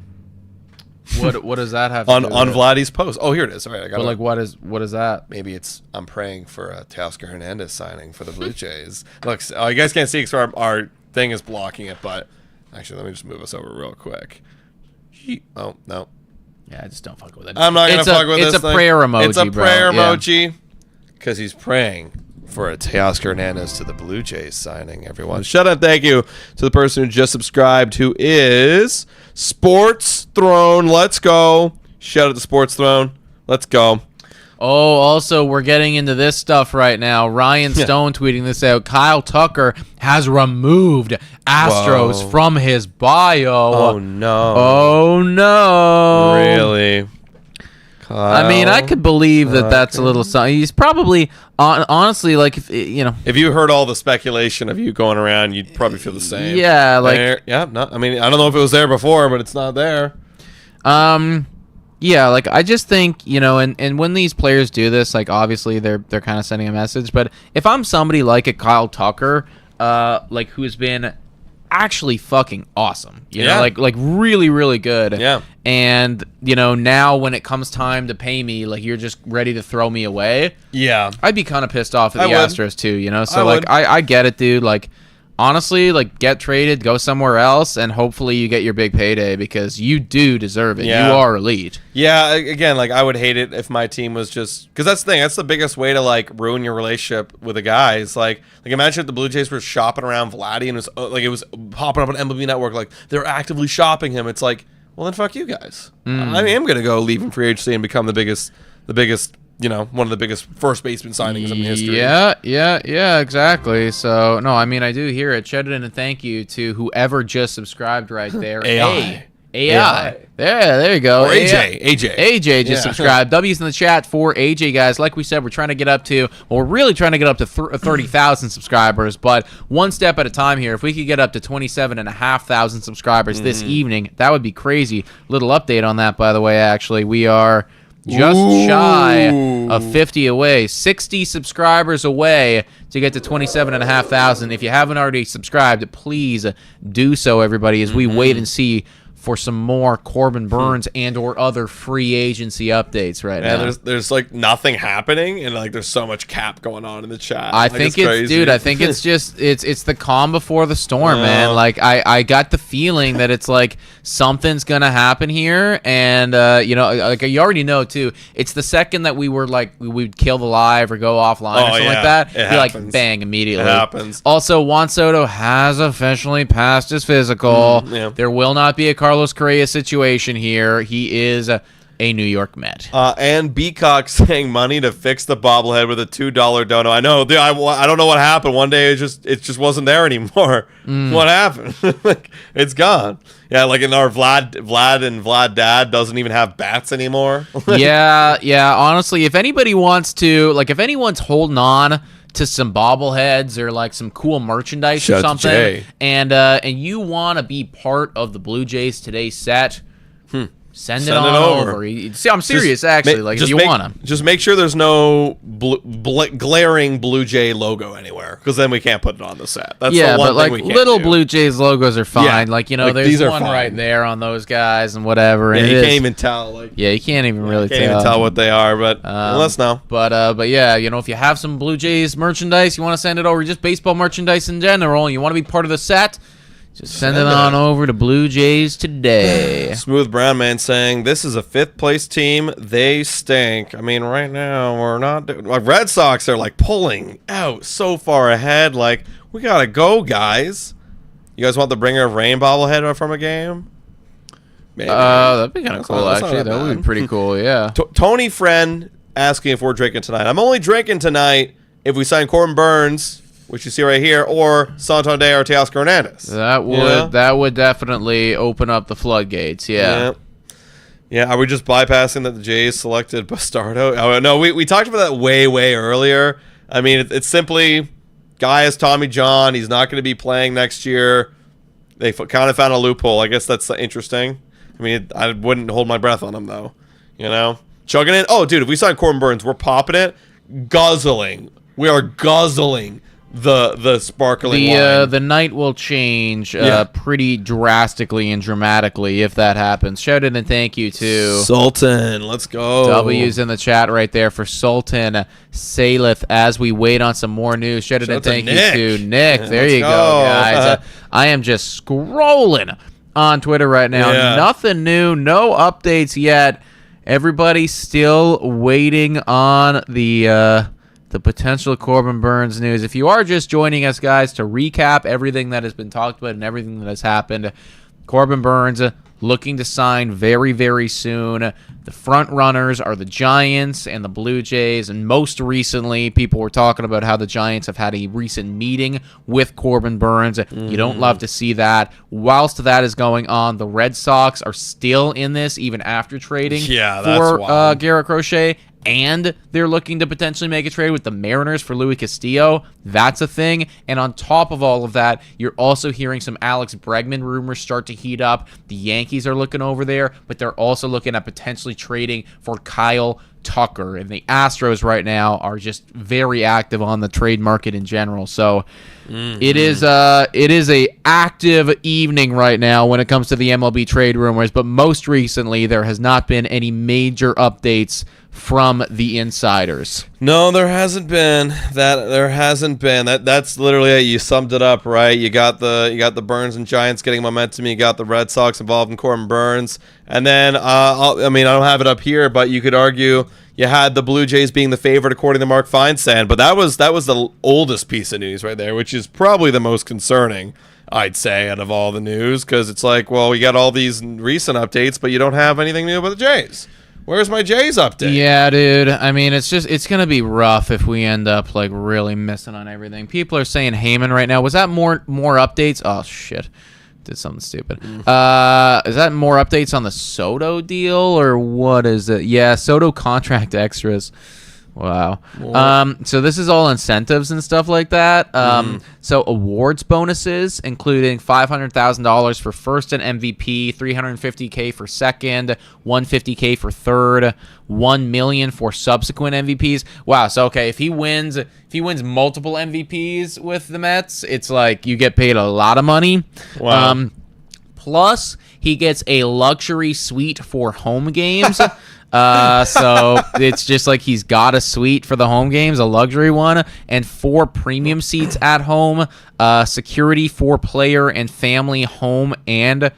What does that have to on do on with it? Vladdy's post? Oh, here it is. All right, I got But it. like, what is that? Maybe it's I'm praying for a Teoscar Hernandez signing for the Blue Jays. Look, you guys can't see because our thing is blocking it, but actually, let me just move us over real quick. Oh no. Yeah, I just don't fuck with it. I'm not gonna fuck with this. It's a prayer emoji, It's a prayer bro. emoji because he's praying for a Teoscar Hernandez to the Blue Jays signing. Everyone, shout out, thank you to the person who just subscribed, who is Sports Throne. Let's go. Shout out to Sports Throne. Let's go. Oh, also, we're getting into this stuff right now. Ryan Stone tweeting this out. Kyle Tucker has removed Astros from his bio. Oh no. Oh no. Really? Kyle I mean, I could believe that that's a little something. He's probably, honestly, like, if, you know. If you heard all the speculation of you going around, you'd probably feel the same. Yeah, like. I mean, I don't know if it was there before, but it's not there. Yeah, like, I just think, you know, and when these players do this, like, obviously they're kind of sending a message, but if I'm somebody like a Kyle Tucker, like, who's been actually fucking awesome, you know, like really, really good. Yeah. And, you know, now when it comes time to pay me, like, you're just ready to throw me away. Yeah. I'd be kind of pissed off at the would. Astros too, you know? So, like, I get it, dude. Like, honestly, like, get traded, go somewhere else, and hopefully you get your big payday, because you do deserve it. Yeah. You are elite. Yeah, again, like, I would hate it if my team was just... Because that's the thing. That's the biggest way to, like, ruin your relationship with a guy. It's like imagine if the Blue Jays were shopping around Vladdy and it was popping up on MLB Network, like, they're actively shopping him. It's like, well, then fuck you guys. I am going to go leave him free agency and become the biggest, you know, one of the biggest first baseman signings in history. Yeah, exactly. So, no, I mean, I do hear it. Shout out and thank you to whoever just subscribed right there. AI. There you go. Or AJ just subscribed. W's in the chat for AJ, guys. Like we said, we're trying to get up to, well, we're really trying to get up to 30,000 subscribers, but one step at a time here. If we could get up to 27,500 subscribers this evening, that would be crazy. Little update on that, by the way, actually. We are just shy of 50 away, 60 subscribers away to get to 27,500. If you haven't already subscribed, please do so, everybody, as we wait and see for some more Corbin Burnes and or other free agency updates right now. There's like nothing happening, and like there's so much cap going on in the chat. I think it's crazy. dude, I think it's just it's the calm before the storm, man. Like I got the feeling that it's like something's gonna happen here, and you know, like you already know too. It's the second that we were like we'd kill the live or go offline or something like that. Be like bang immediately. It happens. Also, Juan Soto has officially passed his physical. There will not be a Carlos Correa situation here. He is a New York Met. And Beacock saying money to fix the bobblehead with a $2 dono. I know. I don't know what happened. One day it just wasn't there anymore. What happened? Like, it's gone. Yeah, like in our Vlad and Vlad dad doesn't even have bats anymore. yeah. Honestly, if anybody wants to, like, if anyone's holding on to some bobbleheads or like some cool merchandise or something, and you want to be part of the Blue Jays Today set, send it on over. See, I'm serious, actually. If you want to, just make sure there's no glaring Blue Jay logo anywhere, because then we can't put it on the set. That's the one but thing like we can't little do. Blue Jays logos are fine. Yeah, like, you know, like, there's these are one fine. right there on those guys and whatever. Yeah, And you can't even tell. Like, yeah, you can't even really can't even tell what they are. But let us know. But yeah, you know, if you have some Blue Jays merchandise, you want to send it over, just baseball merchandise in general, and you want to be part of the set, just send it on over to Blue Jays Today. Smooth Brown Man saying, this is a 5th place team. They stink. I mean, right now, we're not... Like, Red Sox are, like, pulling out so far ahead. Like, we got to go, guys. You guys want the Bringer of Rain bobblehead from a game? Maybe. That'd be kind of cool, actually. That would be pretty cool, yeah. Tony Friend asking if we're drinking tonight. I'm only drinking tonight if we sign Corbin Burnes, which you see right here, or Santander or Teoscar Hernandez. That would definitely open up the floodgates. Yeah. Yeah, are we just bypassing that the Jays selected Bastardo? Oh, no, we talked about that way earlier. I mean, it's simply, guy is Tommy John. He's not going to be playing next year. They kind of found a loophole. I guess that's interesting. I mean, I wouldn't hold my breath on him, though. You know? Chugging it. Oh, dude, if we sign Corbin Burnes, we're popping it. Guzzling. We are guzzling the sparkling wine. The night will change pretty drastically and dramatically if that happens. Shout out and thank you to Sultan. Let's go. W's in the chat right there for Sultan Salith as we wait on some more news. Shout out and thank you to Nick. There you go, guys. I am just scrolling on Twitter right now. Yeah. Nothing new, no updates yet. Everybody's still waiting on the potential Corbin Burnes news. If you are just joining us, guys, to recap everything that has been talked about and everything that has happened, Corbin Burnes looking to sign very, very soon. The front runners are the Giants and the Blue Jays, and most recently, people were talking about how the Giants have had a recent meeting with Corbin Burnes. You don't love to see that. Whilst that is going on, the Red Sox are still in this, even after trading for Garrett Crochet. And they're looking to potentially make a trade with the Mariners for Luis Castillo. That's a thing. And on top of all of that, you're also hearing some Alex Bregman rumors start to heat up. The Yankees are looking over there, but they're also looking at potentially trading for Kyle Tucker. And the Astros right now are just very active on the trade market in general. So it is a active evening right now when it comes to the MLB trade rumors. But most recently, there has not been any major updates from the insiders. No, there hasn't been. That's literally it. You summed it up, right? You got the Burnes and Giants getting momentum. You got the Red Sox involved in Corbin Burnes, and then I don't have it up here, but you could argue you had the Blue Jays being the favorite according to Mark Feinstein. But that was the oldest piece of news right there, which is probably the most concerning, I'd say, out of all the news, because it's like, well, we got all these recent updates, but you don't have anything new about the Jays. Where's my Jays update? Yeah, dude. I mean, it's going to be rough if we end up, like, really missing on everything. People are saying Heyman right now. Was that more updates? Oh, shit. Did something stupid. Is that more updates on the Soto deal, or what is it? Yeah, Soto contract extras. Wow. So this is all incentives and stuff like that. So awards bonuses, including $500,000 for first and MVP, $350K for second, $150K for third, $1 million for subsequent MVPs. Wow. So okay, if he wins multiple MVPs with the Mets, it's like you get paid a lot of money. Wow. Plus, he gets a luxury suite for home games. So it's just like he's got a suite for the home games, a luxury one, and 4 premium seats at home, security for player and family home and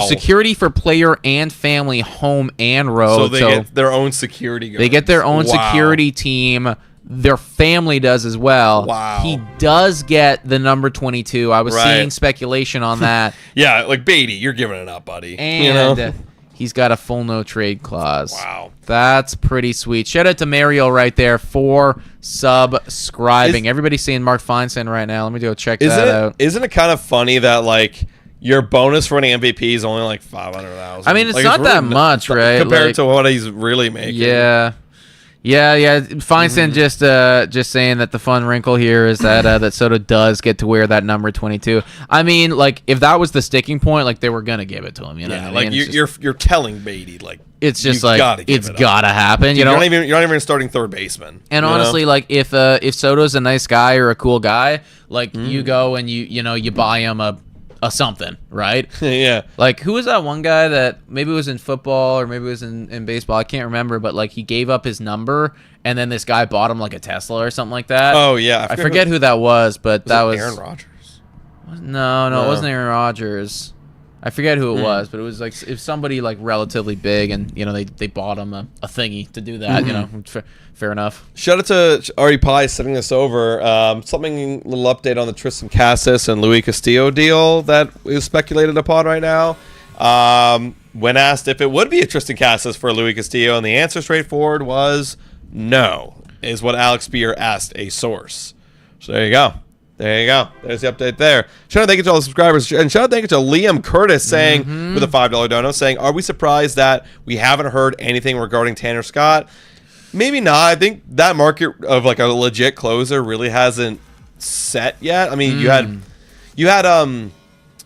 security for player and family home and road. So they get their own security guards. They get their own security team. Their family does as well. Wow. He does get the number 22. I was seeing speculation on that. Yeah, like Beatty, you're giving it up, buddy. And he's got a full no trade clause. Wow. That's pretty sweet. Shout out to Mario right there for subscribing. Everybody's seeing Mark Feinstein right now. Let me go check that out. Isn't it kind of funny that, like, your bonus for winning MVP is only like $500,000? I mean, it's not really that much, right? Compared to what he's really making. Yeah. Feinstein just saying that the fun wrinkle here is that that Soto does get to wear that number 22. I mean, like, if that was the sticking point, like, they were gonna give it to him. You know, like you're telling Beatty, like, it's just like it's gotta happen. Dude, you're not even starting third baseman. And honestly, like, if Soto's a nice guy or a cool guy, like, you go and you buy him a something, right? Yeah. Like, who was that one guy that maybe was in football or maybe was in baseball? I can't remember, but, like, he gave up his number and then this guy bought him, like, a Tesla or something like that. Oh, yeah. I forget who that was, but that was Aaron Rodgers. No, it wasn't Aaron Rodgers. I forget who it was, but it was like if somebody like relatively big, and they bought him a thingy to do that. Fair enough. Shout out to Ari Pie sending this over. A little update on the Tristan Cassis and Luis Castillo deal that is speculated upon right now. When asked if it would be a Tristan Cassis for Luis Castillo, and the answer straightforward was no. is what Alex Beer asked a source. So there you go. There you go. There's the update there. Shout out thank you to all the subscribers. And shout out thank you to Liam Curtis saying, with a $5 dono, saying, are we surprised that we haven't heard anything regarding Tanner Scott? Maybe not. I think that market of like a legit closer really hasn't set yet. I mean, you had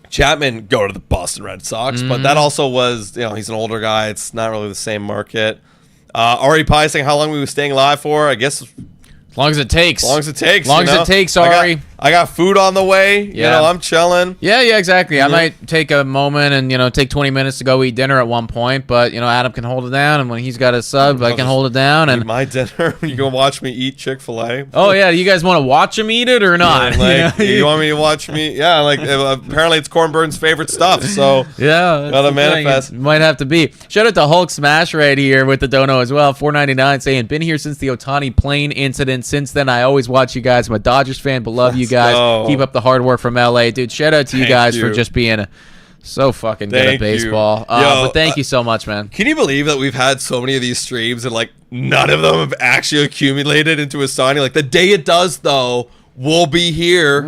Chapman go to the Boston Red Sox, but that also was, he's an older guy. It's not really the same market. Ari Pie saying how long we were staying live for. I guess as long as it takes. As long as it takes. As long as it takes, Ari. I got food on the way. Yeah. I'm chilling. Yeah, exactly. I might take a moment and, take 20 minutes to go eat dinner at one point, but, Adam can hold it down, and when he's got his sub, I can hold it down. And my dinner, you can watch me eat Chick-fil-A. Oh, yeah. You guys want to watch him eat it or not? You want me to watch me? Yeah, apparently it's Corbin Burnes' favorite stuff, so yeah. Gotta manifest. Might have to be. Shout out to Hulk Smash right here with the dono as well. $4.99 saying, been here since the Ohtani plane incident. Since then, I always watch you guys. I'm a Dodgers fan, but love you guys. Keep up the hard work from LA, dude. Shout out to you guys for just being so fucking good at baseball. But thank you so much, man. Can you believe that we've had so many of these streams and none of them have actually accumulated into a signing? The day it does, though, we'll be here.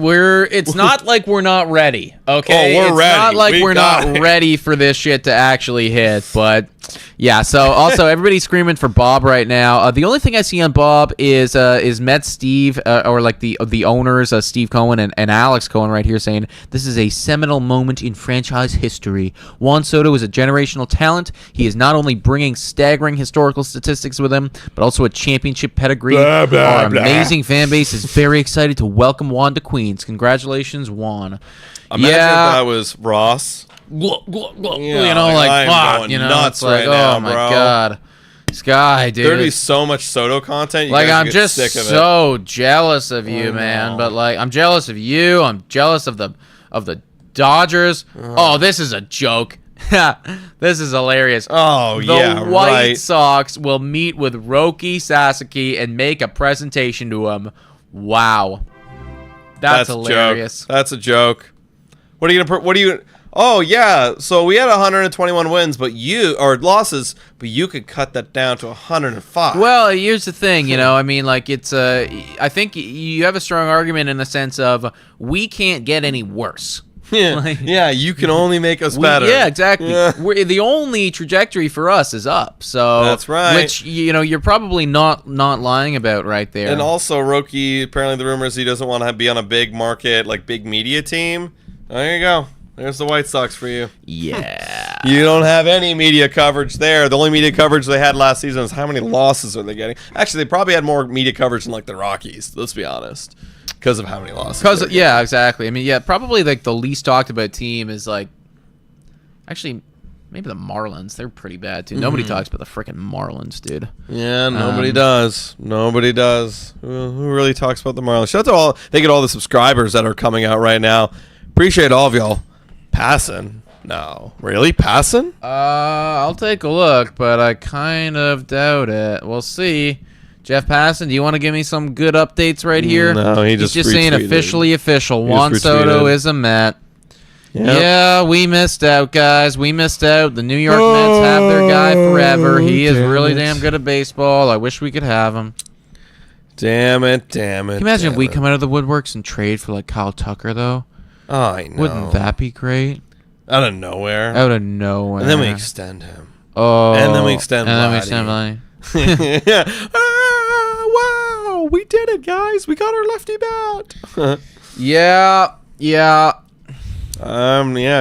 It's not like we're not ready. Okay, we're ready. It's not like we're not ready for this shit to actually hit, but. Yeah, so also everybody's screaming for Bob right now. The only thing I see on Bob is Mets Steve or the owners, Steve Cohen and Alex Cohen right here saying this is a seminal moment in franchise history. Juan Soto is a generational talent. He is not only bringing staggering historical statistics with him, but also a championship pedigree. Our amazing fan base is very excited to welcome Juan to Queens. Congratulations, Juan. Imagine if that was Ross. Fuck, I'm going nuts right now, oh my god, this guy, dude. There'd be so much Soto content. I'm just so jealous of you, man. But I'm jealous of you. I'm jealous of the Dodgers. Oh, this is a joke. This is hilarious. The White Sox will meet with Roki Sasaki and make a presentation to him. Wow, that's hilarious. That's a joke. What are you gonna? Oh yeah, so we had 121 wins, losses, but you could cut that down to 105. Well, here's the thing, it's I think you have a strong argument in the sense of we can't get any worse. Yeah, you can only make us better. Yeah, exactly. Yeah. The only trajectory for us is up. So that's right. Which you're probably not lying about right there. And also, Roki, apparently the rumor is he doesn't want to be on a big market, big media team. There you go. There's the White Sox for you. Yeah. You don't have any media coverage there. The only media coverage they had last season is how many losses are they getting? Actually, they probably had more media coverage than the Rockies, let's be honest, because of how many losses. Yeah, exactly. I mean, probably the least talked about team is actually maybe the Marlins. They're pretty bad too. Nobody talks about the freaking Marlins, dude. Yeah, nobody does. Nobody does. Who really talks about the Marlins? Shout out to all the subscribers that are coming out right now. Appreciate all of y'all. Passing? No. Really? Passing? I'll take a look, but I kind of doubt it. We'll see. Jeff Passan, do you want to give me some good updates right here? No, he's just saying officially official. Juan Soto is a Met. Yep. Yeah, we missed out, guys. We missed out. The New York Mets have their guy forever. He is really damn good at baseball. I wish we could have him. Damn it. Can you imagine if we come out of the woodworks and trade for Kyle Tucker, though? Oh, I know. Wouldn't that be great? Out of nowhere. And then we extend him. Oh. And then we extend Vladdy. Wow, we did it, guys. We got our lefty bat. Yeah.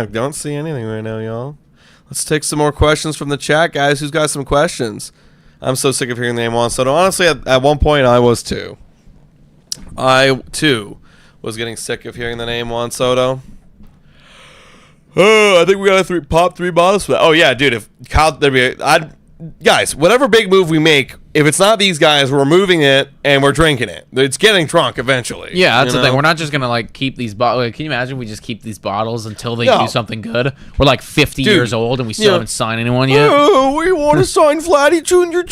Don't see anything right now, y'all. Let's take some more questions from the chat, guys. Who's got some questions? I'm so sick of hearing the name Juan Soto. Honestly, at one point, I was too. I, too, was getting sick of hearing the name Juan Soto. Oh, I think we got to pop 3 bottles for that. Oh, yeah, dude. If Kyle, guys, whatever big move we make, if it's not these guys, we're moving it and we're drinking it. It's getting drunk eventually. Yeah, that's the thing. We're not just gonna keep these bottles. Can you imagine we just keep these bottles until they do something good? We're 50 years old and we still haven't signed anyone yet. Oh, we want to sign Vladdy Jr.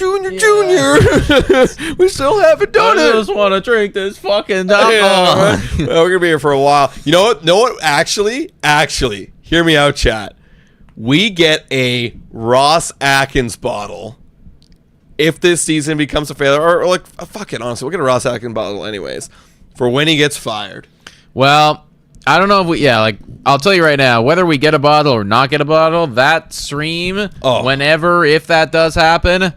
We still haven't done it. I just want to drink this fucking alcohol. Right? Well, we're gonna be here for a while. You know what? Actually, hear me out, chat. We get a Ross Atkins bottle if this season becomes a failure, or like, fuck it, honestly, we'll get a Ross Atkins bottle anyways for when he gets fired. Well, I don't know if I'll tell you right now, whether we get a bottle or not get a bottle, that stream, whenever, if that does happen,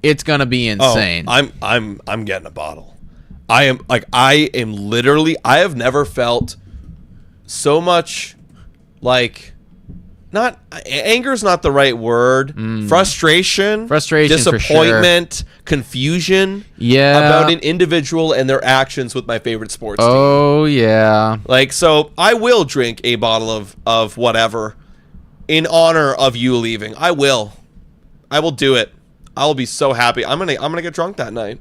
it's gonna be insane. I'm getting a bottle. I am literally, I have never felt so much like, not anger's not the right word. Frustration, disappointment, confusion. Yeah, about an individual and their actions with my favorite sports team. Oh yeah. Like, so I will drink a bottle of whatever in honor of you leaving. I will do it. I will be so happy. I'm gonna get drunk that night.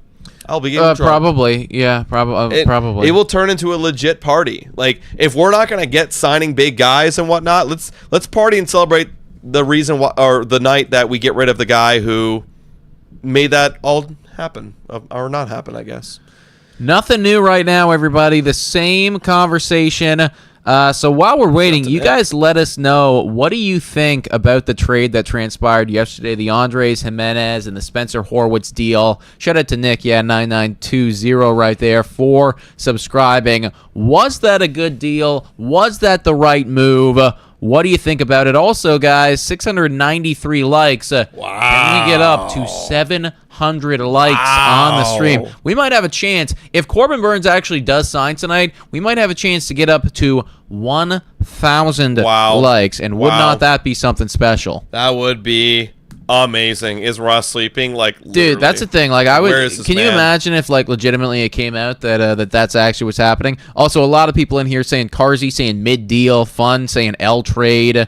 I'll be getting drunk. Probably, yeah, probably. It will turn into a legit party. Like, if we're not gonna get signing big guys and whatnot, let's party and celebrate the reason why, or the night that we get rid of the guy who made that all happen, or not happen, I guess. Nothing new right now, everybody. The same conversation. So while we're waiting, you guys let us know, what do you think about the trade that transpired yesterday, the Andres Jimenez and the Spencer Horwitz deal? Shout out to Nick, 9920 right there, for subscribing. Was that a good deal? Was that the right move? What do you think about it? Also, guys, 693 likes. Wow. Can we get up to 700 likes on the stream? We might have a chance. If Corbin Burnes actually does sign tonight, we might have a chance to get up to 1,000 likes. And would not that be something special? That would be amazing. Is Ross sleeping? Like, dude, literally. That's the thing. Like, I would. Can you man? imagine if, like, legitimately it came out that that's actually what's happening? Also, a lot of people in here saying Carsey, saying mid deal, Fun saying L trade.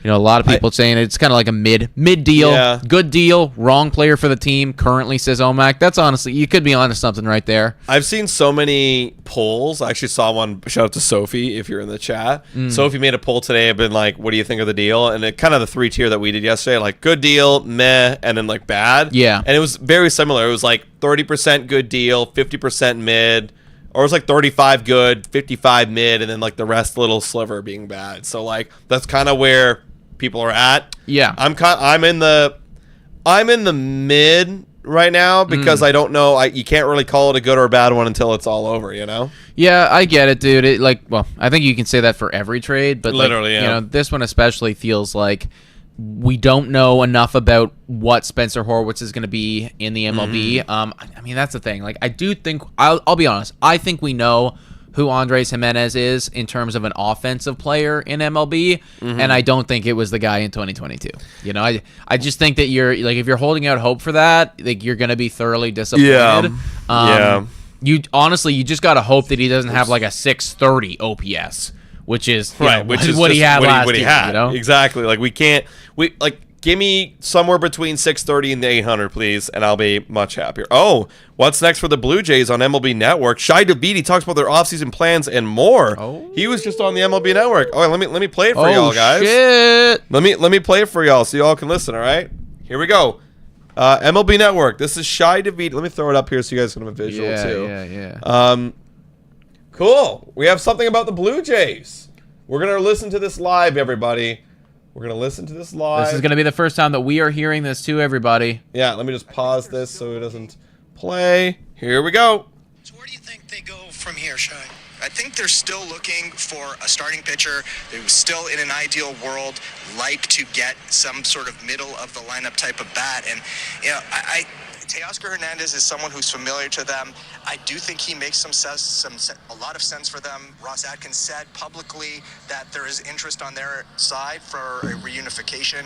A lot of people saying it's kind of like a mid deal, good deal, wrong player for the team. Currently, says Omac. That's honestly, you could be onto something right there. I've seen so many polls. I actually saw one. Shout out to Sophie if you're in the chat. Sophie made a poll today. I've been like, "What do you think of the deal?" And it kind of the 3-tier that we did yesterday, like good deal, meh, and then like bad. Yeah. And it was very similar. It was like 30% good deal, 50% mid. Or it was like 35 good, 55 mid, and then like the rest little sliver being bad. So like that's kind of where people are at. Yeah. I'm in the mid right now because I don't know. You can't really call it a good or a bad one until it's all over, you know? Yeah, I get it, dude. I think you can say that for every trade, but literally, this one especially feels like we don't know enough about what Spencer Horwitz is going to be in the MLB. I mean, that's the thing. Like, I do think I'll be honest. I think we know who Andres Jimenez is in terms of an offensive player in MLB, and I don't think it was the guy in 2022. You know, I just think that you're like, if you're holding out hope for that, like, you're going to be thoroughly disappointed. You honestly, you just got to hope that he doesn't have like a 630 OPS, which is which is what he had last year. You know? Exactly. Like, give me somewhere between 630 and the 800, please, and I'll be much happier. Oh, what's next for the Blue Jays on MLB Network? Shai Davidi talks about their offseason plans and more. Oh. He was just on the MLB Network. Oh, let me play it for y'all, guys. Shit. Let me play it for y'all so y'all can listen, all right? Here we go. MLB Network. This is Shai Davidi. Let me throw it up here so you guys can have a visual, too. Yeah. Cool. We have something about the Blue Jays. We're going to listen to this live, everybody. We're going to listen to this live. This is going to be the first time that we are hearing this too, everybody. Yeah, let me just pause this so it doesn't play. Here we go. So where do you think they go from here, Shai? I think they're still looking for a starting pitcher who's still in an ideal world, like to get some sort of middle of the lineup type of bat. And, Teoscar Hernandez is someone who's familiar to them. I do think he makes a lot of sense for them. Ross Atkins said publicly that there is interest on their side for a reunification.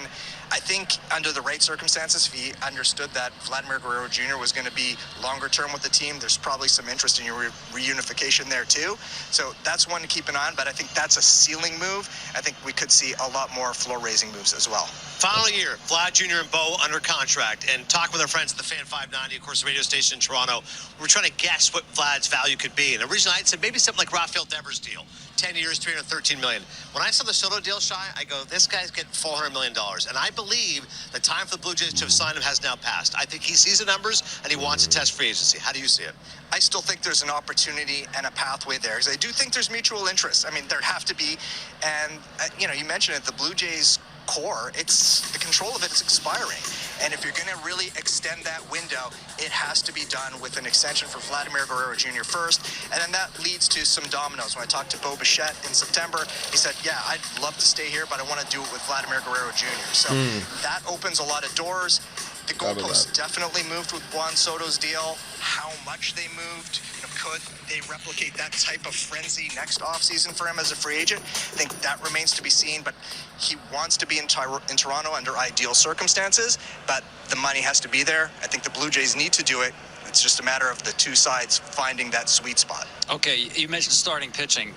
I think under the right circumstances, if he understood that Vladimir Guerrero Jr. was going to be longer term with the team, there's probably some interest in your reunification there too. So that's one to keep an eye on, but I think that's a ceiling move. I think we could see a lot more floor-raising moves as well. Final year, Vlad Jr. and Bo under contract, and talking with our friends at the Fan 590, of course, the radio station in Toronto. We're trying to guess what Vlad's value could be. And originally, I'd said maybe something like Rafael Devers' deal, 10 years, $313 million. When I saw the Soto deal, Shai, I go, this guy's getting $400 million. And I believe the time for the Blue Jays to have signed him has now passed. I think he sees the numbers, and he wants to test free agency. How do you see it? I still think there's an opportunity and a pathway there, because I do think there's mutual interest. I mean, there'd have to be. And, you mentioned it, the Blue Jays core, it's the control of it is expiring. And if you're going to really extend that window, it has to be done with an extension for Vladimir Guerrero Jr. first. And then that leads to some dominoes. When I talked to Bo Bichette in September, he said, yeah, I'd love to stay here, but I want to do it with Vladimir Guerrero Jr. So that opens a lot of doors. The goalposts definitely moved with Juan Soto's deal. How much they moved, could they replicate that type of frenzy next offseason for him as a free agent? I think that remains to be seen, but he wants to be in Toronto under ideal circumstances, but the money has to be there. I think the Blue Jays need to do it. It's just a matter of the two sides finding that sweet spot. Okay, you mentioned starting pitching.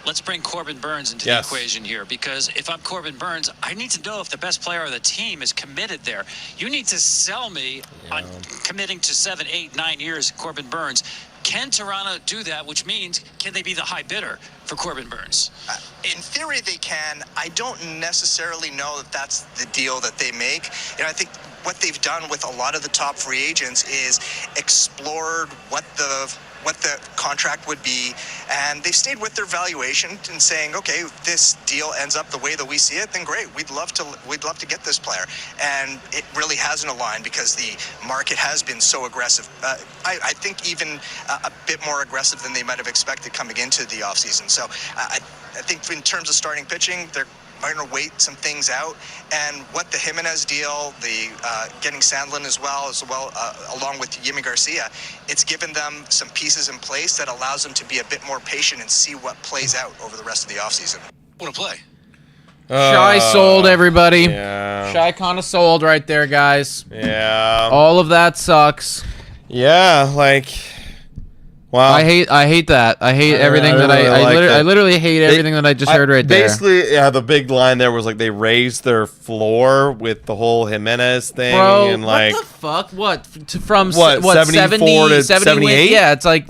Let's bring Corbin Burnes into the equation here, because if I'm Corbin Burnes, I need to know if the best player of the team is committed there. You need to sell me on committing to 7, 8, 9 years, Corbin Burnes. Can Toronto do that, which means can they be the high bidder for Corbin Burnes? In theory, they can. I don't necessarily know that that's the deal that they make. I think what they've done with a lot of the top free agents is explored what the contract would be, and they've stayed with their valuation and saying, okay, if this deal ends up the way that we see it, then great, we'd love to get this player. And it really hasn't aligned because the market has been so aggressive. I think even a bit more aggressive than they might have expected coming into the offseason. So I think in terms of starting pitching, they're going to wait some things out, and what the Jimenez deal, the getting Sandlin as well, along with Yimi Garcia, it's given them some pieces in place that allows them to be a bit more patient and see what plays out over the rest of the offseason. What a play. Shy sold, everybody. Yeah. Shy kind of sold right there, guys. Yeah. All of that sucks. Yeah, like... Wow. I hate that. I hate everything that I literally hate everything that I just heard right there. Basically, yeah, the big line there was like they raised their floor with the whole Jimenez thing. Bro, and like, what the fuck? What? From 74 to 78? Yeah, it's like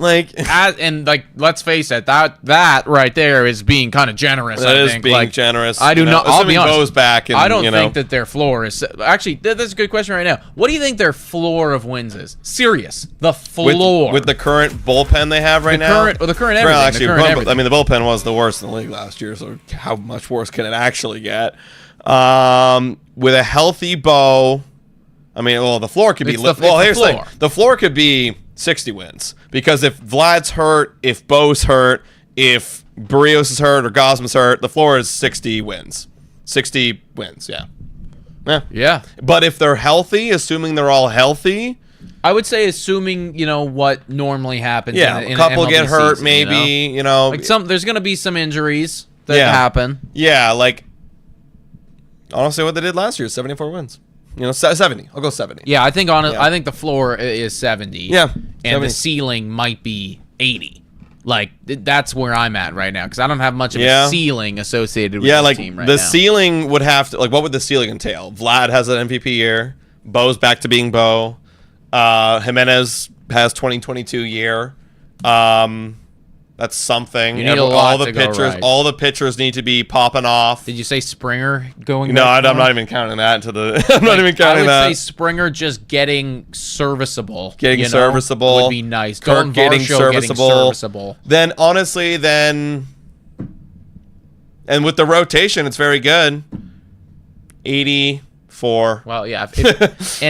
and like, let's face it, that right there is being kind of generous. That is think. being like, generous. I do not. I'll be honest. Bo's back and, I don't think that their floor is. Actually, that's a good question right now. What do you think their floor of wins is? Serious, the floor with the current bullpen they have right now. The current everything. I mean, the bullpen was the worst in the league last year, so how much worse can it actually get? With a healthy Bo, I mean, well, the floor could be. Here's the thing: the floor could be 60 wins, because if Vlad's hurt, if Bo's hurt, if Barrios is hurt or Gosman's hurt, the floor is 60 wins. 60 wins, yeah. But if they're healthy, assuming they're all healthy. I would say, assuming what normally happens. Yeah, in a couple MLB get hurt, season, maybe. Like there's gonna be some injuries that happen. Yeah, like honestly, what they did last year is 74 wins. 70. I'll go 70. Yeah, I think I think the floor is 70. Yeah, and 70. the ceiling might be 80. Like that's where I'm at right now, because I don't have much of a ceiling associated with this team right now. The ceiling would have to what would the ceiling entail? Vlad has an MVP year. Bo's back to being Bo. Jimenez has 2022 year. That's something. You need a lot to go right. All the pitchers need to be popping off. Did you say Springer going? No, I'm not even counting that into the. I'm not even counting that. I would say Springer just getting serviceable. Getting serviceable would be nice. Kirk getting serviceable. Then honestly, and with the rotation, it's very good. 84. Well, yeah. That's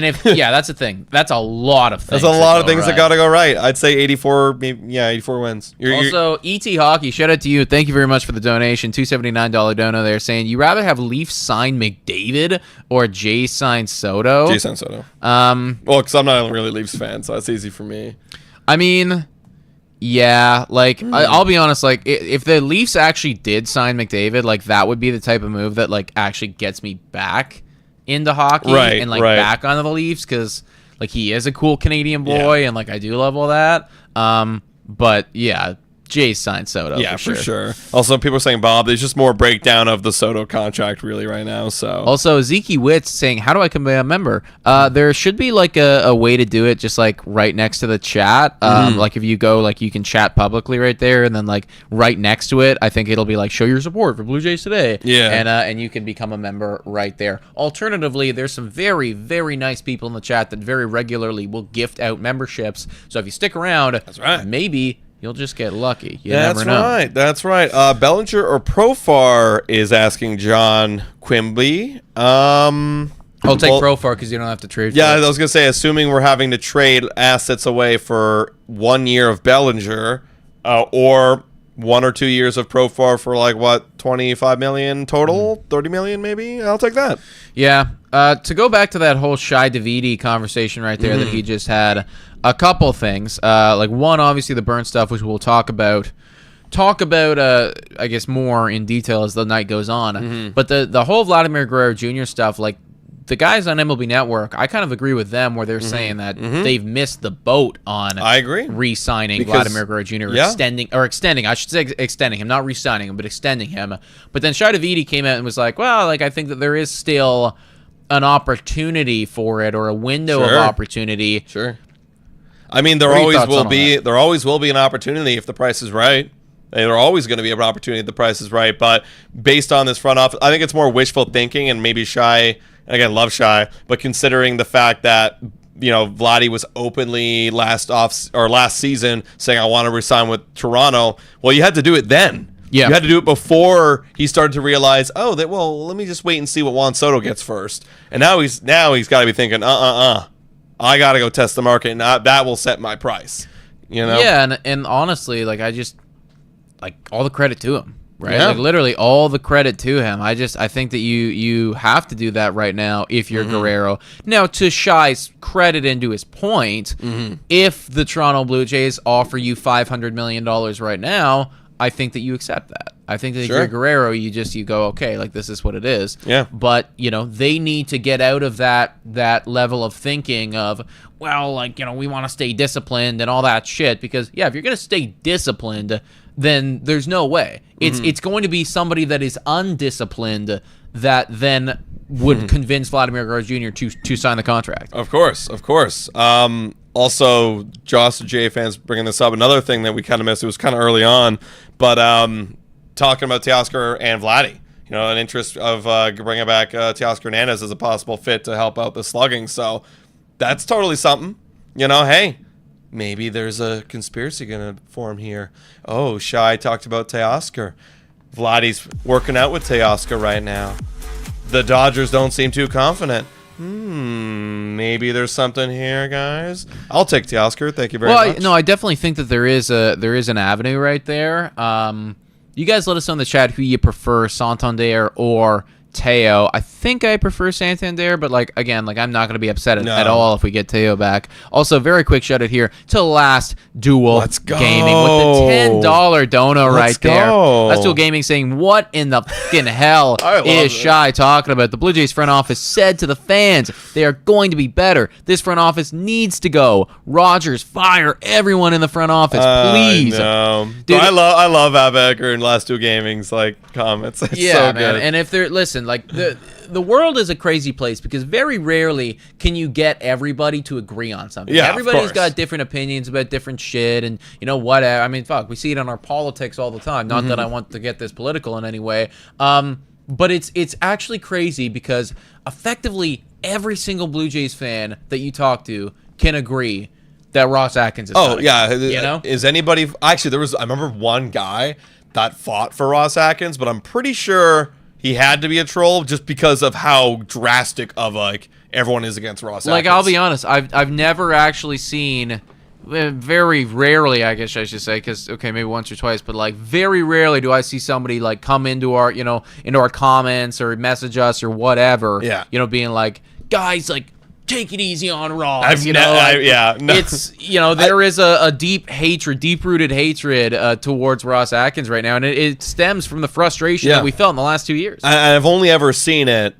the thing. That's a lot of things. There's a lot of things that got to go right. I'd say 84, maybe, 84 wins. Also, ET Hockey, shout out to you. Thank you very much for the donation. $279 dono there, saying, you rather have Leafs sign McDavid or Jay sign Soto? Jay sign Soto. Well, because I'm not really a Leafs fan, so that's easy for me. I mean, yeah, like, I'll be honest, like, if the Leafs actually did sign McDavid, like, that would be the type of move that, like, actually gets me back into hockey and back onto the Leafs, because like he is a cool Canadian boy and like I do love all that. But yeah, Jay signed Soto. Yeah, for sure. Also, people are saying, Bob, there's just more breakdown of the Soto contract really right now. So also, Zeke Witz saying, how do I become a member? There should be like a way to do it, just like right next to the chat. Like if you go, like you can chat publicly right there, and then like right next to it, I think it'll be like, show your support for Blue Jays today. Yeah, and you can become a member right there. Alternatively, there's some very, very nice people in the chat that very regularly will gift out memberships. So if you stick around, that's right, maybe You'll just get lucky. You never know. That's right. Bellinger or Profar is asking John Quimby. I'll take Profar because you don't have to trade for Yeah, it. I was going to say, assuming we're having to trade assets away for 1 year of Bellinger or 1 or 2 years of Profar for like, what, 25 million total? 30 million maybe? I'll take that. Yeah. To go back to that whole Shai Davidi conversation right there that he just had, a couple things. Like one, obviously the Burn stuff, which we'll talk about, I guess, more in detail as the night goes on. But the whole Vladimir Guerrero Jr. stuff, like, the guys on MLB Network, I kind of agree with them where they're saying that they've missed the boat on re-signing Vladimir Guerrero Jr. extending. I should say extending him, not re-signing him, but extending him. But then Shai Davidi came out and was like, well, like I think that there is still an opportunity for it or a window of opportunity. Sure. I mean, there always will be an opportunity if the price is right. There's always going to be an opportunity if the price is right. But based on this front office, I think it's more wishful thinking, and maybe Shai. Again, love Shai, but considering the fact that Vladdy was openly last season saying I want to resign with Toronto, well, you had to do it then. Yeah, you had to do it before he started to realize, let me just wait and see what Juan Soto gets first. And now he's got to be thinking, I got to go test the market, and that will set my price. Yeah, and honestly, like I just all the credit to him. Right, yeah. Like literally all the credit to him. I think that you have to do that right now if you're Guerrero. Now, to Shai's credit and to his point, if the Toronto Blue Jays offer you $500 million right now, I think that you accept that. I think that if you're Guerrero, you go, okay, like this is what it is. Yeah. But they need to get out of that level of thinking of, well, like we want to stay disciplined and all that shit, because if you're gonna stay disciplined, then there's no way. It's going to be somebody that is undisciplined that then would convince Vladimir Guerrero Jr. to sign the contract. Of course. Also, Joss and Jay fans bringing this up. Another thing that we kind of missed, it was kind of early on, but talking about Teoscar and Vladdy. An interest of bringing back Teoscar Hernandez as a possible fit to help out the slugging. So that's totally something. Hey, maybe there's a conspiracy going to form here. Oh, Shai talked about Teoscar. Vladdy's working out with Teoscar right now. The Dodgers don't seem too confident. Maybe there's something here, guys. I'll take Teoscar. Thank you very much. No, I definitely think that there is an avenue right there. You guys let us know in the chat who you prefer, Santander or Teo. I think I prefer Santander, but I'm not going to be upset at all if we get Teo back. Also, very quick shout out here to Last Duel Gaming with the $10 dono right there. Last Duel Gaming saying, what in the fucking hell is Shai talking about? The Blue Jays front office said to the fans they are going to be better. This front office needs to go. Rogers, fire everyone in the front office, please. Dude, I love Abecker and Last Duel Gaming's comments. It's so good. Man. And if they're the world is a crazy place because very rarely can you get everybody to agree on something. Yeah, everybody's got different opinions about different shit and whatever. I mean, fuck, we see it in our politics all the time. Not that I want to get this political in any way. But it's actually crazy because effectively every single Blue Jays fan that you talk to can agree that Ross Atkins is Is anybody actually I remember one guy that fought for Ross Atkins, but I'm pretty sure he had to be a troll just because of how drastic of everyone is against Ross Atkins. I'll be honest, I've never actually seen, very rarely, I guess I should say, because maybe once or twice, but very rarely do I see somebody come into our into our comments or message us or whatever. Yeah. Being like, guys, take it easy on Ross. It's there is a deep-rooted hatred towards Ross Atkins right now, and it stems from the frustration that we felt in the last 2 years. I've only ever seen it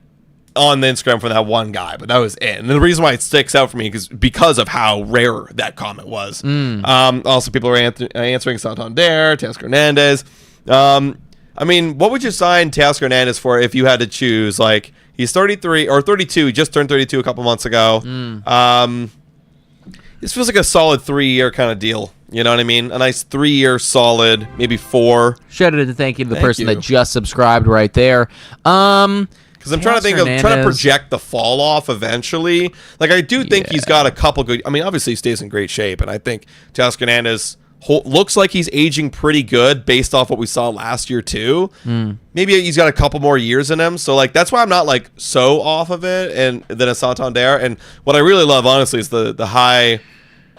on the Instagram from that one guy, but that was it. And the reason why it sticks out for me is because of how rare that comment was. Also, people are answering Santander, Teoscar Hernandez. I mean, what would you sign Teoscar Hernandez for if you had to choose? He's 33 or 32. He just turned 32 a couple months ago. This feels like a solid 3-year kind of deal. You know what I mean? A nice 3-year solid, maybe 4. Shout out to thank you to the person that just subscribed right there. Because I'm trying to project the fall off eventually. I do think he's got a couple good. I mean, obviously he stays in great shape, and I think Teoscar Hernandez looks like he's aging pretty good based off what we saw last year too. Maybe he's got a couple more years in him, so like that's why I'm not like so off of it. And then a Santander, and what I really love honestly is the high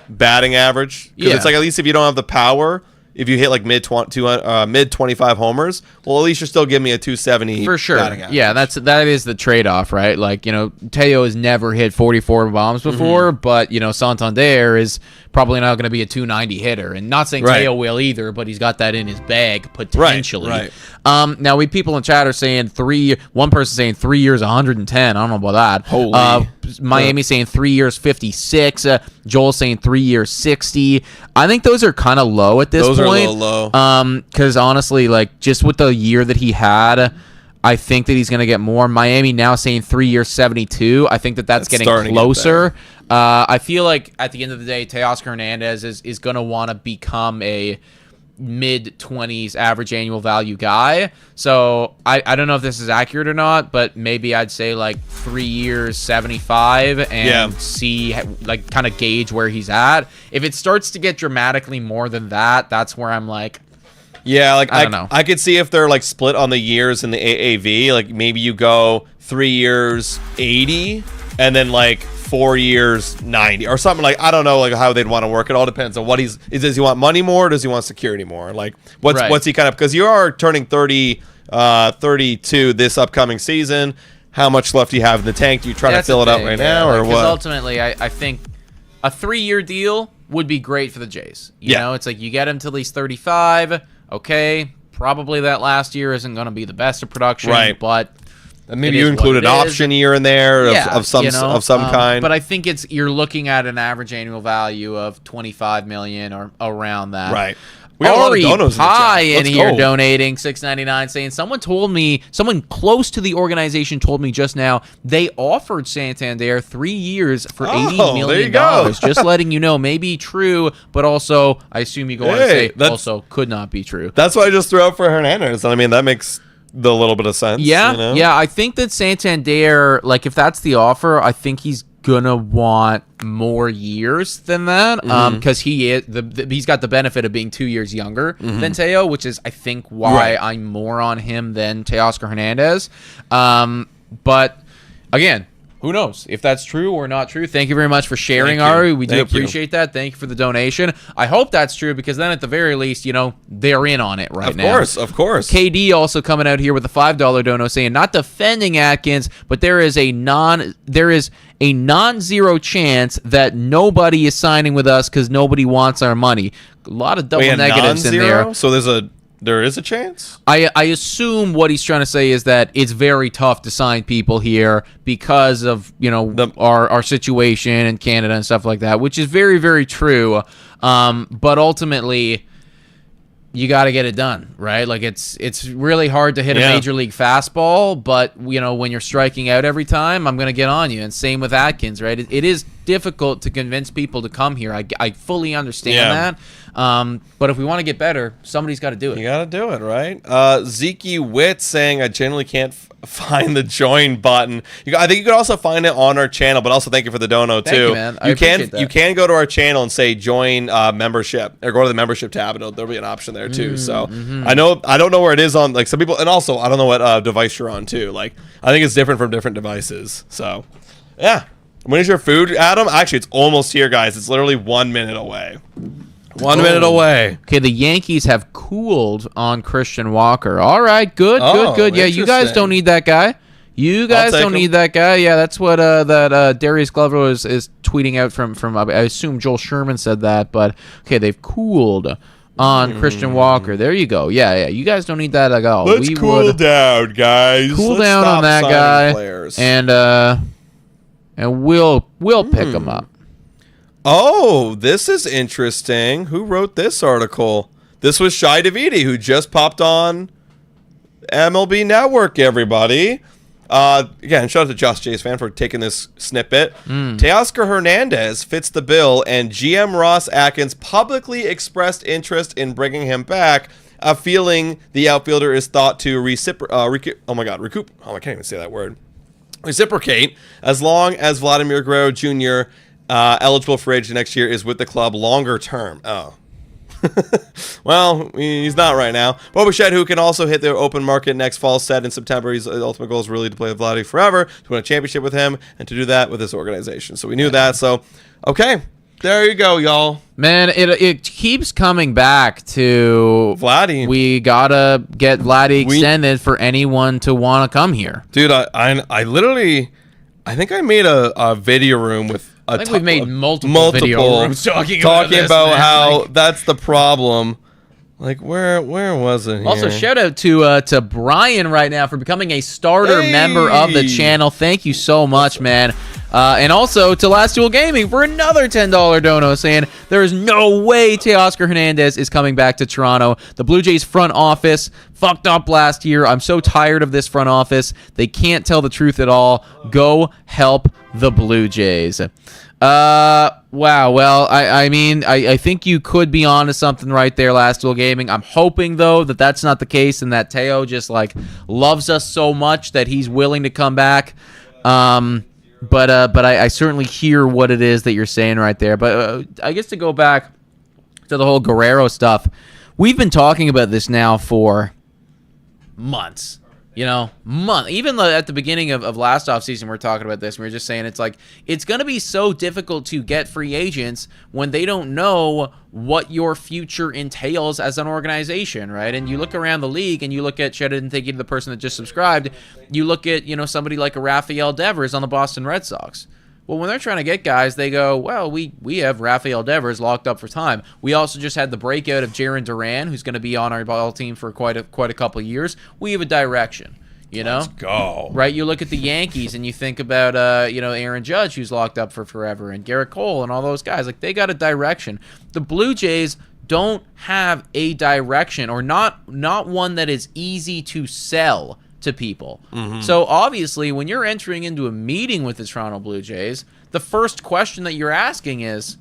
batting average, because it's like, at least if you don't have the power, if you hit like mid 25 homers, well, at least you're still giving me a 270 for sure. batting average. Yeah, that is the trade-off, right? Like, you know, Teo has never hit 44 bombs before, but, you know, Santander is probably not going to be a 290 hitter. And not saying Teo will either, but he's got that in his bag potentially. Right. Now, people in chat are saying one person saying 3 years, 110. I don't know about that. Holy. Miami saying 3 years, 56. Joel saying 3 years, 60. I think those are kind of low at this point. Those are a little low. Because honestly, like, just with the year that he had, I think that he's going to get more. Miami now saying 3 years, 72. I think that's getting closer. I feel like at the end of the day, Teoscar Hernandez is going to want to become a mid-20s average annual value guy. So I don't know if this is accurate or not, but maybe I'd say like 3 years, 75, and see, like, kind of gauge where he's at. If it starts to get dramatically more than that, that's where I'm like, yeah, like I don't know. I could see if they're like split on the years in the AAV, like maybe you go 3 years 80 and then like 4 years 90 or something. Like, I don't know like how they'd want to work. It all depends on what does he want money more, or does he want security more? Like what's he kind of, because you are turning 32 this upcoming season. How much left do you have in the tank? Do you try to fill it out right now, or what? Because ultimately I think a 3-year deal would be great for the Jays. You know, it's like you get him till he's 35. Okay, probably that last year isn't going to be the best of production, but maybe you include an option year in there of some kind. But I think you're looking at an average annual value of $25 million or around that. Right. We got a lot of donos Pie in here donating $6.99, saying someone close to the organization told me just now they offered Santander 3 years for $80 million. There you go. Just letting you know, maybe true, but also I assume you go on to say also could not be true. That's what I just threw out for Hernandez. I mean, that makes the little bit of sense. Yeah, you know? Yeah. I think that Santander, like, if that's the offer, I think he's gonna want more years than that, because he's got the benefit of being 2 years younger than Teo, which is I think why I'm more on him than Teoscar Hernandez. But again, who knows if that's true or not true. Thank you very much for sharing, Ari. We do appreciate that. Thank you for the donation. I hope that's true, because then at the very least, you know, they're in on it right now. Of course. KD also coming out here with a $5 dono saying, not defending Atkins, but there is a non-zero chance that nobody is signing with us because nobody wants our money. A lot of double negatives in there. So there is a chance? I assume what he's trying to say is that it's very tough to sign people here because of, you know, our situation in Canada and stuff like that, which is very, very true. But ultimately, you got to get it done, right? Like, it's really hard to hit a major league fastball, but, you know, when you're striking out every time, I'm going to get on you. And same with Atkins, right? It is difficult to convince people to come here. I fully understand that. But if we want to get better, somebody's got to do it. You got to do it, right? Zeke Witt saying, I generally can't find the join button. I think you could also find it on our channel, but also thank you for the dono too. Thank you, man. I appreciate that. You can go to our channel and say join membership, or go to the membership tab, and there'll be an option there too. So I don't know where it is on, like, some people, and also I don't know what device you're on too. Like, I think it's different from different devices. So yeah. When is your food, Adam? Actually, it's almost here, guys. It's literally 1 minute away. 1 minute away. Okay, the Yankees have cooled on Christian Walker. All right, good. Yeah, you guys don't need that guy. You guys don't need that guy. Yeah, that's what Darius Glover is tweeting out from. I assume Joel Sherman said that, but okay, they've cooled on Christian Walker. There you go. Yeah. You guys don't need that at all. Let's cool down, guys. Cool down on that guy, players. And we'll pick him up. Oh, this is interesting. Who wrote this article? This was Shai Davidi, who just popped on MLB Network, everybody. Again, shout out to Just Jays fan for taking this snippet. Teoscar Hernandez fits the bill, and GM Ross Atkins publicly expressed interest in bringing him back, a feeling the outfielder is thought to recoup. I can't even say that word. Reciprocate, as long as Vladimir Guerrero Jr., eligible for age next year, is with the club longer term. Oh. Well, he's not right now. Bo Bichette, who can also hit the open market next fall, said in September his ultimate goal is really to play with Vladdy forever, to win a championship with him, and to do that with this organization. So we knew that. So, okay. There you go, y'all. Man, it keeps coming back to Vladdy. We gotta get Vladdy extended for anyone to want to come here. Dude, I literally, I think I made a video room with I think we've made multiple video rooms talking about how that's the problem. Like, where was it here? Also, shout out to Brian right now for becoming a starter member of the channel. Thank you so much, man. And also to Last Duel Gaming for another $10 dono, saying there is no way Teoscar Hernandez is coming back to Toronto. The Blue Jays front office fucked up last year. I'm so tired of this front office. They can't tell the truth at all. Go help the Blue Jays. Wow. Well, I mean, I think you could be onto something right there, Last Duel Gaming. I'm hoping, though, that that's not the case and that Teo just, like, loves us so much that he's willing to come back. But I certainly hear what it is that you're saying right there. But I guess to go back to the whole Guerrero stuff, we've been talking about this now for months. Even at the beginning of last offseason, we were talking about this. We were just saying it's like it's going to be so difficult to get free agents when they don't know what your future entails as an organization, right? And you look around the league and you look at, I didn't think you the person that just subscribed, you look at, somebody like a Rafael Devers on the Boston Red Sox. Well, when they're trying to get guys, they go, well, we have Rafael Devers locked up for time. We also just had the breakout of Jarren Duran, who's going to be on our ball team for quite a couple of years. We have a direction, Let's go. Right? You look at the Yankees and you think about, Aaron Judge, who's locked up for forever, and Garrett Cole and all those guys. Like, they got a direction. The Blue Jays don't have a direction, or not one that is easy to sell to people. Mm-hmm. So obviously, when you're entering into a meeting with the Toronto Blue Jays, the first question that you're asking is,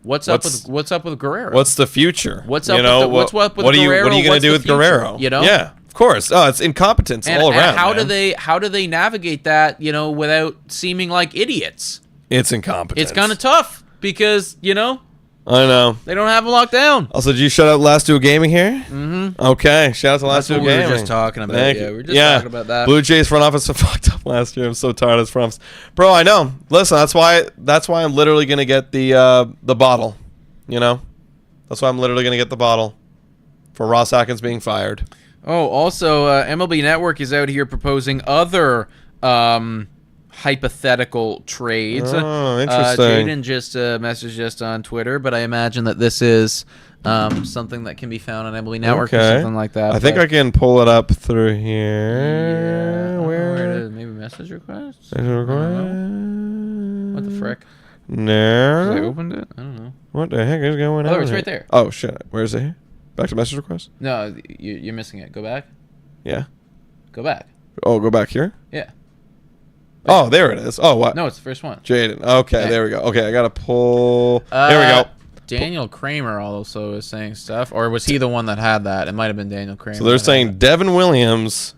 what's up with Guerrero? What's the future? What's up with Guerrero? What are you going to do with Guerrero? Yeah, of course. Oh, it's incompetence all around. And how do they navigate that? Without seeming like idiots? It's incompetence. It's kind of tough because I know. They don't have them locked down. Also, did you shout out Last Duel Gaming here? Mm-hmm. Okay, shout out to Last Duel Gaming. We were just talking about. We were just talking about that. Blue Jays front office was fucked up last year. I'm so tired of this front office. Bro, I know. Listen, that's why I'm literally gonna get the bottle. That's why I'm literally gonna get the bottle for Ross Atkins being fired. Oh, also, MLB Network is out here proposing other hypothetical trades. Oh, interesting. Jaden just messaged us on Twitter, but I imagine that this is something that can be found on MLB Network or something like that. I think I can pull it up through here. Yeah, where maybe message requests? What the frick? No. I opened it? I don't know. What the heck is going on? Oh, it's right there. Oh, shit. Where is it here? Back to message requests? No, you're missing it. Go back. Yeah. Go back. Oh, go back here? Yeah. Oh, there it is. Oh, what? No, it's the first one. Jaden. Okay, there we go. Okay, I got to pull. There we go. Daniel Kramer also is saying stuff. Or was he the one that had that? It might have been Daniel Kramer. So they're saying Devin Williams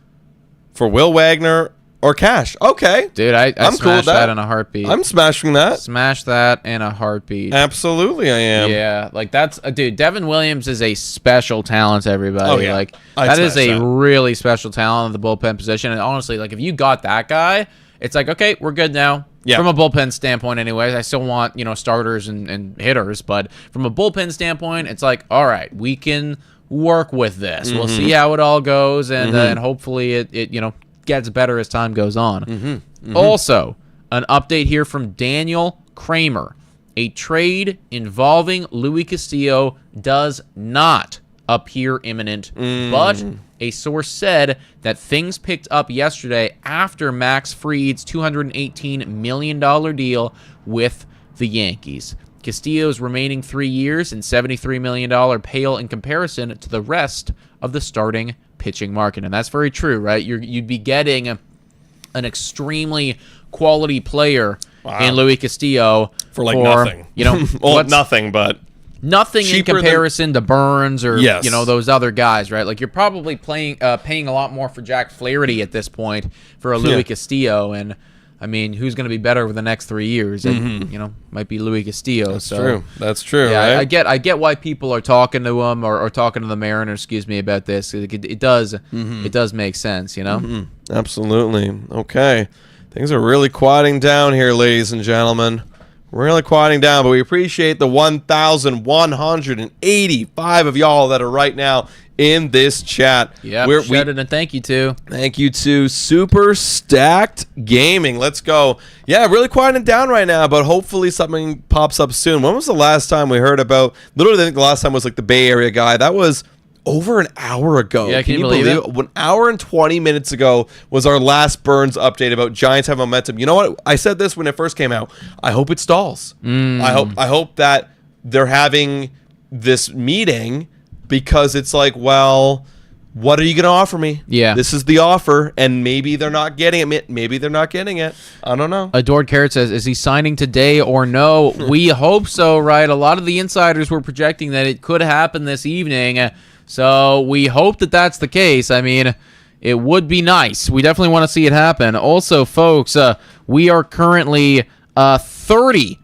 for Will Wagner or cash. Okay. Dude, I'm cool with smash that in a heartbeat. I'm smashing that. Smash that in a heartbeat. Absolutely, I am. Yeah, like that's dude. Devin Williams is a special talent. Everybody, oh, yeah. Like that is a really special talent in the bullpen position. And honestly, like if you got that guy, it's like okay, we're good now. Yeah. From a bullpen standpoint, anyways, I still want starters and hitters, but from a bullpen standpoint, it's like all right, we can work with this. Mm-hmm. We'll see how it all goes, and and hopefully it gets better as time goes on. Mm-hmm. Mm-hmm. Also, an update here from Daniel Kramer. A trade involving Luis Castillo does not appear imminent, but a source said that things picked up yesterday after Max Fried's $218 million deal with the Yankees. Castillo's remaining 3 years and $73 million pale in comparison to the rest of the starting pitching market. And that's very true, right? You'd be getting an extremely quality player in Luis Castillo for nothing. Well, nothing, but nothing in comparison to Burnes or those other guys, right? Like you're probably paying a lot more for Jack Flaherty at this point for a Luis Castillo, and I mean, who's going to be better over the next 3 years? And, might be Luis Castillo. That's true. Yeah, right? I get why people are talking to him or talking to the Mariners, about this. It does make sense, Absolutely. Okay. Things are really quieting down here, ladies and gentlemen. Really quieting down, but we appreciate the 1,185 of y'all that are right now in this chat. Yeah, shout out and thank you to. Thank you to Super Stacked Gaming. Let's go. Yeah, really quieting down right now, but hopefully something pops up soon. When was the last time we heard about, literally I think the last time was like the Bay Area guy. That was over an hour ago. Yeah, can you believe it? 1 hour and 20 minutes ago was our last Burnes update about Giants have momentum. You know what? I said this when it first came out. I hope it stalls. I hope that they're having this meeting because it's like, well, what are you going to offer me? Yeah. This is the offer, and maybe they're not getting it. Maybe they're not getting it. I don't know. Adored Carrot says, is he signing today or no? We hope so, right? A lot of the insiders were projecting that it could happen this evening. So we hope that that's the case. I mean, it would be nice. We definitely want to see it happen. Also, folks, we are currently 30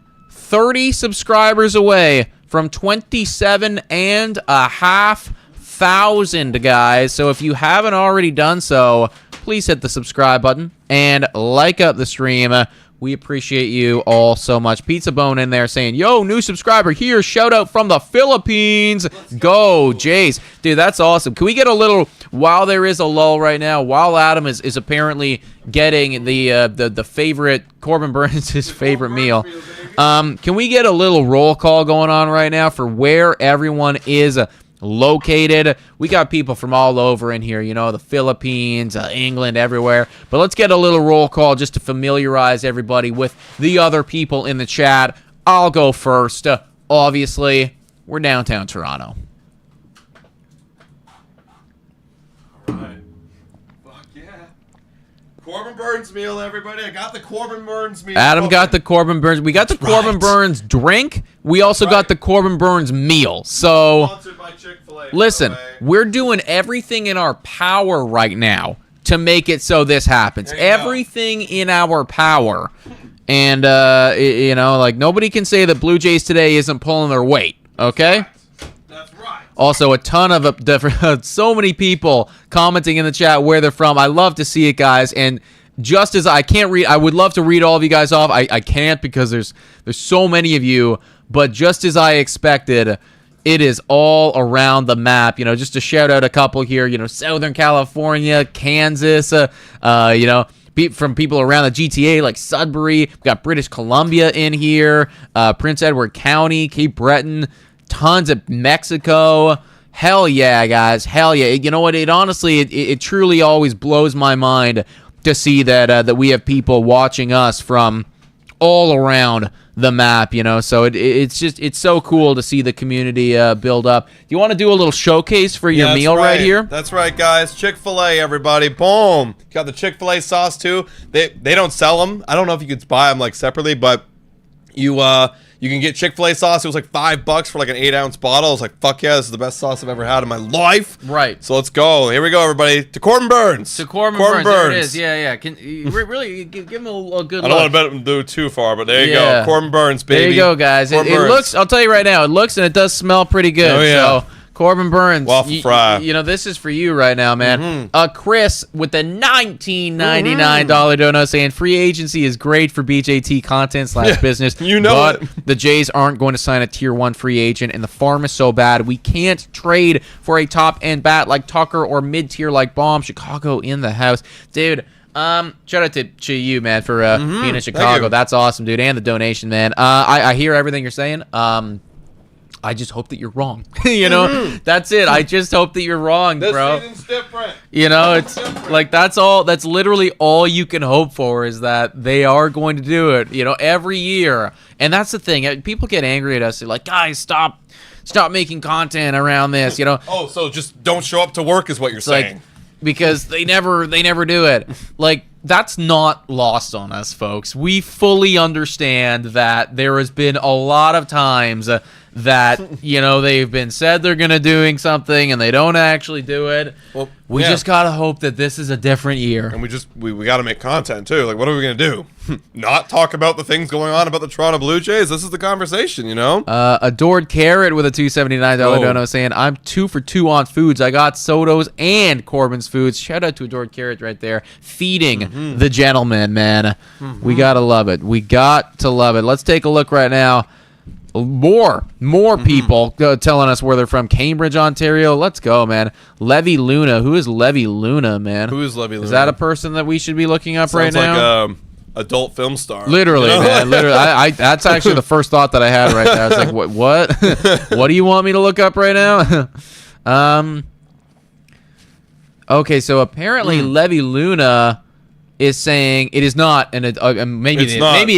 subscribers away from 27,500, guys. So if you haven't already done so, please hit the subscribe button and like up the stream. We appreciate you all so much. Pizza Bone in there saying, yo, new subscriber here. Shout out from the Philippines. Go, Jays. Dude, that's awesome. Can we get a little, while there is a lull right now, while Adam is apparently getting the favorite, Corbin Burnes' his favorite meal, can we get a little roll call going on right now for where everyone is located? We got people from all over in here, the Philippines, England, everywhere. But let's get a little roll call just to familiarize everybody with the other people in the chat. I'll go first. Obviously, we're downtown Toronto. All right. Fuck yeah. Corbin Burnes meal, everybody. I got the Corbin Burnes meal. Adam got the Corbin Burnes. We got the Corbin Burnes drink. We also got the Corbin Burnes meal. So, sponsored by Chick-fil-A, listen, we're doing everything in our power right now to make it so this happens. Everything in our power. And, like, nobody can say that Blue Jays today isn't pulling their weight, okay? That's right. Also, a ton of different, so many people commenting in the chat where they're from. I love to see it, guys. And just as I can't read, I would love to read all of you guys off. I can't because there's so many of you. But just as I expected, it is all around the map. Just to shout out a couple here. Southern California, Kansas. From people around the GTA like Sudbury. We've got British Columbia in here. Prince Edward County, Cape Breton. Tons of Mexico. Hell yeah, guys. Hell yeah. You know what? It honestly, it truly always blows my mind to see that we have people watching us from all around the map, So it's so cool to see the community build up. Do you want to do a little showcase for your meal right here? That's right, guys. Chick-fil-A, everybody. Boom. Got the Chick-fil-A sauce too. They don't sell them. I don't know if you could buy them like separately, but you can get Chick-fil-A sauce. It was like $5 for like an 8-ounce bottle. I was like, fuck yeah, this is the best sauce I've ever had in my life. Right. So let's go. Here we go, everybody. To Corbin Burnes. To Corbin Burnes. There it is. Yeah. Can you really give him a good look? I don't want to bet him do too far, but there you go. Corbin Burnes, baby. There you go, guys. It looks, I'll tell you right now, it looks and it does smell pretty good. Oh, yeah. So, Corbin Burnes, waffle fry. This is for you right now, man. Chris with the $19.99 dono saying free agency is great for BJT content / business. But the Jays aren't going to sign a tier 1 free agent, and the farm is so bad we can't trade for a top end bat like Tucker or mid tier like Baum. Chicago in the house, dude. Shout out to you, man, for being in Chicago. That's awesome, dude, and the donation, man. I hear everything you're saying. I just hope that you're wrong. That's it. I just hope that you're wrong, bro. This season's different. It's like that's literally all you can hope for is that they are going to do it, every year. And that's the thing. People get angry at us. They're like, guys, stop making content around this, Oh, so just don't show up to work is what you're saying. Like, because they never do it. Like, that's not lost on us, folks. We fully understand that there has been a lot of times that, they've been said they're going to doing something and they don't actually do it. Well, we just got to hope that this is a different year. And we got to make content, too. Like, what are we going to do? Not talk about the things going on about the Toronto Blue Jays? This is the conversation, Adored Carrot with a $279 dono saying, I'm 2 for 2 on foods. I got Soto's and Corbin's foods. Shout out to Adored Carrot right there. Feeding the gentleman, man. We got to love it. We got to love it. Let's take a look right now. More people telling us where they're from. Cambridge, Ontario. Let's go, man. Levy Luna. Who is Levy Luna, man? Who is Levy Luna? Is that a person that we should be looking up right now? Sounds like adult film star. Literally, man. Literally. I that's actually the first thought that I had right there. I was like, what? What do you want me to look up right now? Okay, so apparently Levy Luna is saying it is not, and maybe it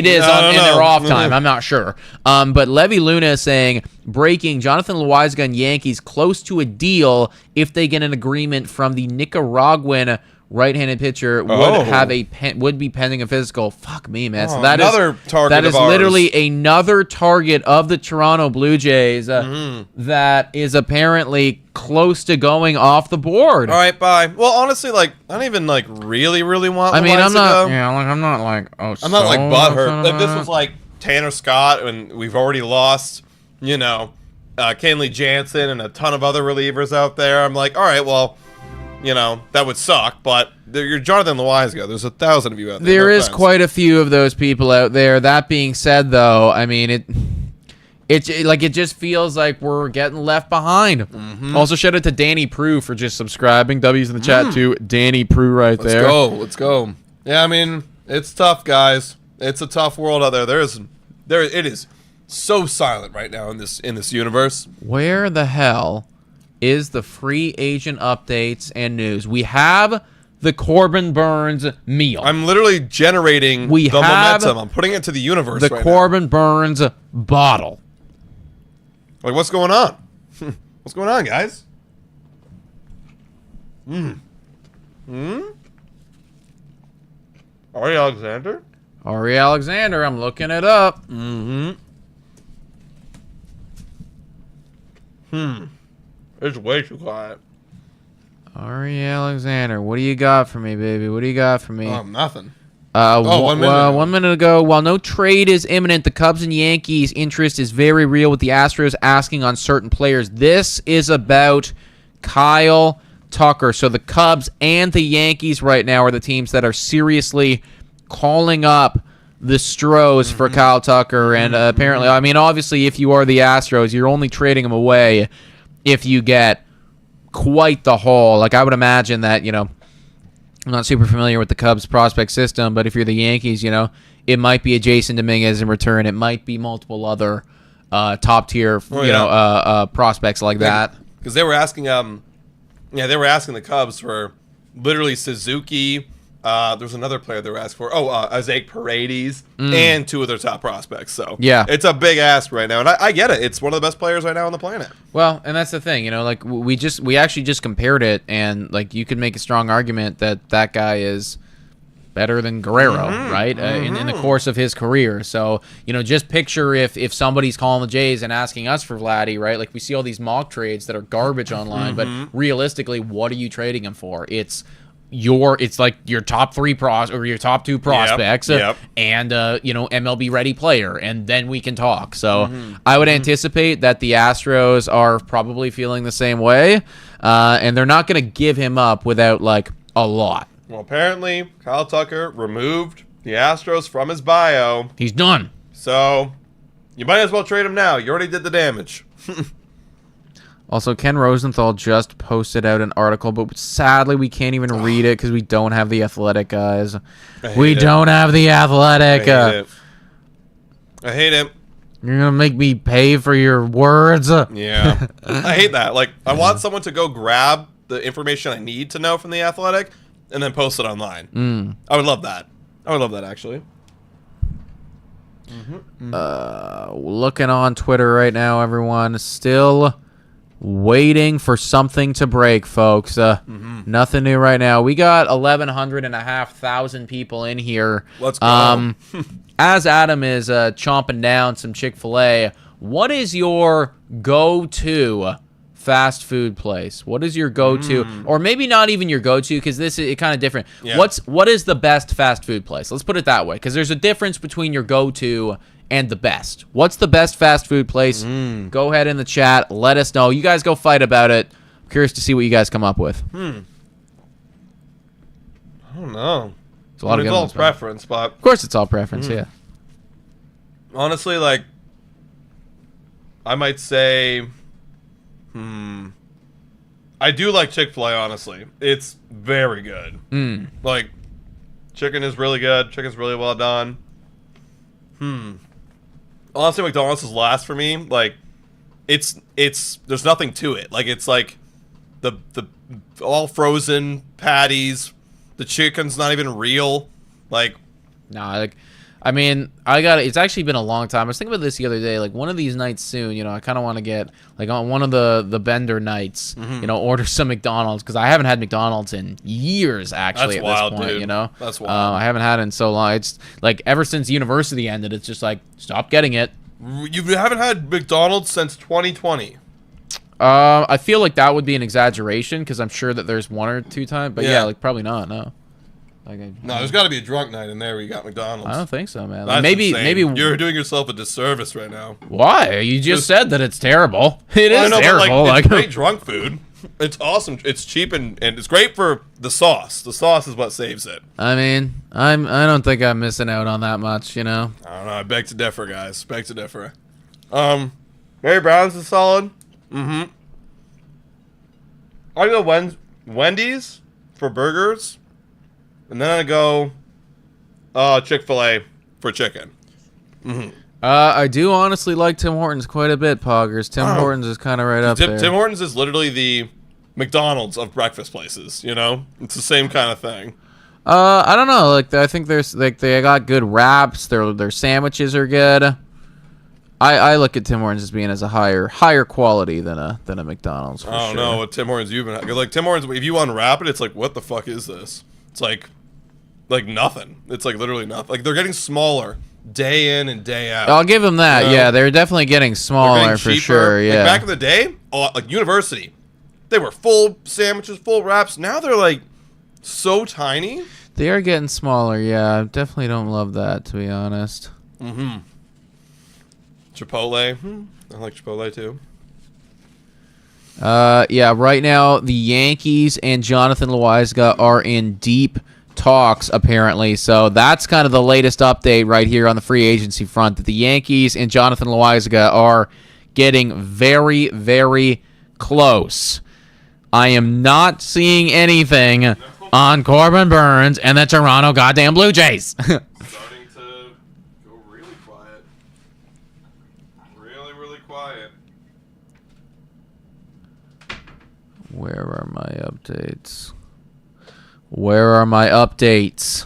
is in their off time. I'm not sure. But Levy Luna is saying, breaking, Jonathan Loaizaga and Yankees close to a deal if they get an agreement from the Nicaraguan right-handed pitcher would be pending a physical. Fuck me, man. So that is literally another target of the Toronto Blue Jays that is apparently close to going off the board. All right, bye. Well, honestly, I don't even really want. I'm not butthurt. If this was like Tanner Scott and we've already lost, Kenley Jansen and a ton of other relievers out there, I'm like, all right, well. That would suck, but you're Jonathan Loaizaga. There's 1,000 of you out there. There is quite a few of those people out there. That being said, though, I mean, it just feels like we're getting left behind. Also, shout out to Danny Prue for just subscribing. W's in the chat, too. Danny Prue there. Let's go. Yeah, I mean, it's tough, guys. It's a tough world out there. It is so silent right now in this universe. Where the hell is the free agent updates and news? We have the Corbin Burnes meal. I'm literally generating the momentum. I'm putting it to the universe the right Corbin Burnes bottle. Like, what's going on? What's going on, guys? Ari Alexander? Ari Alexander, I'm looking it up. It's way too quiet. Ari Alexander, what do you got for me, baby? What do you got for me? Nothing. 1 minute. 1 minute ago, while no trade is imminent, the Cubs and Yankees' interest is very real with the Astros asking on certain players. This is about Kyle Tucker. So the Cubs and the Yankees right now are the teams that are seriously calling up the Stros for Kyle Tucker. And apparently, I mean, obviously, if you are the Astros, you're only trading him away if you get quite the haul. Like, I would imagine that, I'm not super familiar with the Cubs prospect system, but if you're the Yankees, it might be a Jason Dominguez in return. It might be multiple other top-tier, prospects like that. Because they were asking, the Cubs for literally Suzuki. There's another player they were asking for. Isaac Paredes and 2 of their top prospects. So yeah, it's a big ask right now, and I get it. It's one of the best players right now on the planet. Well, and that's the thing, like we actually just compared it, and like you could make a strong argument that guy is better than Guerrero, right? In the course of his career. So just picture if somebody's calling the Jays and asking us for Vladdy, right? Like we see all these mock trades that are garbage online, but realistically, what are you trading him for? It's like your top 3 or your top 2 prospects and MLB ready player, and then we can talk. So I would anticipate that the Astros are probably feeling the same way, and they're not going to give him up without like a lot. Well, apparently Kyle Tucker removed the Astros from his bio. He's done. So you might as well trade him now. You already did the damage. Also, Ken Rosenthal just posted out an article, but sadly we can't even read it because we don't have the Athletic, guys. We don't have the Athletic. I hate it. You're going to make me pay for your words? Yeah. I hate that. Like, I want someone to go grab the information I need to know from the Athletic and then post it online. I would love that. I would love that, actually. Looking on Twitter right now, everyone. Still waiting for something to break, folks. Nothing new right now. We got 1,100 people in here. Let's go. As Adam is chomping down some Chick-fil-A, what is your go-to fast food place? What is your go-to, or maybe not even your go-to, because this is kind of different. Yeah. What is the best fast food place? Let's put it that way, because there's a difference between your go-to and the best. What's the best fast food place? Go ahead in the chat. Let us know. You guys go fight about it. I'm curious to see what you guys come up with. I don't know. It's a lot of good all ones, man. preference, but Of course, it's all preference. Yeah. honestly, like, I might say, I do like Chick-fil-A, honestly. It's very good. Like, chicken is really good. Chicken's really well done. Honestly, McDonald's is last for me. Like, it's there's nothing to it. Like, it's like the all frozen patties. The chicken's not even real. Like, Nah, like, I mean, it's actually been a long time. I was thinking about this the other day. Like, one of these nights soon, you know, I kind of want to get, like, on one of the bender nights, you know, order some McDonald's, because I haven't had McDonald's in years, actually. That's at wild, this point, dude. you know? That's wild. I haven't had it in so long. It's, like, ever since university ended, it's just, like, stop getting it. you haven't had McDonald's since 2020. I feel like that would be an exaggeration, because I'm sure that there's one or two times. But, yeah, like, probably not, no. Like, No, there's got to be a drunk night in there where you got McDonald's. I don't think so, man. That's Like, insane. maybe. You're doing yourself a disservice right now. Why? You just said that it's terrible. It is I know, but, terrible. like, it's great drunk food. It's awesome. It's cheap and it's great for the sauce. The sauce is what saves it. I mean, I don't think I'm missing out on that much, you know. I don't know. I beg to differ, guys. Beg to differ. Mary Brown's is solid. I go Wendy's for burgers, and then I go Chick-fil-A for chicken. I do honestly like Tim Hortons quite a bit, Poggers. Tim Hortons is kind of right up there. Tim Hortons is literally the McDonald's of breakfast places. You know, it's the same kind of thing. I don't know. Like, I think there's like they got good wraps. Their sandwiches are good. I look at Tim Hortons as being as a higher quality than a McDonald's. I don't know what Tim Hortons you've been like. Tim Hortons, if you unwrap it, it's like, what the fuck is this? It's like nothing. It's like literally nothing. Like, they're getting smaller day in and day out. I'll give them that. You know? Yeah, they're definitely getting smaller They're for getting cheaper. sure. Yeah. Like, back in the day, like university, they were full sandwiches, full wraps. Now they're like so tiny. They are getting smaller. Yeah, I definitely don't love that, to be honest. Chipotle. I like Chipotle too. Yeah, right now the Yankees and Jonathan Loaizaga are in deep talks, apparently. So that's kind of the latest update right here on the free agency front, that the Yankees and Jonathan Loaizaga are getting very, very close. I am not seeing anything on Corbin Burnes and the Toronto goddamn Blue Jays. Starting to go really quiet. Really, really quiet. Where are my updates? Where are my updates?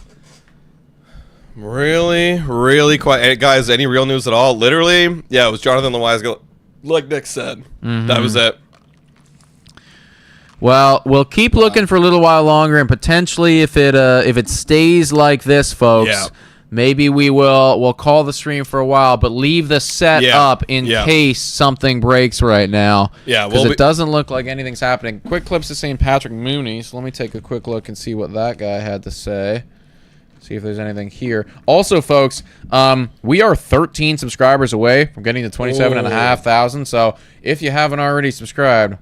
Really, really quiet. Hey, guys, any real news at all? Literally, yeah, it was Jonathan Loaizaga, like Nick said. That was it. Well, we'll keep looking for a little while longer, and potentially, if it stays like this, folks, maybe we'll call the stream for a while, but leave the set up in case something breaks right now. Yeah, because it doesn't look like anything's happening. Quick clips of St. Patrick Mooney. So let me take a quick look and see what that guy had to say. See if there's anything here. Also, folks, we are 13 subscribers away from getting to 27,500. So if you haven't already subscribed,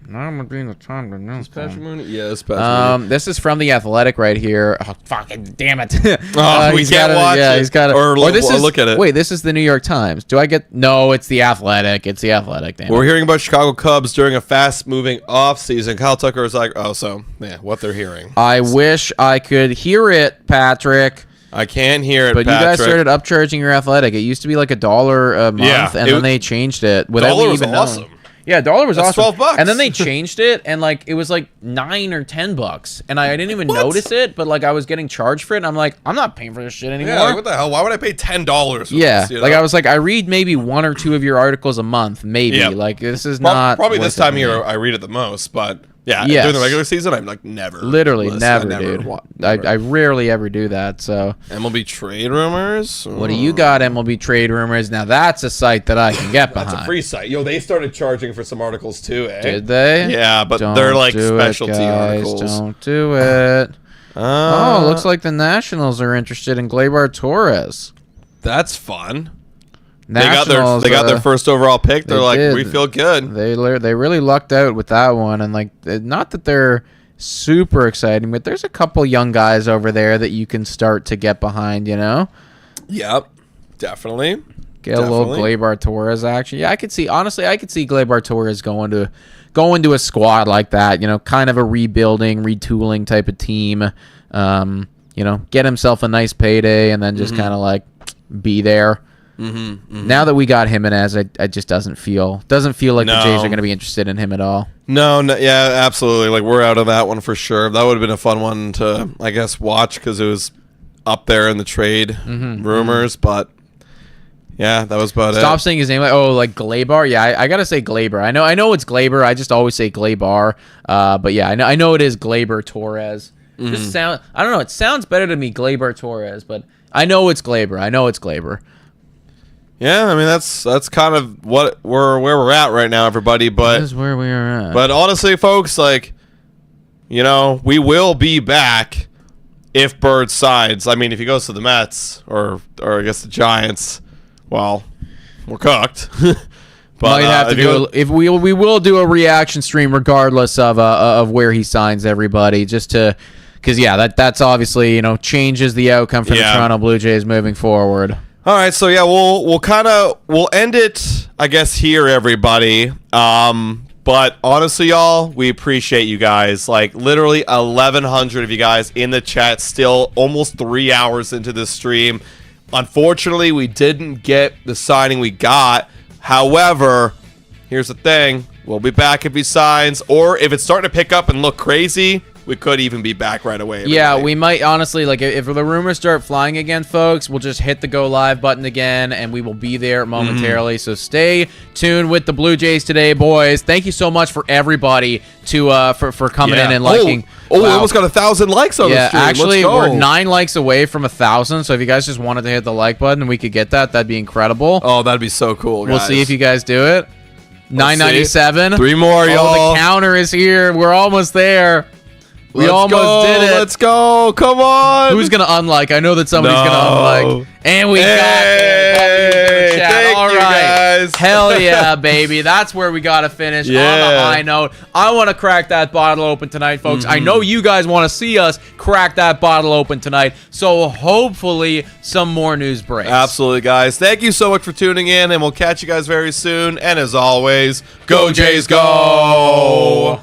now I'm gonna be in the time to know. Patrick Mooney? Yeah, it's Patrick Mooney. This is from The Athletic right here. Oh, fucking damn it. We can't watch it. Yeah, he's got it. Or look at it. Wait, this is the New York Times. Do I get... No, it's The Athletic. It's The Athletic, damn We're it. hearing about Chicago Cubs during a fast-moving offseason. Kyle Tucker is like, what they're hearing. I wish I could hear it, Patrick. I can't hear it, But Patrick. you guys started upcharging Your Athletic. It used to be like $1 a month, and then they changed it without me even knowing. Awesome. Yeah, $1 was That's awesome. $12. And then they changed it, and like it was like $9 or $10, and I didn't even notice it. But like I was getting charged for it, and I'm like, I'm not paying for this shit anymore. Yeah, like, what the hell? Why would I pay $10 for this? You Like know? I was like, I read maybe 1 or 2 of your articles a month, maybe. Yeah. Like this is not Probably worth this time it of to me. year I read it the most, but Yeah, Yes. during the regular season, I'm like never. Literally Listen, never, I dude. never. I rarely ever do that. So, MLB trade rumors. what do you got, MLB trade rumors? Now that's a site that I can get behind. That's a free site. Yo, they started charging for some articles too, eh? Did they? Yeah, but Don't they're like do specialty it, guys. articles. Don't do it. Oh, looks like the Nationals are interested in Gleyber Torres. That's fun. Nationals, they got their first overall pick. They're like, did. we feel good. They really lucked out with that one, and like, not that they're super exciting, but there's a couple young guys over there that you can start to get behind. You know? Yep, definitely. Get a little Gleyber Torres action. Yeah, I could see Gleyber Torres going to a squad like that. You know, kind of a rebuilding, retooling type of team. You know, get himself a nice payday, and then just kind of like be there. Now that we got Jimenez, it just doesn't feel like the Jays are going to be interested in him at all. No, yeah, absolutely. Like, we're out of that one for sure. That would have been a fun one to, I guess, watch because it was up there in the trade rumors. But yeah, that was about it. Stop saying his name like Gleyber. Yeah, I gotta say Gleyber. I know it's Gleyber. I just always say Gleyber. But yeah, I know it is Gleyber Torres. Just I don't know. It sounds better to me, Gleyber Torres, but I know it's Gleyber. Yeah, I mean that's kind of where we're at right now, everybody. But That is where we are at. But honestly, folks, like, you know, we will be back if Bird signs. I mean, if he goes to the Mets or I guess the Giants, well, we're cooked. But might have to we will do a reaction stream regardless of where he signs everybody, just to because that's obviously, you know, changes the outcome for the Toronto Blue Jays moving forward. All right, so yeah, we'll end it, I guess, here, everybody. But honestly, y'all, we appreciate you guys. Like, literally 1,100 of you guys in the chat, still almost 3 hours into this stream. Unfortunately, we didn't get the signing we got. However, here's the thing: we'll be back if he signs, or if it's starting to pick up and look crazy, we could even be back right away. Yeah, we might, honestly, like, if the rumors start flying again, folks, we'll just hit the go live button again, and we will be there momentarily. So stay tuned with the Blue Jays today, boys. Thank you so much for everybody for coming in and liking. We almost got 1,000 likes on the stream. Actually, we're 9 likes away from 1,000. So if you guys just wanted to hit the like button and we could get that'd be incredible. Oh, that'd be so cool, guys. We'll see if you guys do it. 997. 3 more, y'all. The counter is here. We're almost there. We almost did it. Let's go. Come on. Who's going to unlike? I know that somebody's going to unlike. And we got it. Thank All you, right. guys. Hell yeah, baby. That's where we got to finish on a high note. I want to crack that bottle open tonight, folks. I know you guys want to see us crack that bottle open tonight. So hopefully some more news breaks. Absolutely, guys. Thank you so much for tuning in, and we'll catch you guys very soon. And as always, go Jays, go!